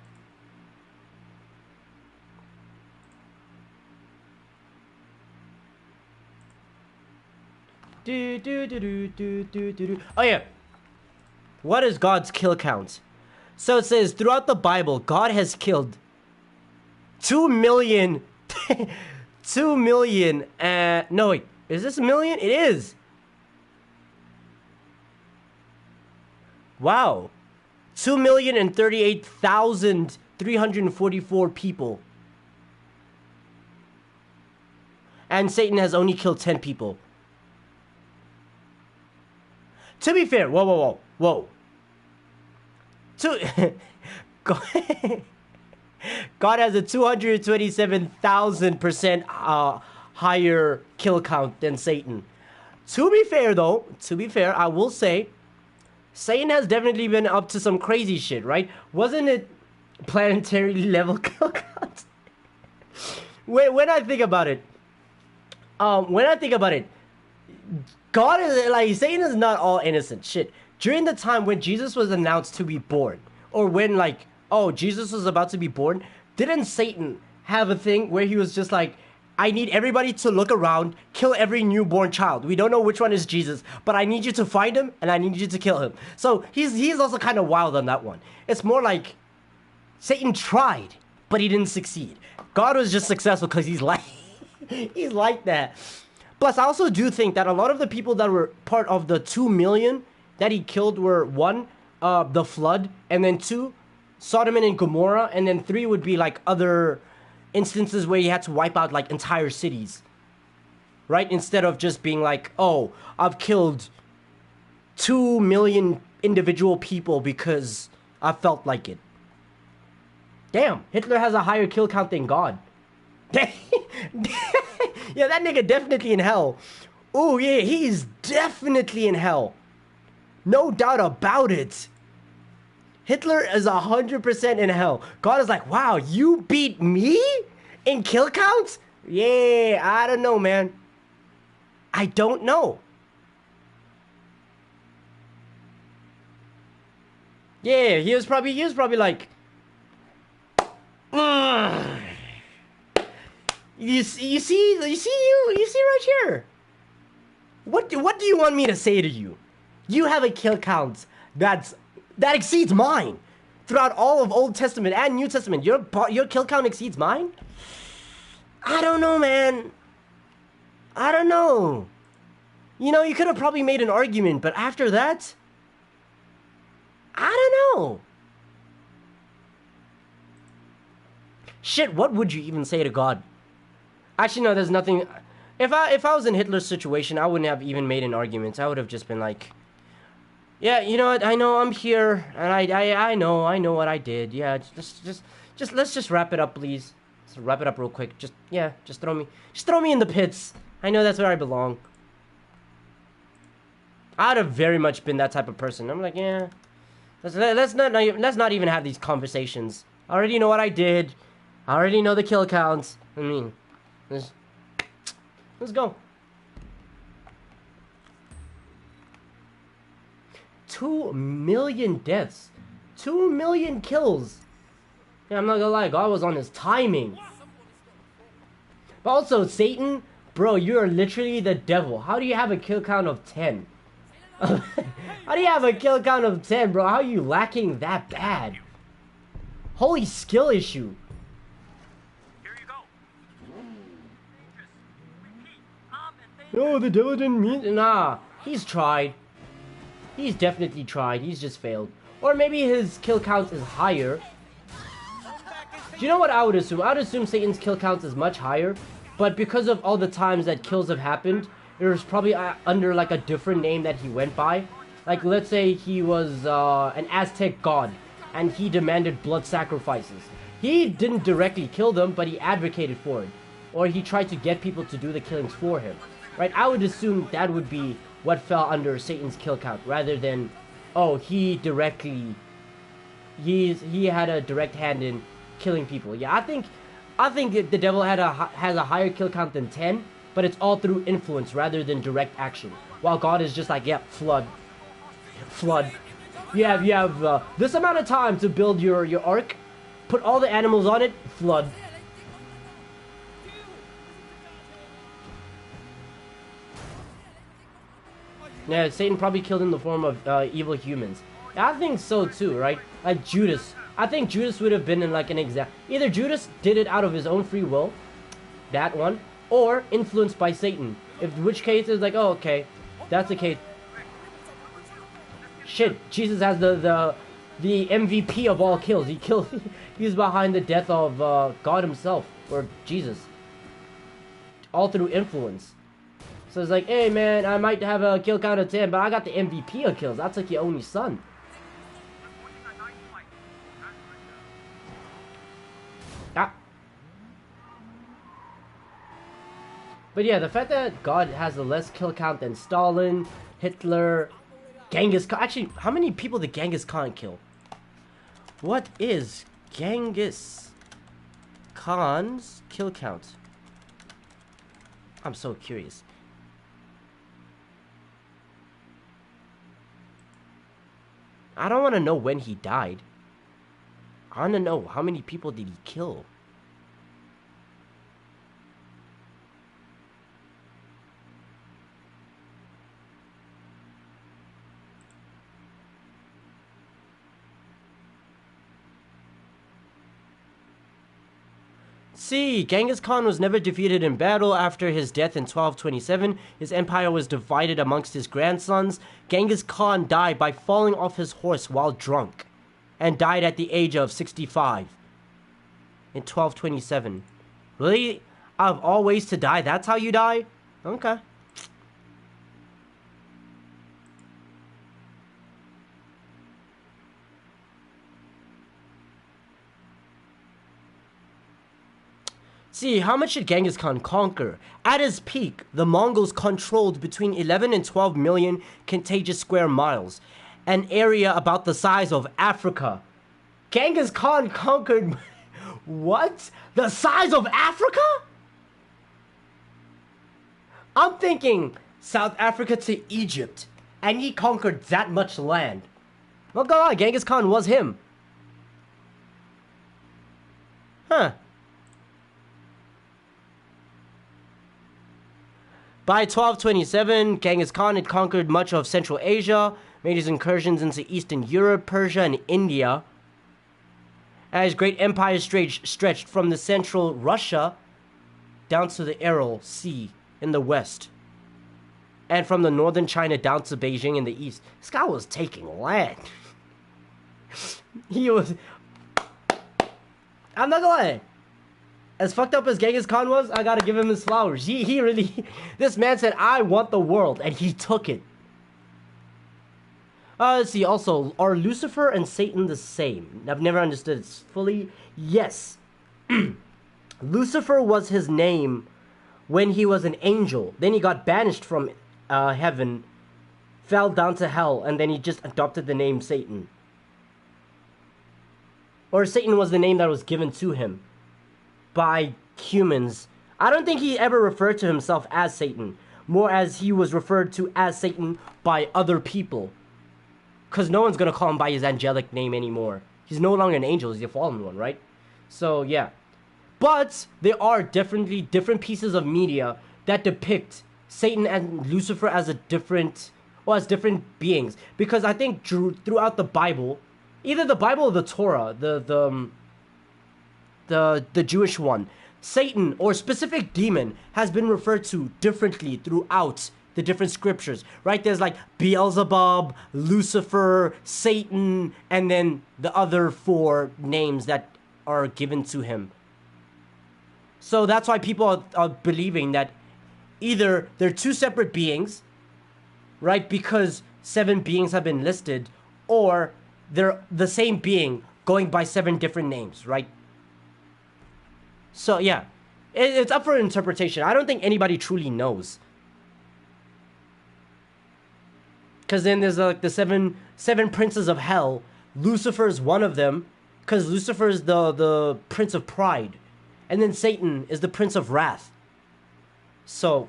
Oh yeah. What is God's kill count? So it says throughout the Bible, God has killed 2 million. 2 million. No wait, is this a million? It is. Wow. 2,038,344 people. And Satan has only killed 10 people. To be fair, whoa. God has a 227,000% higher kill count than Satan. To be fair, I will say, Satan has definitely been up to some crazy shit, right? Wasn't it planetary level kill count? when I think about it, God is like, Satan is not all innocent shit. During the time when Jesus was announced to be born, or when like, oh, Jesus was about to be born, didn't Satan have a thing where he was just like, I need everybody to look around, kill every newborn child. We don't know which one is Jesus, but I need you to find him and I need you to kill him. So he's also kind of wild on that one. It's more like Satan tried, but he didn't succeed. God was just successful because he's like he's like that. Plus, I also do think that a lot of the people that were part of the 2 million that he killed were 1, the flood, and then 2, Sodom and Gomorrah, and then 3 would be like other instances where he had to wipe out like entire cities, right? Instead of just being like, oh, I've killed 2 million individual people because I felt like it. Damn, Hitler has a higher kill count than God. Yeah, that nigga definitely in hell. Oh yeah, he's definitely in hell. No doubt about it. Hitler is 100% in hell. God is like, wow, you beat me in kill counts? Yeah, I don't know, man. I don't know. Yeah, he was probably like, you see right here. What do you want me to say to you? You have a kill count that exceeds mine. Throughout all of Old Testament and New Testament, your kill count exceeds mine? I don't know, man. I don't know. You know, you could have probably made an argument, but after that, I don't know. Shit, what would you even say to God? Actually, no, there's nothing. If I was in Hitler's situation, I wouldn't have even made an argument. I would have just been like, yeah, you know what? I know I'm here, and I know what I did. Yeah, just let's just wrap it up, please. Let's wrap it up real quick. Just throw me in the pits. I know that's where I belong. I'd have very much been that type of person. I'm like, yeah, let's not even have these conversations. I already know what I did. I already know the kill counts. I mean, let's go. 2 million deaths. 2 million kills. Yeah, I'm not gonna lie, God was on his timing. But also, Satan, bro, you are literally the devil. How do you have a kill count of 10? How do you have a kill count of 10, bro? How are you lacking that bad? Holy skill issue. Here you go. Repeat. No, the devil didn't mean... Nah, he's tried. He's definitely tried. He's just failed. Or maybe his kill count is higher. Do you know what I would assume? I would assume Satan's kill count is much higher. But because of all the times that kills have happened, it was probably under like a different name that he went by. Like, let's say he was an Aztec god, and he demanded blood sacrifices. He didn't directly kill them, but he advocated for it. Or he tried to get people to do the killings for him. Right? I would assume that would be what fell under Satan's kill count, rather than, oh, he had a direct hand in killing people. Yeah, I think the devil has a higher kill count than 10, but it's all through influence rather than direct action. While God is just like, yeah, flood. You have this amount of time to build your ark, put all the animals on it, flood. Yeah, Satan probably killed in the form of evil humans. I think so too, right? Like Judas. I think Judas would have been in like an exact... Either Judas did it out of his own free will, that one, or influenced by Satan. In which case it's like, oh, okay, that's the case. Shit, Jesus has the MVP of all kills. He's behind the death of God himself, or Jesus. All through influence. So it's like, hey man, I might have a kill count of 10, but I got the MVP of kills. I took your only son. Ah. But yeah, the fact that God has a less kill count than Stalin, Hitler, Genghis Khan. Actually, how many people did Genghis Khan kill? What is Genghis Khan's kill count? I'm so curious. I don't want to know when he died. I want to know how many people did he kill. See, Genghis Khan was never defeated in battle. After his death in 1227, his empire was divided amongst his grandsons. Genghis Khan died by falling off his horse while drunk, and died at the age of 65 in 1227. Really? Out of all ways to die, that's how you die? Okay. See, how much did Genghis Khan conquer? At his peak, the Mongols controlled between 11 and 12 million contagious square miles, an area about the size of Africa. Genghis Khan conquered... What? The size of Africa? I'm thinking South Africa to Egypt, and he conquered that much land. Oh god, Genghis Khan was him. Huh. By 1227, Genghis Khan had conquered much of Central Asia, made his incursions into Eastern Europe, Persia, and India. And his great empire stretched from the central Russia down to the Aral Sea in the west. And from the northern China down to Beijing in the east. This guy was taking land. He was... I'm not gonna lie. As fucked up as Genghis Khan was, I gotta give him his flowers. He really... This man said, I want the world, and he took it. Let's see, also, are Lucifer and Satan the same? I've never understood it fully. Yes. Lucifer was his name when he was an angel. Then he got banished from heaven, fell down to hell, and then he just adopted the name Satan. Or Satan was the name that was given to him by humans. I don't think he ever referred to himself as Satan, more as he was referred to as Satan by other people. Because no one's going to call him by his angelic name anymore. He's no longer an angel, he's a fallen one, right? So, yeah. But there are definitely different pieces of media that depict Satan and Lucifer as different beings. Because I think throughout the Bible, either the Bible or the Torah, the the Jewish one. Satan or specific demon has been referred to differently throughout the different scriptures, right? There's like Beelzebub, Lucifer, Satan, and then the other 4 names that are given to him. So that's why people are believing that either they're 2 separate beings, right? Because 7 beings have been listed, or they're the same being going by 7 different names, right? So yeah, it's up for interpretation. I don't think anybody truly knows. Because then there's like the seven princes of hell. Lucifer's one of them, because Lucifer is the prince of pride. And then Satan is the prince of wrath. So,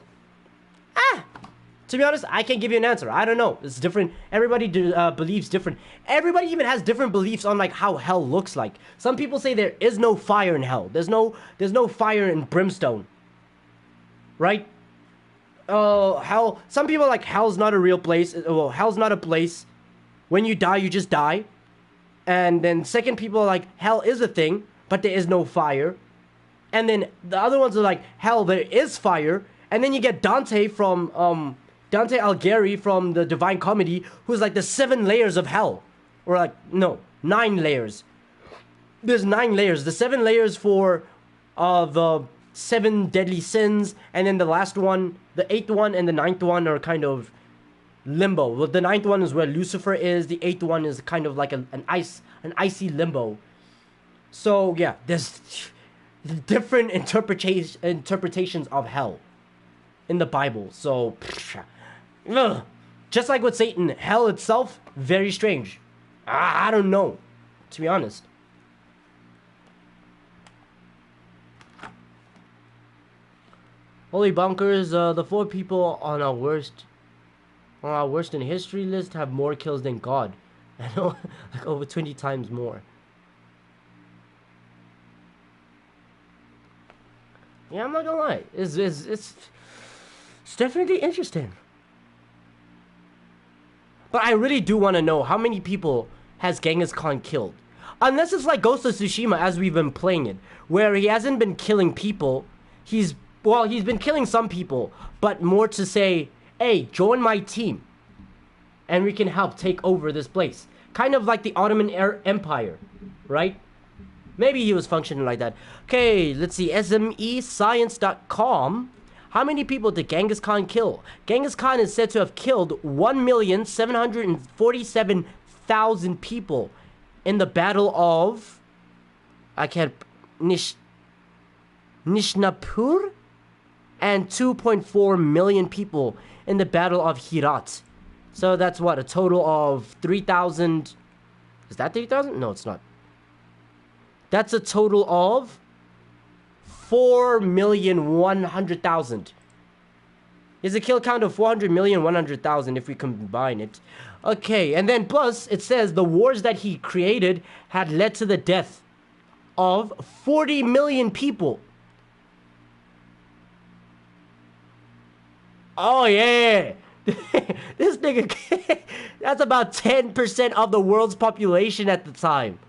to be honest, I can't give you an answer. I don't know. It's different. Everybody believes different. Everybody even has different beliefs on like how hell looks like. Some people say there is no fire in hell. There's no fire in brimstone. Right? Hell. Some people are like hell's not a real place. Well, hell's not a place. When you die, you just die. And then second people are like hell is a thing, but there is no fire. And then the other ones are like hell, there is fire. And then you get Dante from Dante Alighieri from the Divine Comedy, who's like the 7 layers of hell. Or like, no, 9 layers. There's 9 layers. The 7 layers for the 7 deadly sins, and then the last one, the 8th one and the 9th one are kind of limbo. Well, the 9th one is where Lucifer is. The 8th one is kind of like an icy limbo. So yeah, there's different interpretations of hell in the Bible. So just like with Satan, hell itself, very strange. I don't know, to be honest. Holy bunkers, the 4 people on our worst in history list have more kills than God. I know, like over 20 times more. Yeah, I'm not gonna lie. It's definitely interesting. But I really do want to know how many people has Genghis Khan killed. Unless it's like Ghost of Tsushima as we've been playing it, where he hasn't been killing people. He's been killing some people, but more to say, hey, join my team, and we can help take over this place. Kind of like the Ottoman Empire, right? Maybe he was functioning like that. Okay, let's see. SMEscience.com. How many people did Genghis Khan kill? Genghis Khan is said to have killed 1,747,000 people in the Battle of... Nishnapur? And 2.4 million people in the Battle of Herat. So that's what? A total of 3,000... Is that 3,000? No, it's not. That's a total of 4,100,000. Is a kill count of 400,100,000 if we combine it. Okay, and then plus it says the wars that he created had led to the death of 40 million people. Oh yeah. This nigga, that's about 10% of the world's population at the time.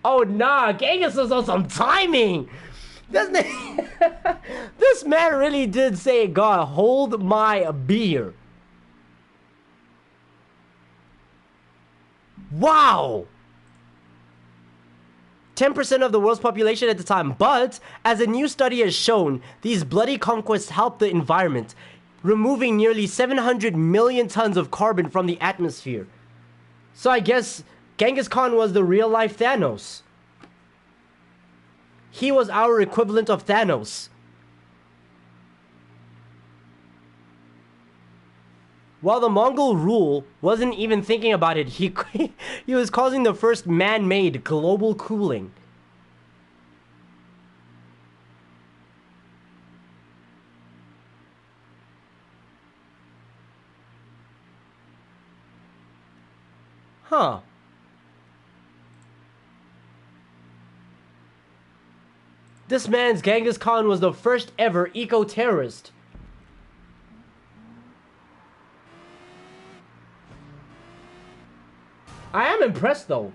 Oh nah, Genghis was on some timing. This man really did say, God, hold my beer. Wow. 10% of the world's population at the time. But, as a new study has shown, these bloody conquests helped the environment, removing nearly 700 million tons of carbon from the atmosphere. So I guess Genghis Khan was the real-life Thanos. He was our equivalent of Thanos. While the Mongol rule wasn't even thinking about it, he was causing the first man-made global cooling. Huh. This man's Genghis Khan was the first ever eco-terrorist. I am impressed though.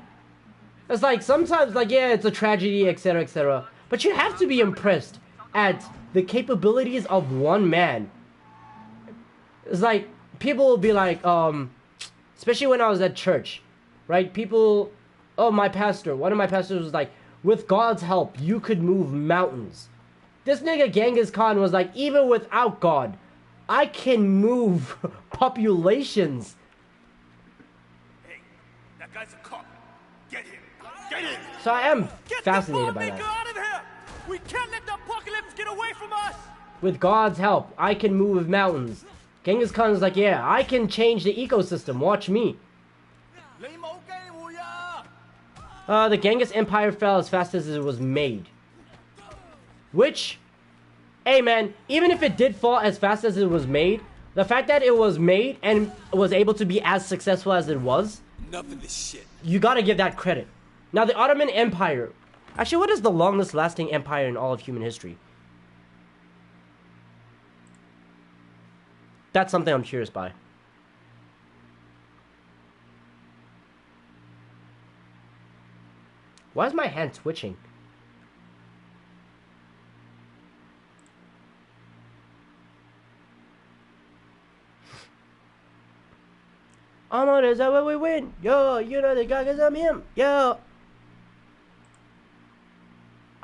It's like sometimes, like, yeah, it's a tragedy, etc., etc. But you have to be impressed at the capabilities of one man. It's like people will be like, especially when I was at church, right? People, oh, my pastor, one of my pastors was like, with God's help, you could move mountains. This nigga Genghis Khan was like, even without God, I can move populations. Hey, that guy's a cop. Get him. Get him. So I am Get fascinated the by bomb maker that. out of here! We can't let the apocalypse get away from us! With God's help, I can move mountains. Genghis Khan was like, yeah, I can change the ecosystem. Watch me. The Genghis Empire fell as fast as it was made. Which, hey man, even if it did fall as fast as it was made, the fact that it was made and was able to be as successful as it was, Enough of this shit. you gotta give that credit. Now the Ottoman Empire, actually what is the longest lasting empire in all of human history? That's something I'm curious by. Why is my hand twitching? I'm is that way we win. Yo, you know the guy cause I'm him. Yo.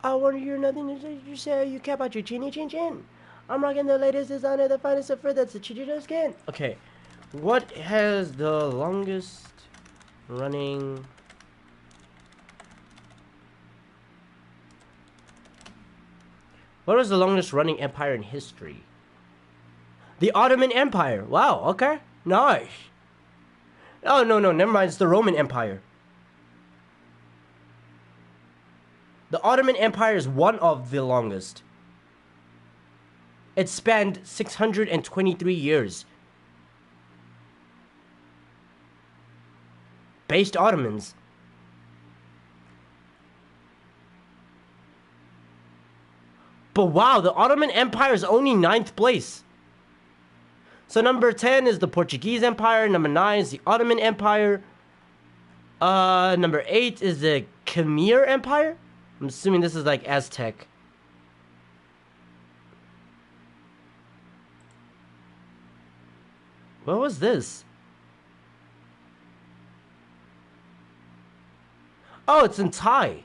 I want to hear nothing you say. You care about your chinny chin chin. I'm rocking the latest designer, the finest of fur that's the Chichiro skin. Okay. What has the longest running... What was the longest running empire in history? The Ottoman Empire. Wow, okay. Nice. Oh, no, never mind. It's the Roman Empire. The Ottoman Empire is one of the longest. It spanned 623 years. Based Ottomans. But wow, the Ottoman Empire is only 9th place. So number 10 is the Portuguese Empire. Number 9 is the Ottoman Empire. Number 8 is the Khmer Empire. I'm assuming this is like Aztec. What was this? Oh, it's in Thai.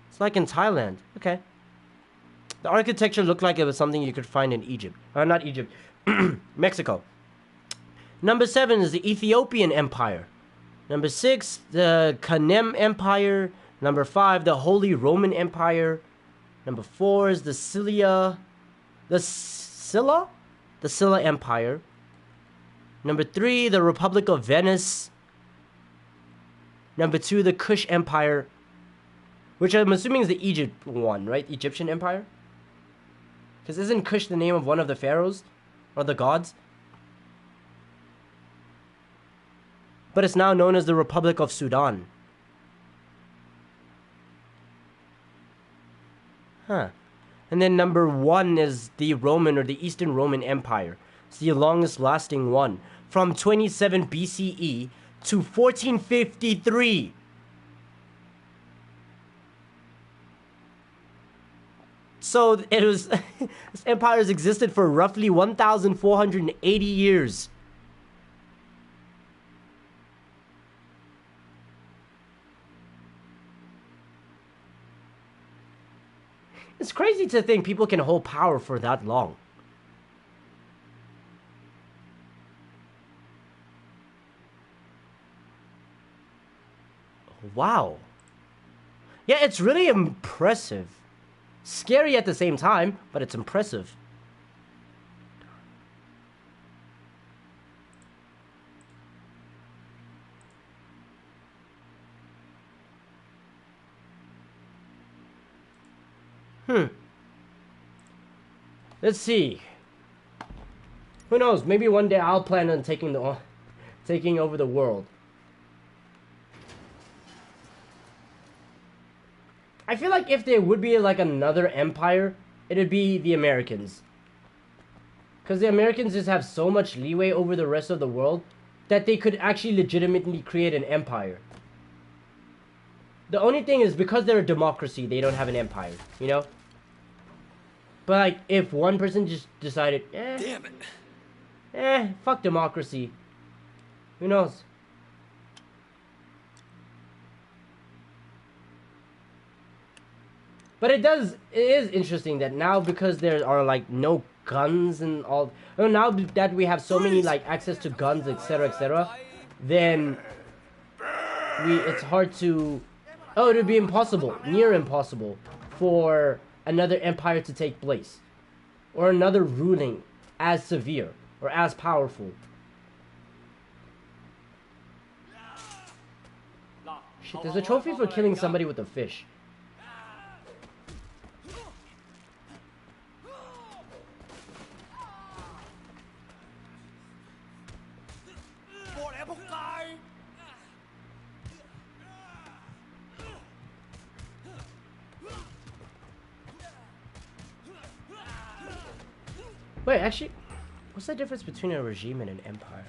It's like in Thailand. Okay. The architecture looked like it was something you could find in Egypt. Not Egypt. Mexico. Number 7 is the Ethiopian Empire. Number 6, the Kanem Empire. Number 5, the Holy Roman Empire. Number 4 is the Silla Empire. Number 3, the Republic of Venice. Number 2, the Kush Empire. Which I'm assuming is the Egypt one, right? Egyptian Empire? Because isn't Kush the name of one of the pharaohs? Or the gods? But it's now known as the Republic of Sudan. Huh. And then number 1 is the Roman or the Eastern Roman Empire. It's the longest lasting one. From 27 BCE to 1453. So it was this empire has existed for roughly 1,480 years. It's crazy to think people can hold power for that long. Wow. Yeah, it's really impressive. Scary at the same time, but it's impressive. Let's see. Who knows? Maybe one day I'll plan on taking over the world. I feel like if there would be like another empire, it'd be the Americans. Because the Americans just have so much leeway over the rest of the world. that they could actually legitimately create an empire. The only thing is, because they're a democracy, they don't have an empire, you know? But like, if one person just decided, Damn it. Fuck democracy. Who knows? But it is interesting that now, because there are like no guns and all, now that we have so many like access to guns, etc., then it's hard to, it would be impossible, near impossible, for another empire to take place, or another ruling as severe or as powerful. Shit, there's a trophy for killing somebody with a fish. Wait, actually, what's the difference between a regime and an empire?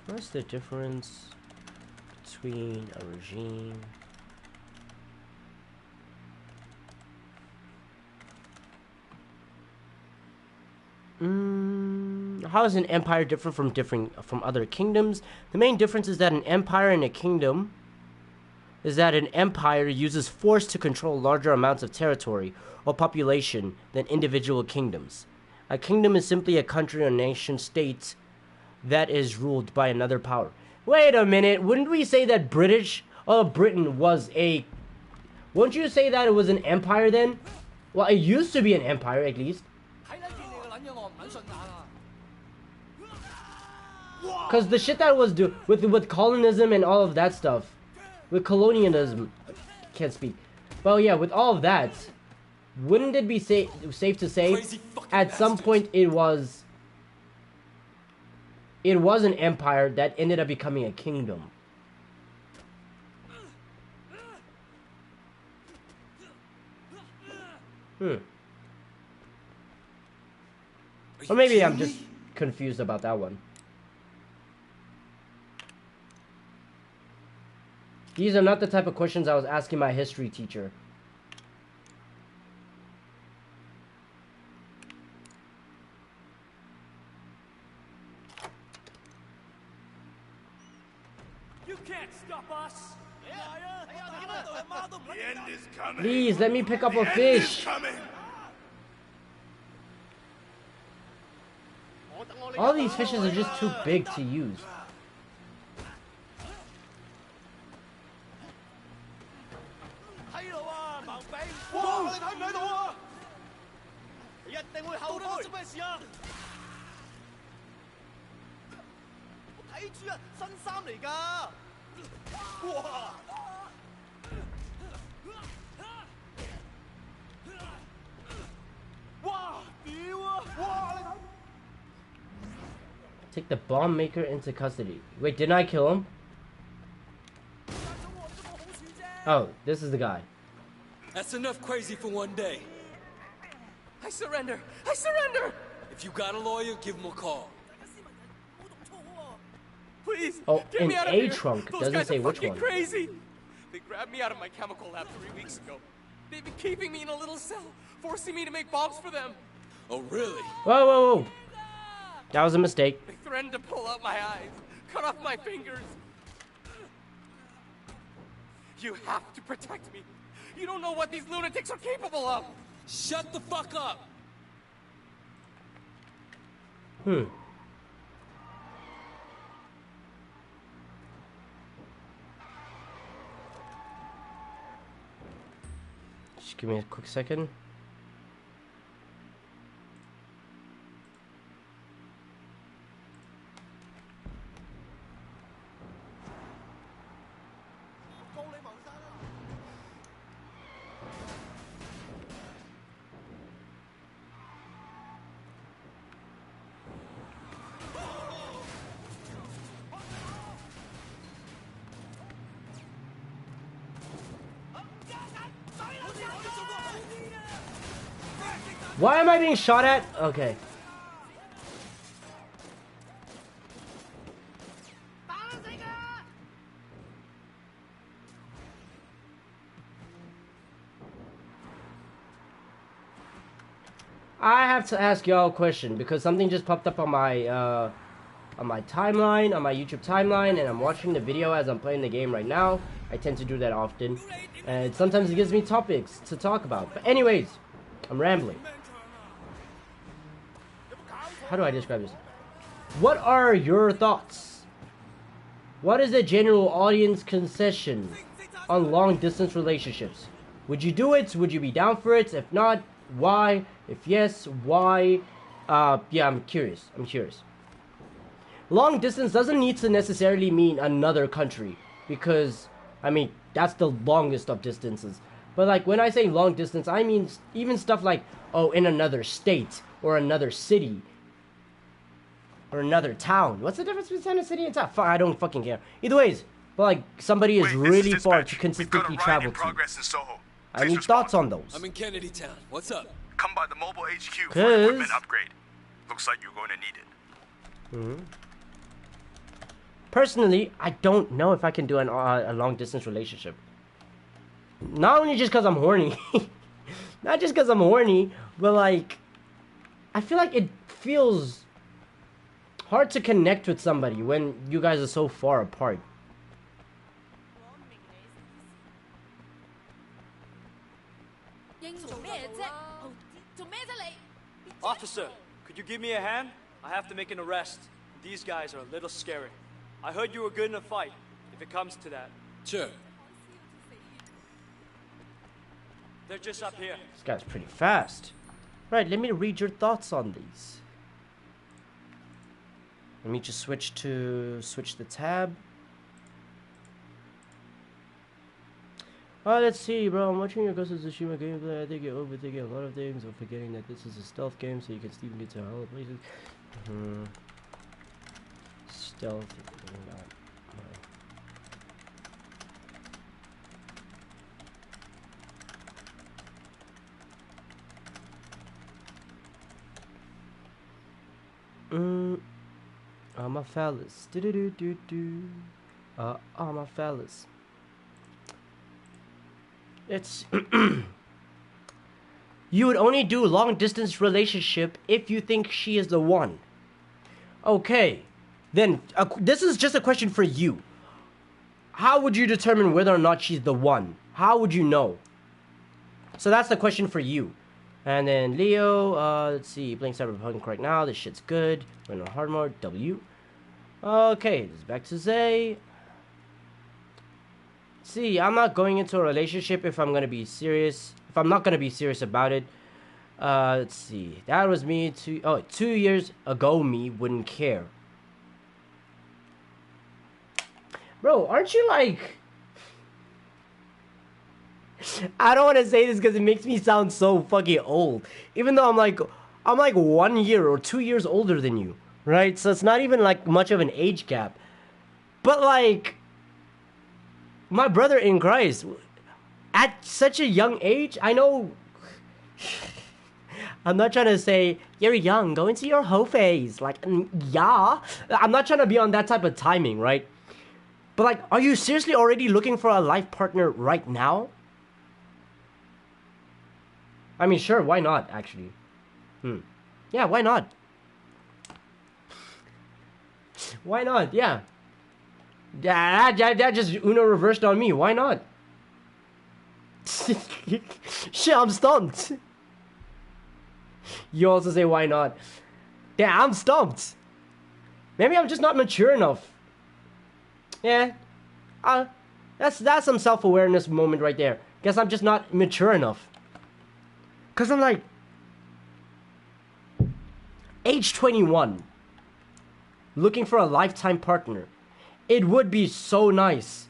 What's the difference between a regime? How is an empire different from other kingdoms? The main difference is that an empire and a kingdom is that an empire uses force to control larger amounts of territory or population than individual kingdoms. A kingdom is simply a country or nation state that is ruled by another power. Wait a minute, wouldn't we say that Britain was a... Wouldn't you say that it was an empire then? Well, it used to be an empire, at least. Because the shit that was with colonism and all of that stuff, with colonialism, can't speak. Well, yeah, with all of that, wouldn't it be safe to say at some point it was an empire that ended up becoming a kingdom? Or maybe I'm just confused about that one. These are not the type of questions I was asking my history teacher. You can't stop us. The end is coming. Please, let me pick up a fish. All these fishes are just too big to use. Take the bomb maker into custody. Wait, didn't I kill him? Oh, this is the guy. That's enough crazy for one day. I surrender. I surrender. If you got a lawyer, give him a call. Please. Oh, get an me out of A here. trunk. Those Doesn't guys say are which fucking one. Crazy. They grabbed me out of my chemical lab 3 weeks ago. They've been keeping me in a little cell, forcing me to make bombs for them. Oh, really? Whoa, whoa, whoa. That was a mistake. They threatened to pull out my eyes, cut off my fingers. You have to protect me. You don't know what these lunatics are capable of. Shut the fuck up! Just give me a quick second. Why am I being shot at? Okay. I have to ask y'all a question because something just popped up on my timeline, on my YouTube timeline, and I'm watching the video as I'm playing the game right now. I tend to do that often, and sometimes it gives me topics to talk about. But anyways, I'm rambling. How do I describe this? What are your thoughts? What is the general audience concession on long-distance relationships? Would you do it? Would you be down for it? If not, why? If yes, why? Yeah, I'm curious. Long distance doesn't need to necessarily mean another country, because, I mean, that's the longest of distances. But like, when I say long distance, I mean even stuff like, oh, in another state, or another city, or another town. What's the difference between a city and town? I don't fucking care. Either ways, but like, somebody is really far to consistently travel to. In Soho. I need thoughts on those. I'm in Kennedy Town. What's up? Come by the mobile HQ for an equipment upgrade. Looks like you're going to need it. Personally, I don't know if I can do a long-distance relationship. Not only just because I'm horny. Not just because I'm horny, but like, I feel like it feels hard to connect with somebody when you guys are so far apart. Officer, could you give me a hand? I have to make an arrest. These guys are a little scary. I heard you were good in a fight, if it comes to that. Sure. They're just up here. This guy's pretty fast. Right, let me read your thoughts on these. Let me just switch the tab. Let's see, bro. I'm watching your Ghost of Tsushima gameplay. I think you're overthinking a lot of things or forgetting that this is a stealth game, so you can even get to hell places. Stealth. I'm a phallus. I'm a phallus. It's you would only do long distance relationship if you think she is the one. Okay, then this is just a question for you. How would you determine whether or not she's the one? How would you know? So that's the question for you. And then Leo, let's see, playing Cyberpunk right now. This shit's good. We're in hard mode. W. Okay, this is back to Zay. See, I'm not going into a relationship if I'm gonna be serious. If I'm not gonna be serious about it. Let's see. That was me 2 years ago. Me wouldn't care. Bro, aren't you like? I don't want to say this because it makes me sound so fucking old. Even though I'm like 1 year or 2 years older than you, right? So it's not even like much of an age gap. But like, my brother in Christ, at such a young age, I know. I'm not trying to say you're young, go into your hoe phase. Like, yeah, I'm not trying to be on that type of timing, right? But like, are you seriously already looking for a life partner right now? I mean, sure, why not, actually? Yeah, why not? Why not? Yeah. That just Uno reversed on me. Why not? Shit, I'm stumped. You also say why not? Yeah, I'm stumped. Maybe I'm just not mature enough. Yeah. That's some self-awareness moment right there. Guess I'm just not mature enough. Cause I'm like, age 21, looking for a lifetime partner. It would be so nice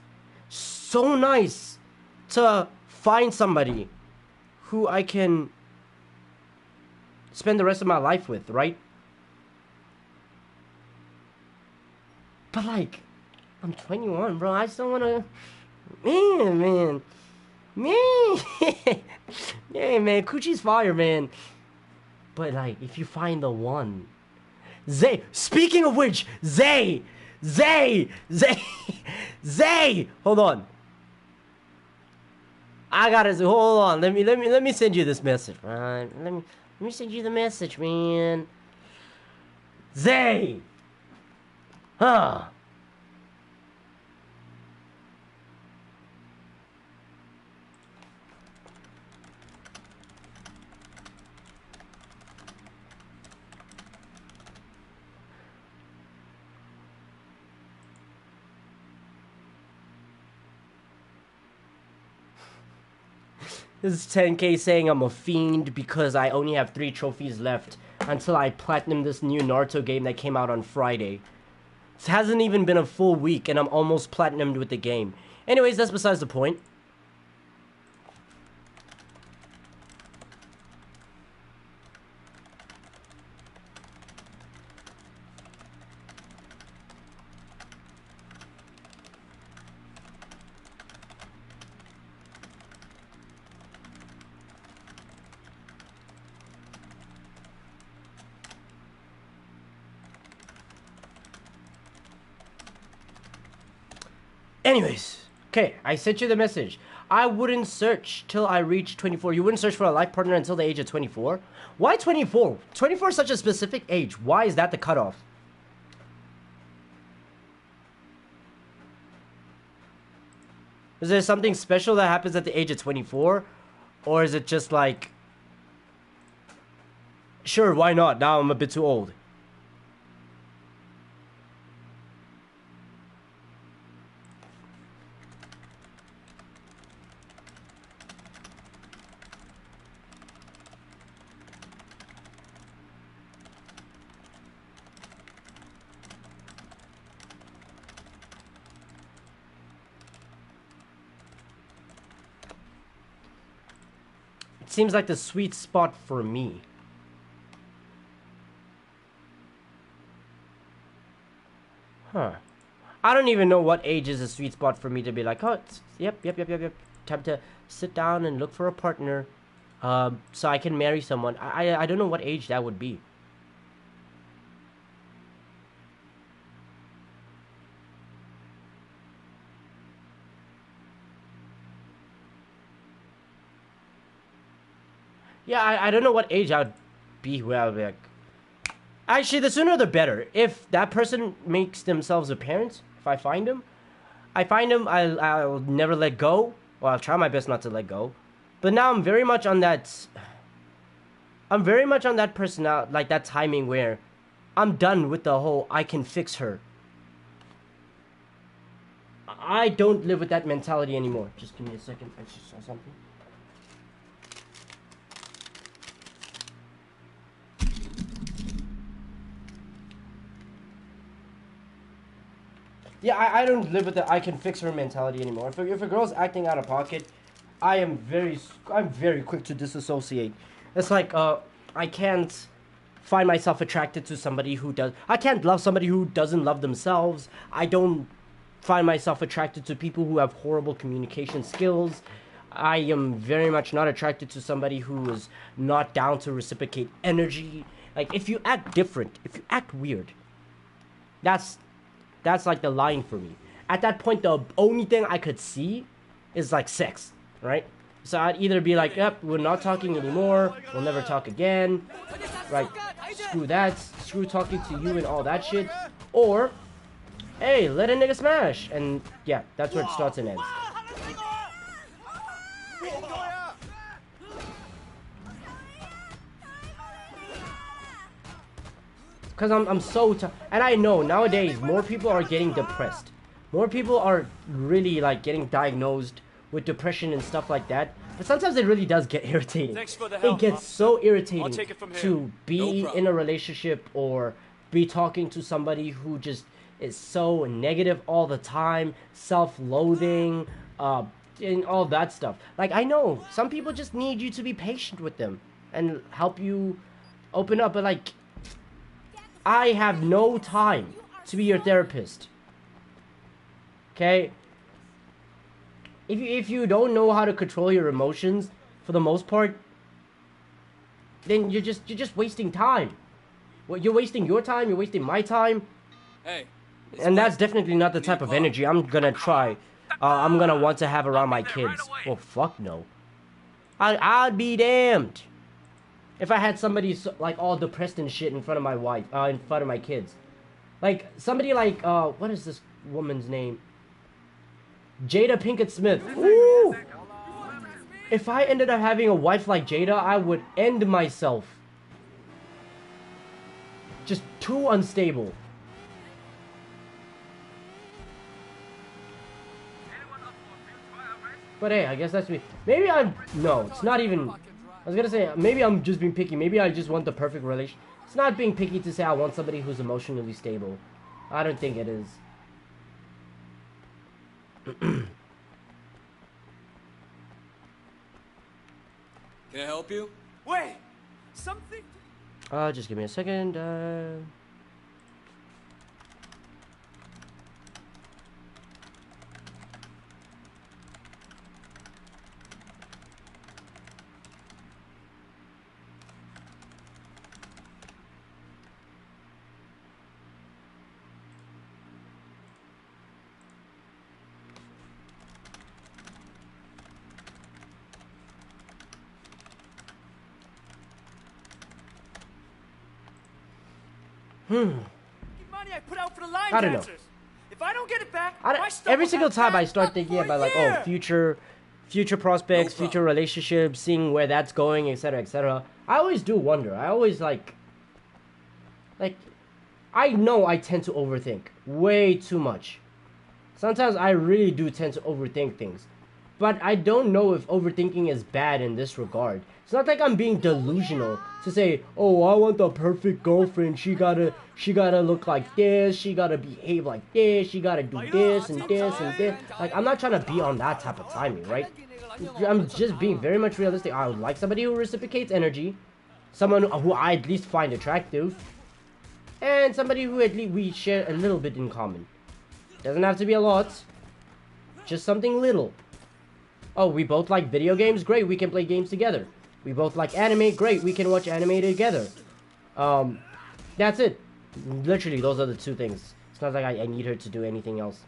to find somebody who I can spend the rest of my life with, right? But like, I'm 21, bro. I still wanna, man. Yeah, man, Coochie's fire, man. But like, if you find the one, Zay. Speaking of which, Zay. Hold on. I gotta hold on. Let me send you this message. Let Let me send you the message, man. Zay! Huh. This is 10K saying I'm a fiend because I only have 3 trophies left until I platinum this new Naruto game that came out on Friday. It hasn't even been a full week and I'm almost platinumed with the game. Anyways, that's besides the point. Anyways, okay, I sent you the message. I wouldn't search till I reach 24. You wouldn't search for a life partner until the age of 24? Why 24? 24 is such a specific age. Why is that the cutoff? Is there something special that happens at the age of 24? Or is it just like... Sure, why not? Now I'm a bit too old. Seems like the sweet spot for me. Huh. I don't even know what age is a sweet spot for me to be like, oh, yep. Time to sit down and look for a partner, so I can marry someone. I don't know what age that would be. Yeah, I don't know what age I'd be where I'd be like... Actually, the sooner the better. If that person makes themselves a parent, if I find them, I'll never let go. Well, I'll try my best not to let go. But now I'm very much on that... I'm very much on that personality, like that timing where I'm done with the whole I can fix her. I don't live with that mentality anymore. Just give me a second. I just saw something. Yeah, I don't live with the I can fix her mentality anymore. If a girl's acting out of pocket, I'm very quick to disassociate. It's like I can't find myself attracted to somebody who does. I can't love somebody who doesn't love themselves. I don't find myself attracted to people who have horrible communication skills. I am very much not attracted to somebody who is not down to reciprocate energy. Like, if you act different, if you act weird, that's like the line for me. At that point, the only thing I could see is like sex, right? So I'd either be like, yep, we're not talking anymore, we'll never talk again, right? Screw that, screw talking to you and all that shit. Or, hey, let a nigga smash. And yeah, that's where it starts and ends. Because I'm so and I know nowadays more people are getting depressed. More people are really like getting diagnosed with depression and stuff like that. But sometimes it really does get irritating. Thanks for the help, it gets so irritating I'll take it from here. to be No in a relationship or be talking to somebody who just is so negative all the time, self-loathing, and all that stuff. Like, I know some people just need you to be patient with them and help you open up, but like, I have no time to be your therapist. Okay? If you don't know how to control your emotions, for the most part, then you're just wasting time. Well, you're wasting your time, you're wasting my time. Hey. And that's definitely not the type of energy I'm gonna try. I'm gonna want to have around my kids. Well, fuck no. I'd be damned. if I had somebody like all depressed and shit in front of my wife, in front of my kids. Like somebody like what is this woman's name? Jada Pinkett Smith. Ooh! If I ended up having a wife like Jada, I would end myself. Just too unstable. But hey, I guess that's me. Maybe I'm... No, it's not even... I was gonna say, maybe I'm just being picky. Maybe I just want the perfect relation. It's not being picky to say I want somebody who's emotionally stable. I don't think it is. Can I help you? Wait! Something... Just give me a second. money I put out for the line I don't know. dancers. If I don't get it back, Every single time I start thinking about like, oh, future prospects, future relationships, seeing where that's going, etc., etc. I always do wonder. I always like, I know I tend to overthink way too much. Sometimes I really do tend to overthink things. But I don't know if overthinking is bad in this regard. It's not like I'm being delusional to say, oh, I want the perfect girlfriend. She gotta look like this. She gotta behave like this. She gotta do this and this and this. Like, I'm not trying to be on that type of timing, right? I'm just being very much realistic. I would like somebody who reciprocates energy. Someone who I at least find attractive. And somebody who at least we share a little bit in common. Doesn't have to be a lot. Just something little. Oh, we both like video games? Great, we can play games together. We both like anime? Great, we can watch anime together. That's it. Literally, those are the two things. It's not like I need her to do anything else.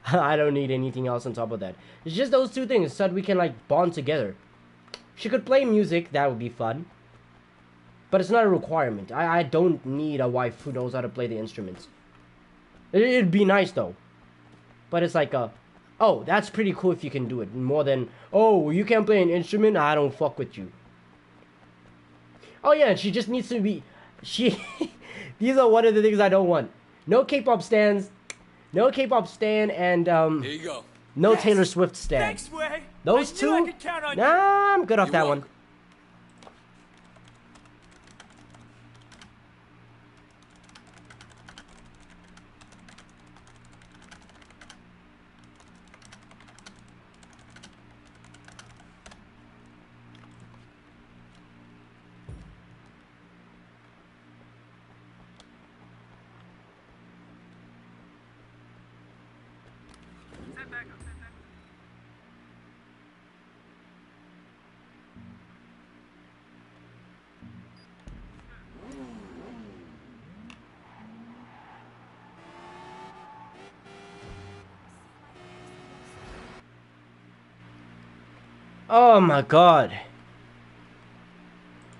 I don't need anything else on top of that. It's just those two things so that we can, like, bond together. She could play music, that would be fun. But it's not a requirement. I don't need a wife who knows how to play the instruments. It'd be nice, though. But it's like oh, that's pretty cool if you can do it. More than, oh, you can't play an instrument? I don't fuck with you. Oh, yeah, she just needs to be... These are one of the things I don't want. No K-pop stands. No K-pop stan and, Here you go. no Taylor Swift stan. Thanks, Wei. Those I knew I two? could count on Nah, I'm good off You're that welcome. one. Oh my god.